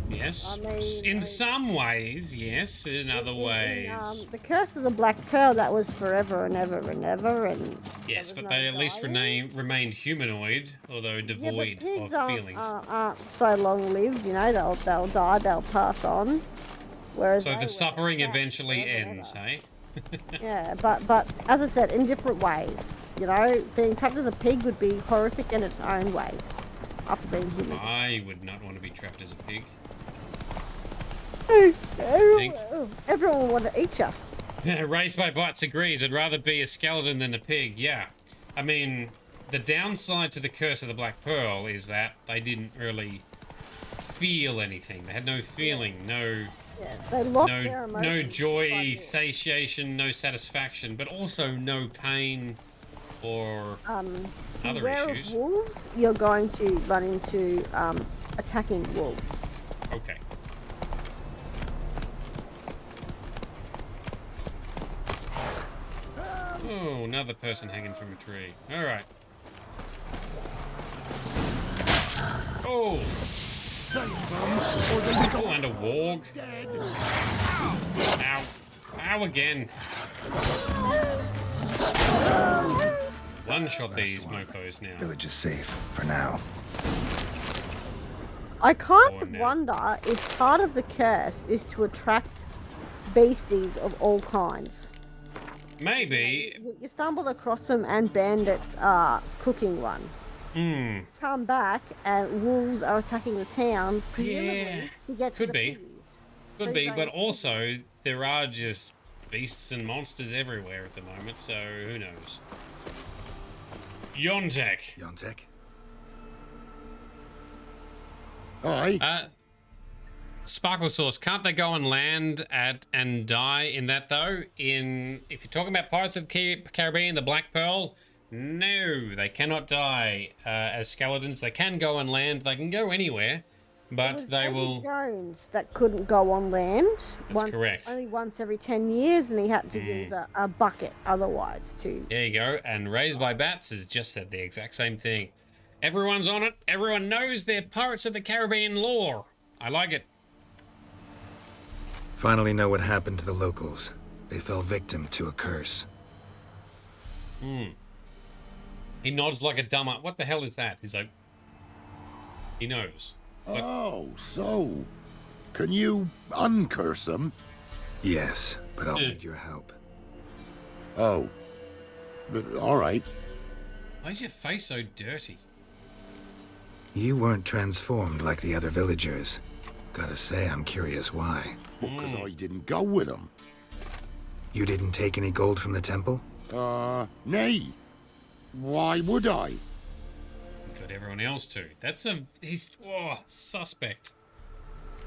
Yes. I mean, in some ways, yes. In other ways. The Curse of the Black Pearl, that was forever and ever and ever. And yes, but they at least remained humanoid, although devoid of feelings. Aren't so long-lived, you know. They'll die, they'll pass on. Whereas so the suffering eventually ends, eh? Yeah, but as I said, in different ways. You know, being trapped as a pig would be horrific in its own way. After being human. I would not want to be trapped as a pig. Everyone will want to eat you. Raised by Butts agrees. I'd rather be a skeleton than a pig. Yeah. I mean, the downside to the Curse of the Black Pearl is that they didn't really feel anything. They had no feeling, no... Yeah, they lost their emotions. No joy, satiation, no satisfaction, but also no pain or other issues. Of wolves, you're going to run into attacking wolves. Okay. Oh, another person hanging from a tree. All right. Oh. Oh, and a warg. Ow. Ow again. One-shot these mofos now. Village is safe for now. I kind of wonder if part of the curse is to attract beasties of all kinds. Maybe. You stumbled across them and bandits are cooking one. Come back and wolves are attacking the town. Yeah, could be. Could be, but also there are just beasts and monsters everywhere at the moment, so who knows? Yontek. Yontek? Aye. Sparkle Sauce, can't they go and land and die in that though? If you're talking about Pirates of the Caribbean, the Black Pearl, no, they cannot die as skeletons. They can go and land. They can go anywhere, but they will. Jones that couldn't go on land. That's correct. Only once every 10 years, and he had to use a bucket otherwise to. There you go. And Raised by Bats has just said the exact same thing. Everyone's on it. Everyone knows their Pirates of the Caribbean lore. I like it. Finally know what happened to the locals. They fell victim to a curse. He nods like a dumber. What the hell is that? He's like... He knows. Like, oh, so... Can you uncurse them? Yes, but I'll need your help. Oh. All right. Why is your face so dirty? You weren't transformed like the other villagers. Gotta say, I'm curious why. Because I didn't go with them. You didn't take any gold from the temple? Nay. Why would I? Got everyone else too. He's suspect.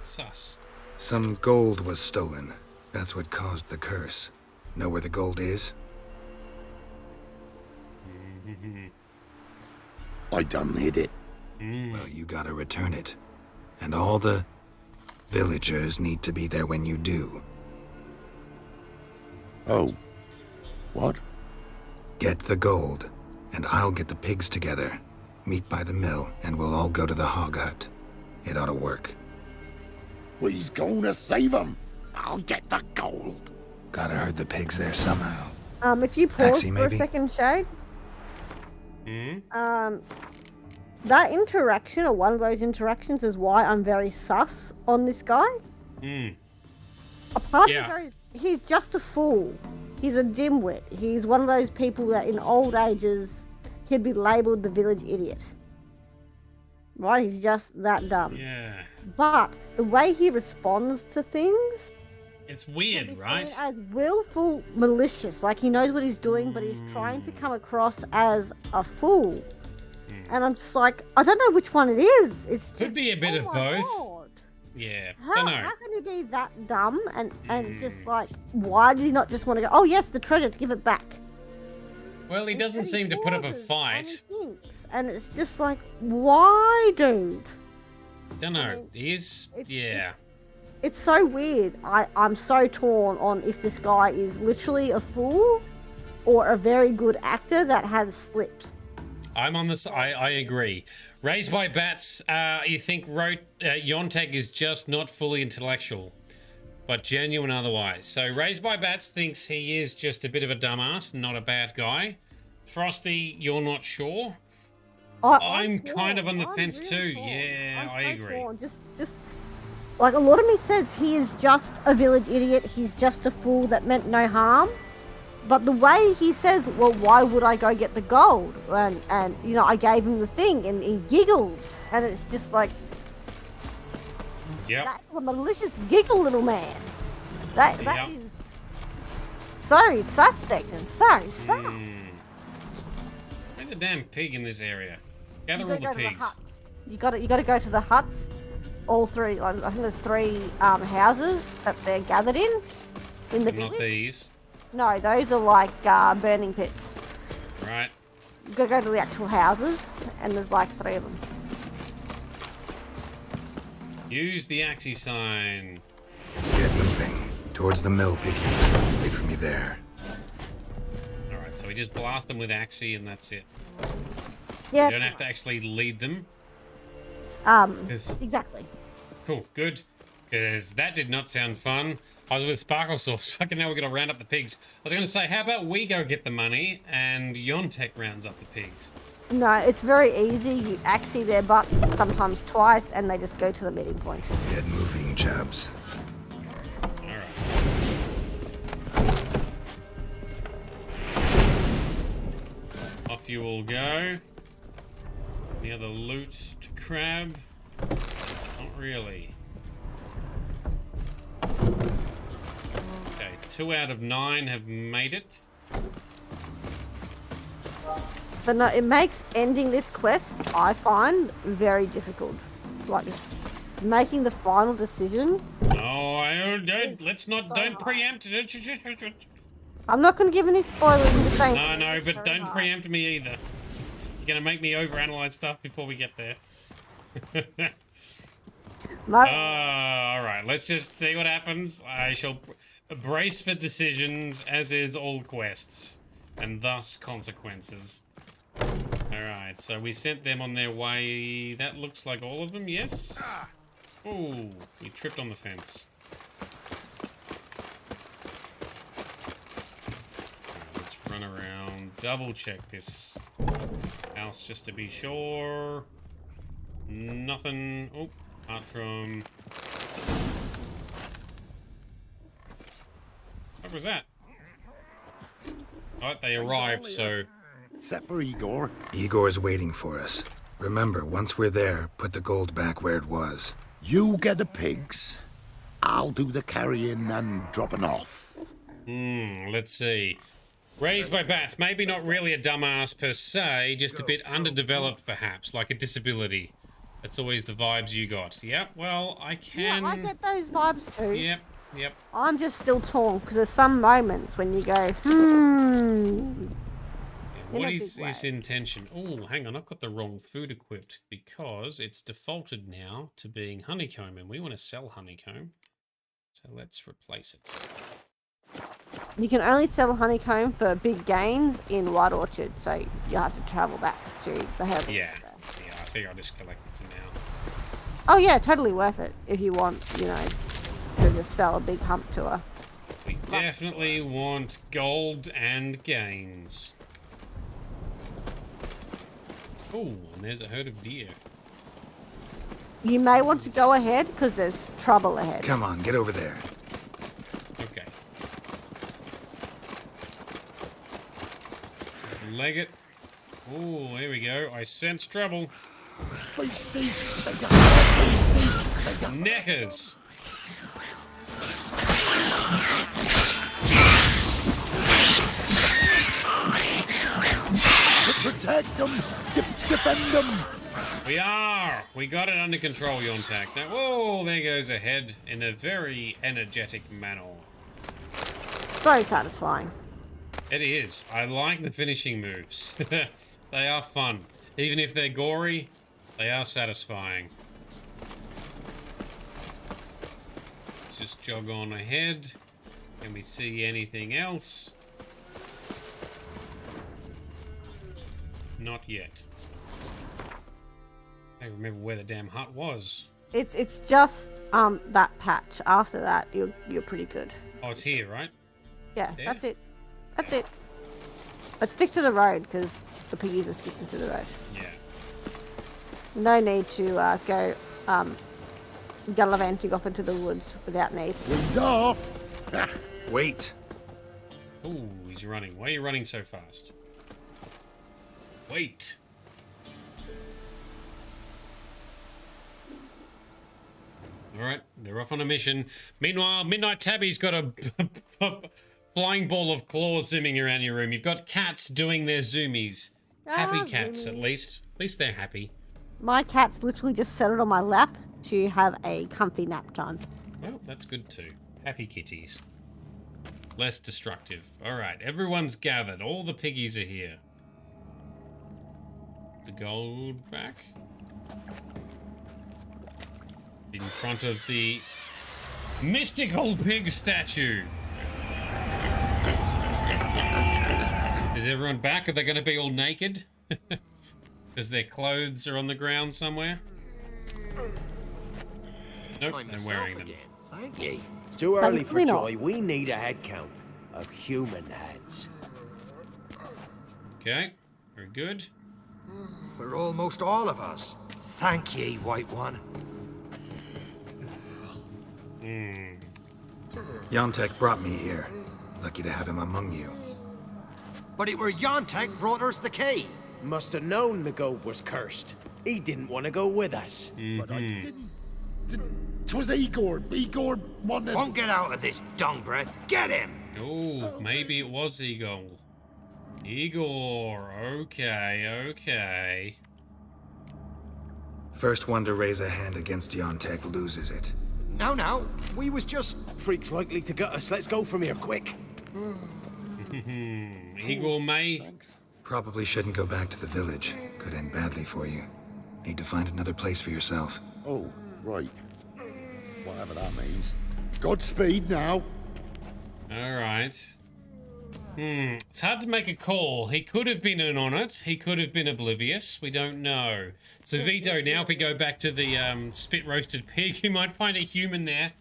Sus. Some gold was stolen. That's what caused the curse. Know where the gold is? I done hid it. Well, you gotta return it. And all the villagers need to be there when you do. Oh. What? Get the gold, and I'll get the pigs together. Meet by the mill, and we'll all go to the hog hut. It ought to work. We's gonna save 'em. I'll get the gold. Gotta herd the pigs there somehow. If you pause Taxi, for a maybe? second, Shade. That interaction, or one of those interactions, is why I'm very sus on this guy. A part of me goes, he's just a fool. He's a dimwit. He's one of those people that in old ages, he'd be labelled the village idiot. Right? He's just that dumb. Yeah. But the way he responds to things... It's weird, right? Seen as willful malicious. Like, he knows what he's doing, but he's trying to come across as a fool. And I'm just like, I don't know which one it is. It's Could be a bit of both. God. Yeah, How don't know. can he be that dumb and just like, why does he not just want to go, oh yes, the treasure, to give it back? Well, he doesn't seem to put up a fight. And it's just like, why, dude? Don't know. Yeah. It's so weird. I'm so torn on if this guy is literally a fool or a very good actor that has slips. I'm on this. I agree. Raised by Bats, you think Yontek is just not fully intellectual, but genuine otherwise. So Raised by Bats thinks he is just a bit of a dumbass, not a bad guy. Frosty, you're not sure. I'm kind of on the fence too. Yeah, I agree. Just like a lot of me says, he is just a village idiot. He's just a fool that meant no harm. But the way he says, well, why would I go get the gold? And you know, I gave him the thing, and he giggles. And it's just like, that's a malicious giggle, little man. That is so suspect and so sus. There's a damn pig in this area. Gather all the pigs. You got to go to the huts. All three. I think there's 3 houses that they're gathered in the village. Not these. No, those are like burning pits. Right. You've got to go to the actual houses, and there's like 3 of them. Use the Axie sign. Get moving. Towards the mill, piggies. Wait for me there. Alright, so we just blast them with Axie and that's it. Yeah. You don't have to actually lead them. Exactly. Cool, good. Because that did not sound fun. I was with Sparkle Sauce. Fucking hell, we're going to round up the pigs. I was going to say, how about we go get the money and Yontek rounds up the pigs? No, it's very easy. You axie their butts sometimes twice, and they just go to the meeting point. Get moving, chubs. Alright. Off you all go. Any other loot to grab? Not really. Okay, 2 out of 9 have made it. But no, it makes ending this quest, I find, very difficult. Like, just making the final decision. Oh, don't preempt. I'm not going to give any spoilers. I'm just saying. No, but don't preempt me either. You're going to make me overanalyze stuff before we get there. Alright, let's just see what happens. I shall brace for decisions, as is all quests, and thus consequences. Alright, so we sent them on their way. That looks like all of them, yes? Ooh, we tripped on the fence. Let's run around, double check this house just to be sure. Nothing. Oh, apart from. What was that? Oh, they arrived, so. Except for Igor. Igor's waiting for us. Remember, once we're there, put the gold back where it was. You get the pigs. I'll do the carrying and dropping off. Let's see. Raised by Bats, maybe not really a dumbass per se, just a bit underdeveloped perhaps, like a disability. That's always the vibes you got. Yep, well, I can... Yeah, I get those vibes too. Yep. I'm just still torn, because there's some moments when you go, What is his intention? Oh, hang on, I've got the wrong food equipped, because it's defaulted now to being honeycomb, and we want to sell honeycomb. So let's replace it. You can only sell honeycomb for big gains in White Orchard, so you have to travel back to the herbalist. Yeah, I think I'll just collect it for now. Oh yeah, totally worth it if you want, you know, to just sell a big hump to her. We definitely want gold and gains. Oh, and there's a herd of deer. You may want to go ahead because there's trouble ahead. Come on, get over there. Okay. Just leg it. Oh, there we go. I sense trouble. Neckers. Protect them! Defend them! We are! We got it under control, Yontak. Now, whoa, there goes a head in a very energetic manner. So satisfying. It is. I like the finishing moves. They are fun. Even if they're gory, they are satisfying. Let's just jog on ahead. Can we see anything else? Not yet. I don't remember where the damn hut was. It's just that patch. After that, you're pretty good. Oh, it's here, right? Yeah, There? that's it. That's it. But stick to the road because the piggies are sticking to the road. Yeah. No need to go gallivanting off into the woods without need. He's off! Wait. Ooh, he's running. Why are you running so fast? Wait. Alright, they're off on a mission. Meanwhile, Midnight Tabby's got a flying ball of claws zooming around your room. You've got cats doing their zoomies. Happy cats, at least. At least they're happy. My cat's literally just settled on my lap to have a comfy nap time. Well, that's good too. Happy kitties. Less destructive. Alright, everyone's gathered. All the piggies are here. The gold back. In front of the mystical pig statue. Is everyone back? Are they going to be all naked? Because their clothes are on the ground somewhere? Nope, they're wearing them. Thank you. It's too early for Thankfully not. joy. We need a head count of human heads. Okay, very good. We're almost all of us. Thank ye, White One. Yontek brought me here. Lucky to have him among you. But it were Yontek brought us the key. Must have known the goat was cursed. He didn't want to go with us. But I didn't. 'Twas Igor. Igor wanted. Won't get out of this dung breath. Get him! Oh, maybe it was Igor. Igor, okay. First one to raise a hand against Yontek loses it. No, we was just... Freak's likely to gut us. Let's go from here, quick. Igor May. Probably shouldn't go back to the village. Could end badly for you. Need to find another place for yourself. Oh, right. Whatever that means. Godspeed now. Alright. It's hard to make a call. He could have been in on it. He could have been oblivious. We don't know. So Vito, now if we go back to the spit roasted pig, you might find a human there.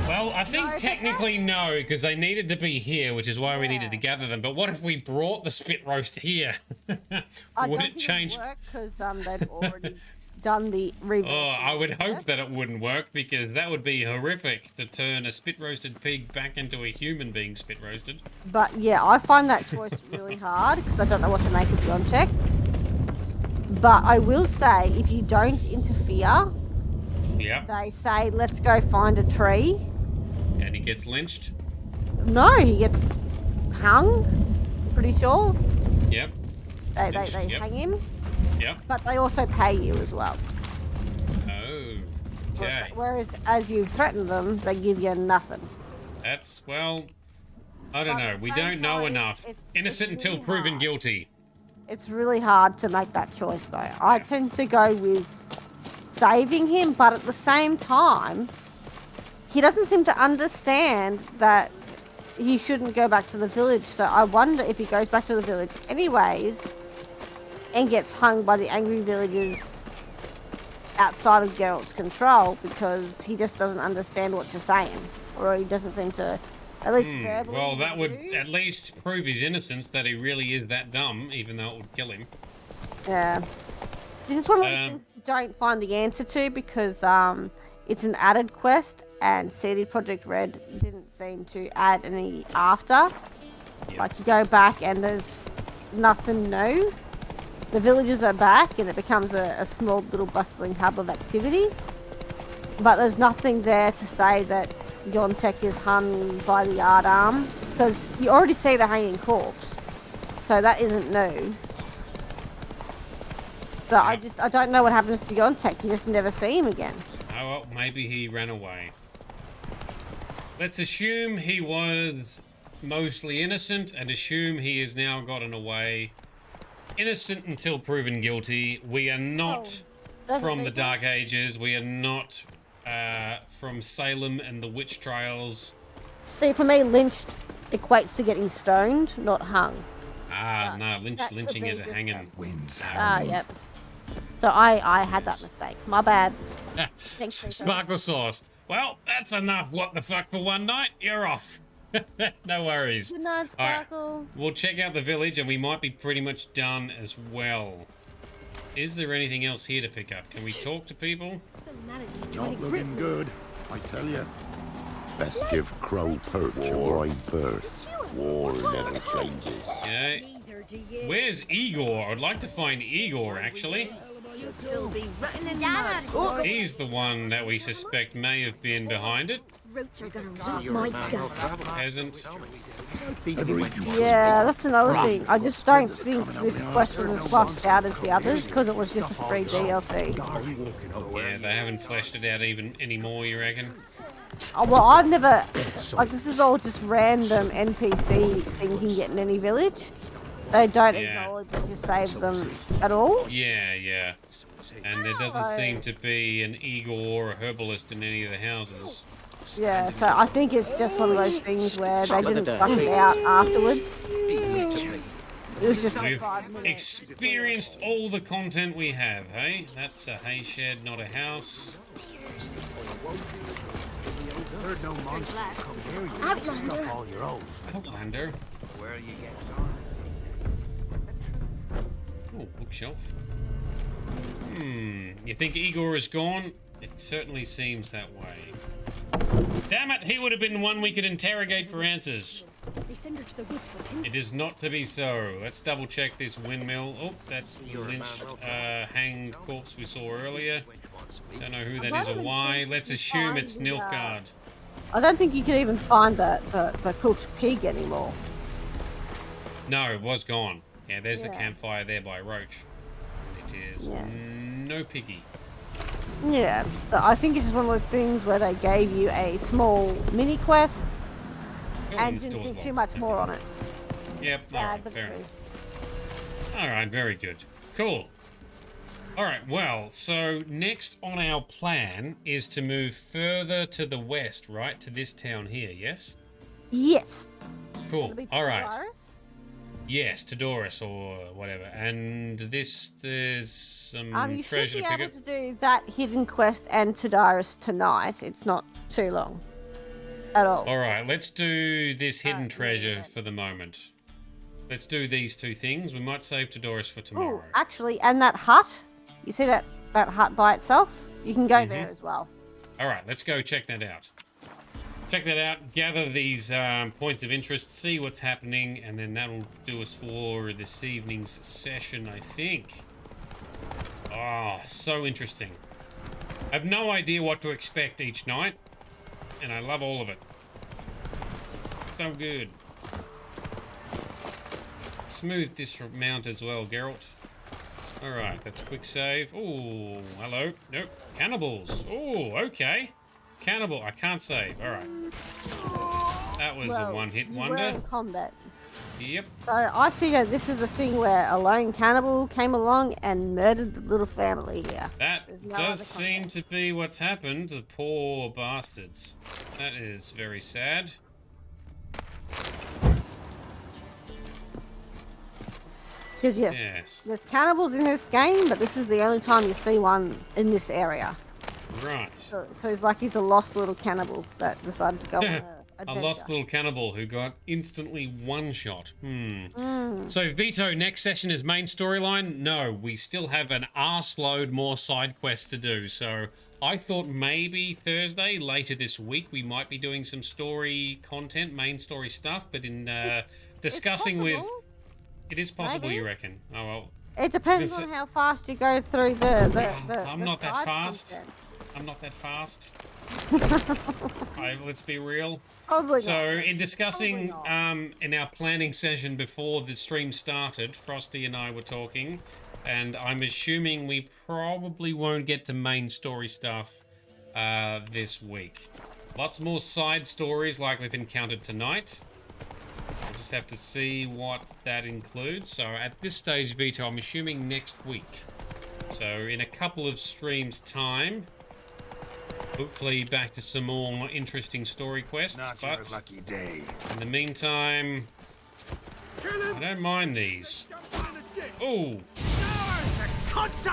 Well, I think technically no, because they needed to be here, which is why we needed to gather them. But what if we brought the spit roast here? Would it change? Because they've already done the reboot. Oh, I would hope that it wouldn't work, because that would be horrific to turn a spit roasted pig back into a human being spit roasted. But yeah, I find that choice really hard because I don't know what to make of Yontek. But I will say, if you don't interfere, they say, let's go find a tree. And he gets lynched? No, he gets hung, pretty sure. Yep. They hang him. Yep. But they also pay you as well. Oh, okay. Whereas as you threaten them, they give you nothing. That's, well, I don't know. We don't know enough. Innocent until proven guilty. It's really hard to make that choice, though. I tend to go with saving him, but at the same time, he doesn't seem to understand that he shouldn't go back to the village. So I wonder if he goes back to the village anyways and gets hung by the angry villagers outside of Geralt's control because he just doesn't understand what you're saying, or he doesn't seem to, at least verbally. Well, that would at least prove his innocence, that he really is that dumb, even though it would kill him. Yeah. It's one of those things you don't find the answer to because it's an added quest, and CD Projekt Red didn't seem to add any after. Yep. Like, you go back and there's nothing new. The villagers are back and it becomes a small little bustling hub of activity. But there's nothing there to say that Yontek is hung by the yard arm, because you already see the hanging corpse. So that isn't new. So I don't know what happens to Yontek. You just never see him again. Oh, well, maybe he ran away. Let's assume he was mostly innocent and assume he has now gotten away. Innocent until proven guilty. We are not from the Dark Ages. We are not from Salem and the witch trials. See, for me, lynched equates to getting stoned, not hung. Ah, no, lynching is a hanging. Wins. Ah, yep. So I had that mistake. My bad. Sparkle sauce. Well, that's enough what the fuck for one night. You're off. No worries. Good night, Sparkle. Right. We'll check out the village and we might be pretty much done as well. Is there anything else here to pick up? Can we talk to people? Not looking good, I tell you. Best give Crow Perch a wide berth. War never changes. Okay. Where's Igor? I'd like to find Igor, actually. He's the one that we suspect may have been behind it. Roots are gonna rot my gut. Peasant. Yeah, that's another thing. I just don't think this quest was as fleshed out as the others because it was just a free DLC. Yeah, they haven't fleshed it out even anymore, you reckon? Oh, well, I've never... Like, this is all just random NPC thing you can get in any village. They don't acknowledge that you saved them at all. Yeah. And there doesn't seem to be an Igor or a herbalist in any of the houses. Yeah, so I think it's just one of those things where they didn't flush it out afterwards. It was just We've experienced all the content we have, hey? That's a hay shed, not a house. Heard no monster come near you. Stuff all your own. Outlander. Where are you getting Oh, bookshelf. You think Igor is gone? It certainly seems that way. Damn it, he would have been one we could interrogate for answers. It is not to be so. Let's double check this windmill. Oh, that's the lynched, hanged corpse we saw earlier. Don't know who that is or why. Let's assume it's Nilfgaard. I don't think you could even find the cooked pig anymore. No, it was gone. Yeah, there's the campfire there by Roach. It is no piggy. Yeah, so I think it's just one of those things where they gave you a small mini quest and didn't do too much more on it. Yep, alright, fair enough. Alright, very good. Cool. Alright, well, so next on our plan is to move further to the west, right? To this town here, yes? Yes. Cool, alright. Yes, to Doris or whatever. And this, there's some treasure to pick up. You should be able to do that hidden quest and Tadaris tonight. It's not too long at all. Alright, let's do this hidden treasure for the moment. Let's do these two things. We might save Tadaris for tomorrow. Ooh, actually, and that hut, you see that hut by itself? You can go there as well. Alright, let's go check that out. Check that out, gather these points of interest, see what's happening, and then that'll do us for this evening's session, I think. Oh, so interesting. I have no idea what to expect each night, and I love all of it. So good. Smooth dismount as well, Geralt. Alright, that's quick save. Oh, hello. Nope. Cannibals. Oh, okay. Cannibal, I can't save. Alright. That was a one-hit wonder. We're in combat. Yep. So I figure this is the thing where a lone cannibal came along and murdered the little family here. That does seem to be what's happened. The poor bastards. That is very sad. Because yes, there's cannibals in this game, but this is the only time you see one in this area. Right. So he's like he's a lost little cannibal that decided to go on a lost little cannibal who got instantly one-shot. So, Vito, next session is main storyline? No, we still have an arseload more side quests to do. So, I thought maybe Thursday, later this week, we might be doing some story content, main story stuff, but in discussing with... It is possible, maybe. You reckon? Oh, well. It depends on how fast you go through the I'm not that fast. Content. I'm not that fast. Let's be real. Probably so, not. in discussing in our planning session before the stream started, Frosty and I were talking, and I'm assuming we probably won't get to main story stuff this week. Lots more side stories like we've encountered tonight. We'll just have to see what that includes. So, at this stage, Vito, I'm assuming next week. So, in a couple of streams' time, hopefully back to some more interesting story quests. Not but your lucky day. In the meantime, I don't mind these. Oh,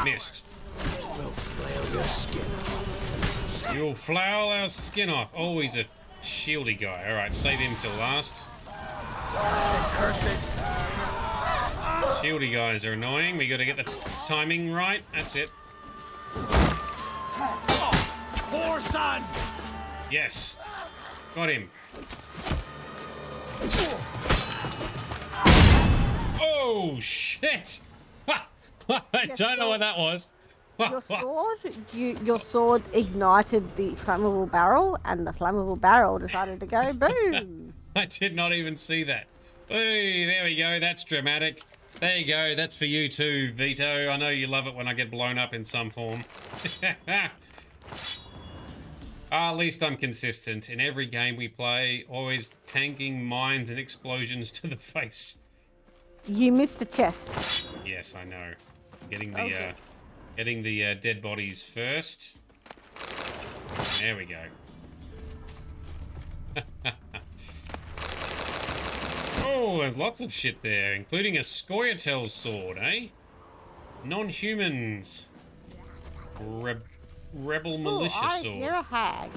missed. We'll flail your skin off. You'll flail our skin off. Oh, he's a shieldy guy. All right, save him till last. Curses. Shieldy guys are annoying. We got to get the timing right. That's it. Poor son. Yes. Got him. Oh, shit. I don't know what that was. Your sword ignited the flammable barrel, and the flammable barrel decided to go boom. I did not even see that. Hey, there we go. That's dramatic. There you go. That's for you too, Vito. I know you love it when I get blown up in some form. At least I'm consistent. In every game we play, always tanking mines and explosions to the face. You missed a chest. Yes, I know. Getting the dead bodies first. There we go. Oh, there's lots of shit there, including a Scoia'tael sword, eh? Non-humans. Rebel militia sword. I hear a hag.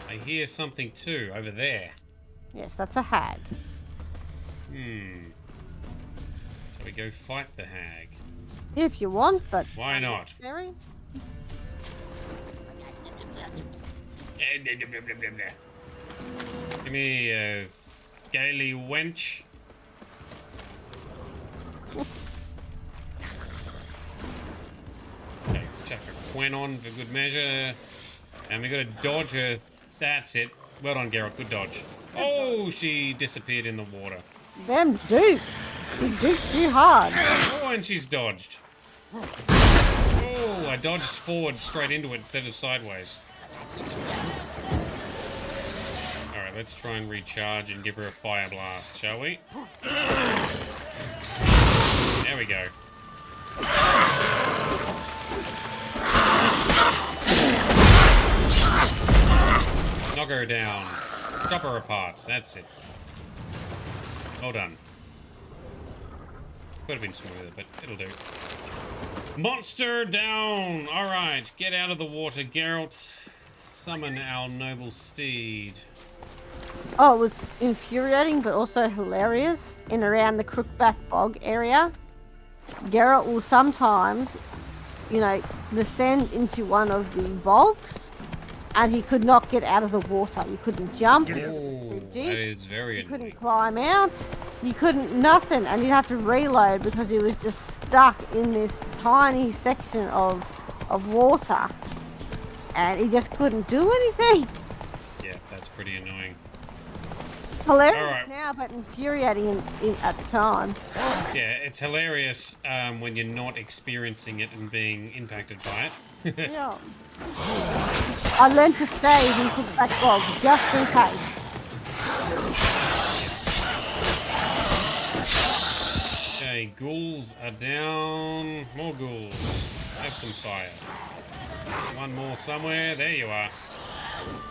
I hear something too, over there. Yes, that's a hag. So we go fight the hag. If you want, but... Why not? Necessary. Give me a scaly wench. Okay, chuck a Quen on for good measure. And we got to dodge her. That's it. Well done, Geralt. Good dodge. Oh, she disappeared in the water. Them dukes. She duked too hard. Oh, and she's dodged. Oh, I dodged forward straight into it instead of sideways. Alright, let's try and recharge and give her a fire blast, shall we? There we go. Knock her down. Chop her apart. That's it. Well done. Could have been smoother, but it'll do. Monster down! Alright, get out of the water, Geralt. Summon our noble steed. Oh, it was infuriating, but also hilarious. In around the Crookback Bog area, Geralt will sometimes, descend into one of the bogs, and he could not get out of the water. You couldn't jump. That is very annoying. You couldn't climb out. You couldn't nothing, and you'd have to reload because he was just stuck in this tiny section of water, and he just couldn't do anything. Yeah, that's pretty annoying. Hilarious now, but infuriating at the time. Yeah, it's hilarious when you're not experiencing it and being impacted by it. Yeah. I learned to save in Crookback Bog just in case. Okay, ghouls are down. More ghouls. Have some fire. There's one more somewhere. There you are.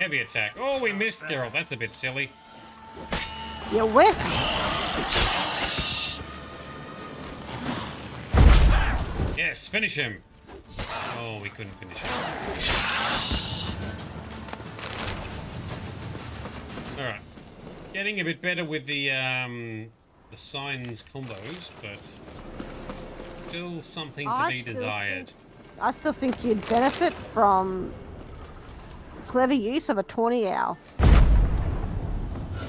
Heavy attack. Oh, we missed, Geralt. That's a bit silly. You whiff. Yes, finish him. Oh, we couldn't finish him. Alright. Getting a bit better with the signs combos, but still something to be desired. I still think you'd benefit from clever use of a 20 owl.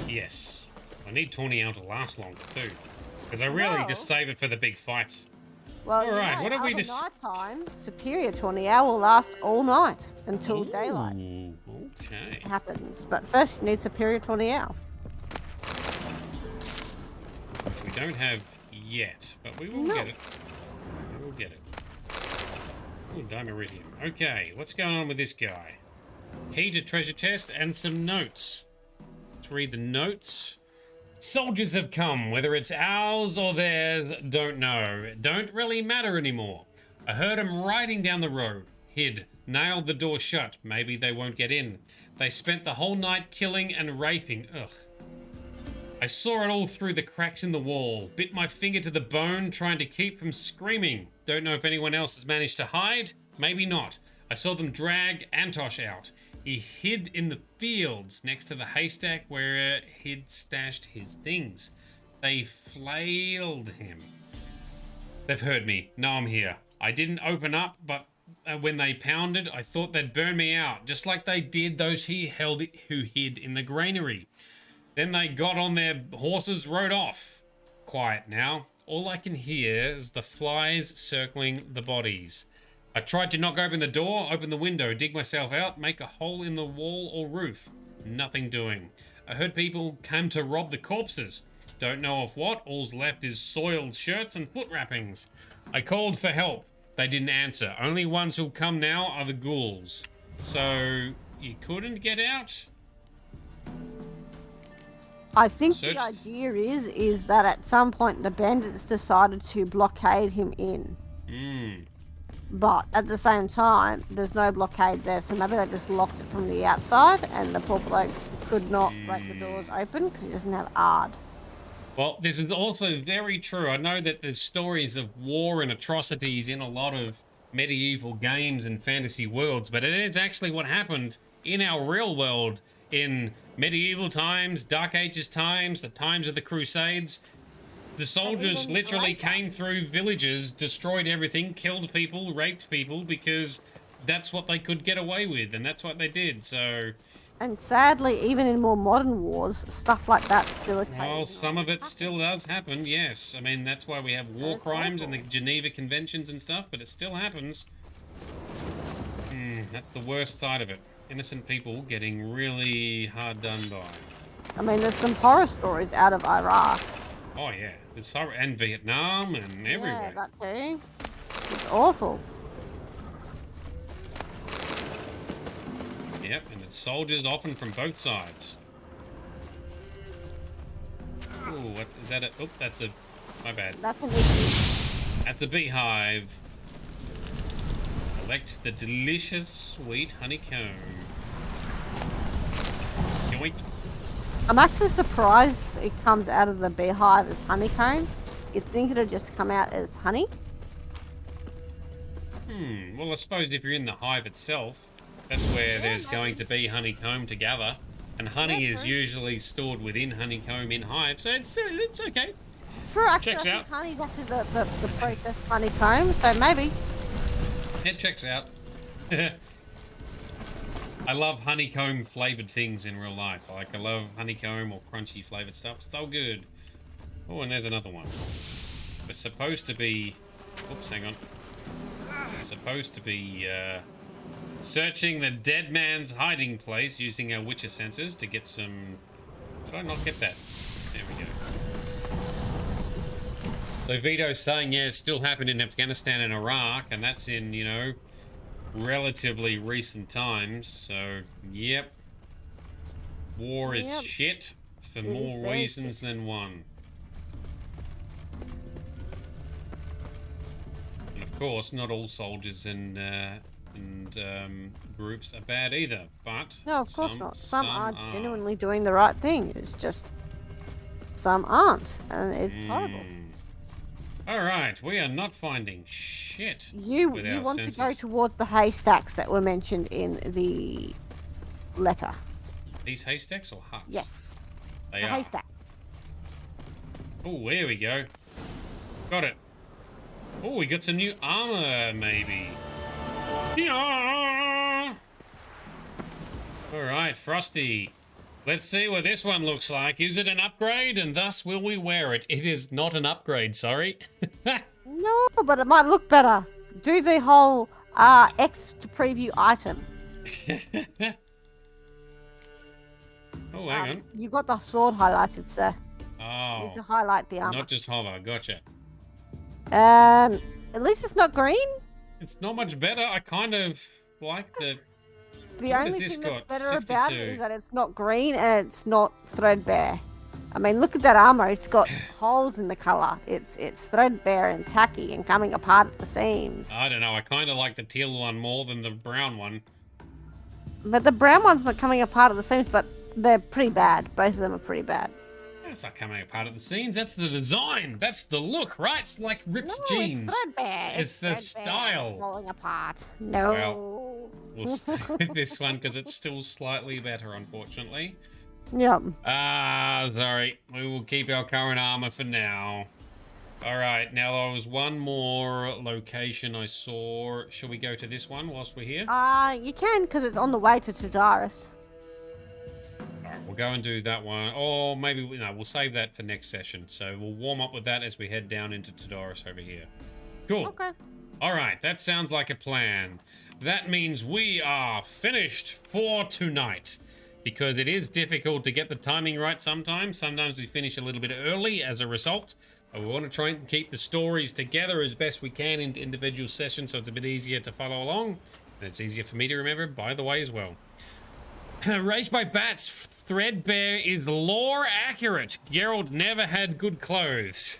Yes. I need 20 owl to last longer too. Because I really just save it for the big fights. Well, alright, what have we just... nighttime, superior 20 owl will last all night until daylight. Okay. Happens. But first you need superior 20 owl. Which we don't have yet, but we will get it. We will get it. Ooh, Dimeridium. Okay, what's going on with this guy? Key to treasure chest and some notes. Let's read the notes. Soldiers have come, whether it's ours or theirs, don't know. It don't really matter anymore. I heard them riding down the road. Hid. Nailed the door shut. Maybe they won't get in. They spent the whole night killing and raping. Ugh. I saw it all through the cracks in the wall. Bit my finger to the bone trying to keep from screaming. Don't know if anyone else has managed to hide. Maybe not. I saw them drag Antosh out. He hid in the fields next to the haystack where he'd stashed his things. They flailed him. They've heard me. Now I'm here. I didn't open up, but when they pounded, I thought they'd burn me out, just like they did those who hid in the granary. Then they got on their horses, rode off. Quiet now. All I can hear is the flies circling the bodies. I tried to knock open the door, open the window, dig myself out, make a hole in the wall or roof. Nothing doing. I heard people came to rob the corpses. Don't know of what. All's left is soiled shirts and foot wrappings. I called for help. They didn't answer. Only ones who'll come now are the ghouls. So, you couldn't get out? I think the idea is that at some point the bandits decided to blockade him in. But at the same time, there's no blockade there, so maybe they just locked it from the outside and the poor bloke could not break the doors open because he doesn't have ARD. Well, this is also very true. I know that there's stories of war and atrocities in a lot of medieval games and fantasy worlds, but it is actually what happened in our real world in medieval times, Dark Ages times, the times of the Crusades. The soldiers literally came through villages, destroyed everything, killed people, raped people, because that's what they could get away with, and that's what they did, so... And sadly, even in more modern wars, stuff like that still occurs. Well, some of it still does happen, yes. I mean, that's why we have war crimes and the Geneva Conventions and stuff, but it still happens. That's the worst side of it. Innocent people getting really hard done by. I mean, there's some horror stories out of Iraq. Oh yeah, there's horror, and Vietnam and everywhere. Yeah, that too. It's awful. Yep, and it's soldiers often from both sides. Ooh, is that a... Oh, that's a... My bad. That's a beehive. That's a beehive. Collect the delicious sweet honeycomb. Yoink. I'm actually surprised it comes out of the beehive as honeycomb. You'd think it'd just come out as honey. Well, I suppose if you're in the hive itself, that's where there's going to be honeycomb to gather. And honey is usually stored within honeycomb in hive, so it's okay. True, actually, Checks I out. think honey's actually the processed honeycomb, so maybe. It checks out. I love honeycomb flavored things in real life. Like, I love honeycomb or crunchy flavored stuff. So good. Oh, and there's another one. We're supposed to be... Oops, hang on. We're supposed to be searching the dead man's hiding place using our Witcher sensors to get some... Did I not get that? There we go. So Vito's saying, yeah, it still happened in Afghanistan and Iraq, and that's in, you know, relatively recent times. So, yep. War is shit for more reasons than one. And of course, not all soldiers and groups are bad either, but no, of course not. Some are genuinely doing the right thing. It's just some aren't, and it's horrible. All right, we are not finding shit. You with our want senses. to go towards the haystacks that were mentioned in the letter. These haystacks or huts? Yes. They the are. haystack. Oh, there we go. Got it. Oh, we got some new armor, maybe. Yeah. All right, Frosty. Let's see what this one looks like. Is it an upgrade, and thus will we wear it? It is not an upgrade, sorry. No, but it might look better. Do the whole X to preview item. Oh, hang on. You got the sword highlighted, sir. Oh. You need to highlight the armor. Not just hover, gotcha. At least it's not green. It's not much better. I kind of like the... The only thing that's better about it is that it's not green and it's not threadbare. I mean, look at that armor. It's got holes in the color. It's threadbare and tacky and coming apart at the seams. I don't know. I kind of like the teal one more than the brown one. But the brown one's not coming apart at the seams, but they're pretty bad. Both of them are pretty bad. That's not coming apart at the seams. That's the design. That's the look, right? It's like ripped jeans. It's threadbare. It's the style. It's falling apart. No. Well, we'll stay with this one because it's still slightly better, unfortunately. Yep. Sorry. We will keep our current armor for now. All right. Now, there was one more location I saw. Shall we go to this one whilst we're here? You can, because it's on the way to Tadaris. We'll go and do that one. Or maybe, we'll save that for next session. So we'll warm up with that as we head down into Tadaris over here. Cool. Okay. All right, that sounds like a plan. That means we are finished for tonight. Because it is difficult to get the timing right sometimes. Sometimes we finish a little bit early as a result. But we want to try and keep the stories together as best we can into individual sessions so it's a bit easier to follow along. And it's easier for me to remember, by the way, as well. Raised by bats, threadbare is lore accurate. Geralt never had good clothes.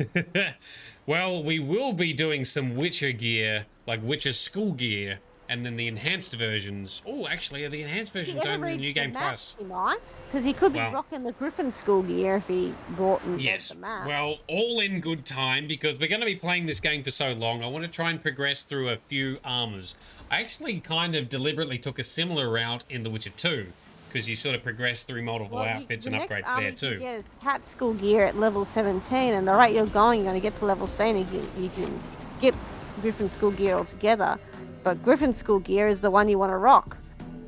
Well, we will be doing some Witcher gear, like Witcher school gear, and then the enhanced versions. Oh, actually, are the enhanced versions only in New Game Plus? He might, because he could be rocking the Griffin school gear if he brought and read the map. Well, all in good time, because we're going to be playing this game for so long. I want to try and progress through a few armors. I actually kind of deliberately took a similar route in The Witcher 2. Because you sort of progress through multiple outfits and upgrades there too. Yeah, cat school gear at level 17, and the rate you're going to get to level 17, you can skip Griffin school gear altogether. But Griffin school gear is the one you want to rock.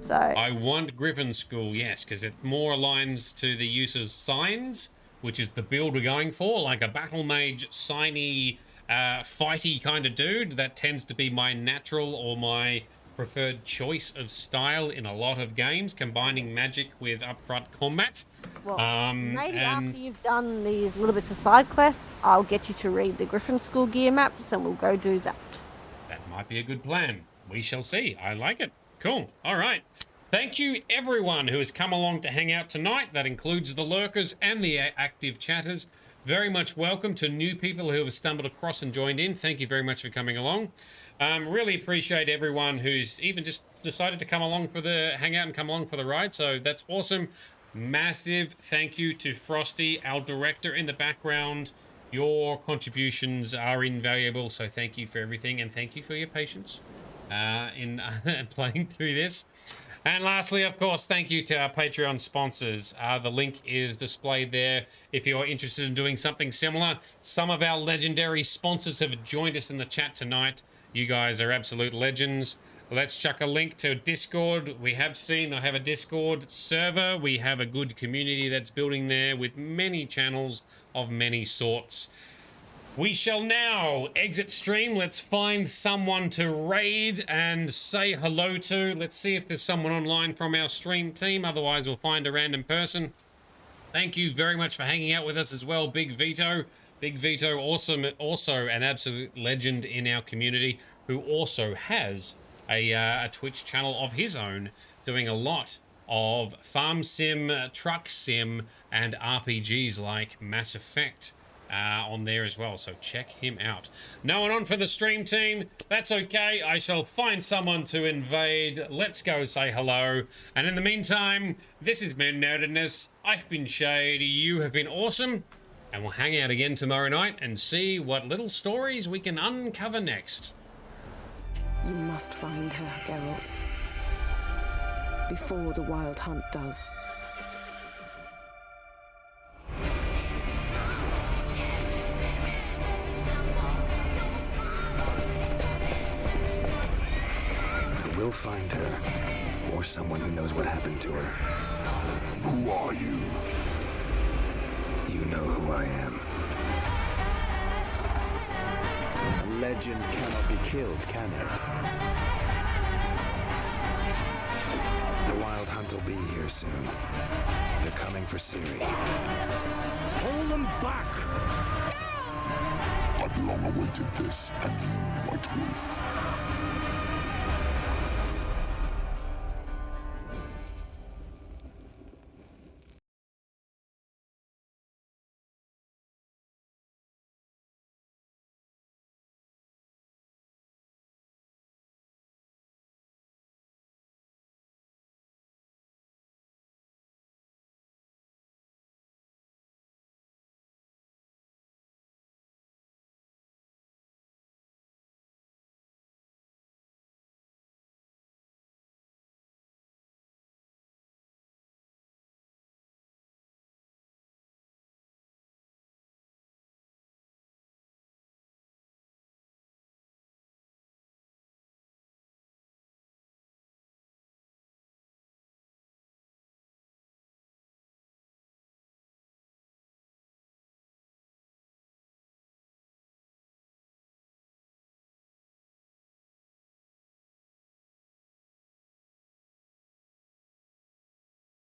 So I want Griffin school, yes, because it more aligns to the use of signs, which is the build we're going for, like a battle mage, signy, fighty kind of dude. That tends to be my natural or my preferred choice of style in a lot of games, combining magic with upfront combat. Well, maybe after you've done these little bits of side quests, I'll get you to read the Griffin school gear maps and we'll go do that. That might be a good plan. We shall see. I like it. Cool. All right. Thank you everyone who has come along to hang out tonight. That includes the lurkers and the active chatters. Very much welcome to new people who have stumbled across and joined in. Thank you very much for coming along. Really appreciate everyone who's even just decided to come along for the hangout and come along for the ride. So that's awesome. Massive thank you to Frosty, our director in the background. Your contributions are invaluable. So thank you for everything. And thank you for your patience in playing through this. And lastly, of course, thank you to our Patreon sponsors. The link is displayed there if you're interested in doing something similar. Some of our legendary sponsors have joined us in the chat tonight. You guys are absolute legends. Let's chuck a link to Discord. We have seen I have a Discord server. We have a good community that's building there with many channels of many sorts. We shall now exit stream. Let's find someone to raid and say hello to. Let's see if there's someone online from our stream team. Otherwise, we'll find a random person. Thank you very much for hanging out with us as well, Big Vito. Big Vito, awesome, also an absolute legend in our community, who also has a Twitch channel of his own, doing a lot of farm sim, truck sim, and RPGs like Mass Effect on there as well. So check him out. No one on for the stream team. That's okay. I shall find someone to invade. Let's go say hello. And in the meantime, this has been Nerdedness. I've been Shade. You have been awesome. And we'll hang out again tomorrow night and see what little stories we can uncover next. You must find her, Geralt. Before the Wild Hunt does. I will find her, or someone who knows what happened to her. Who are you? You know who I am. A legend cannot be killed, can it? The Wild Hunt will be here soon. They're coming for Ciri. Hold them back! I've long awaited this, and you, White Wolf.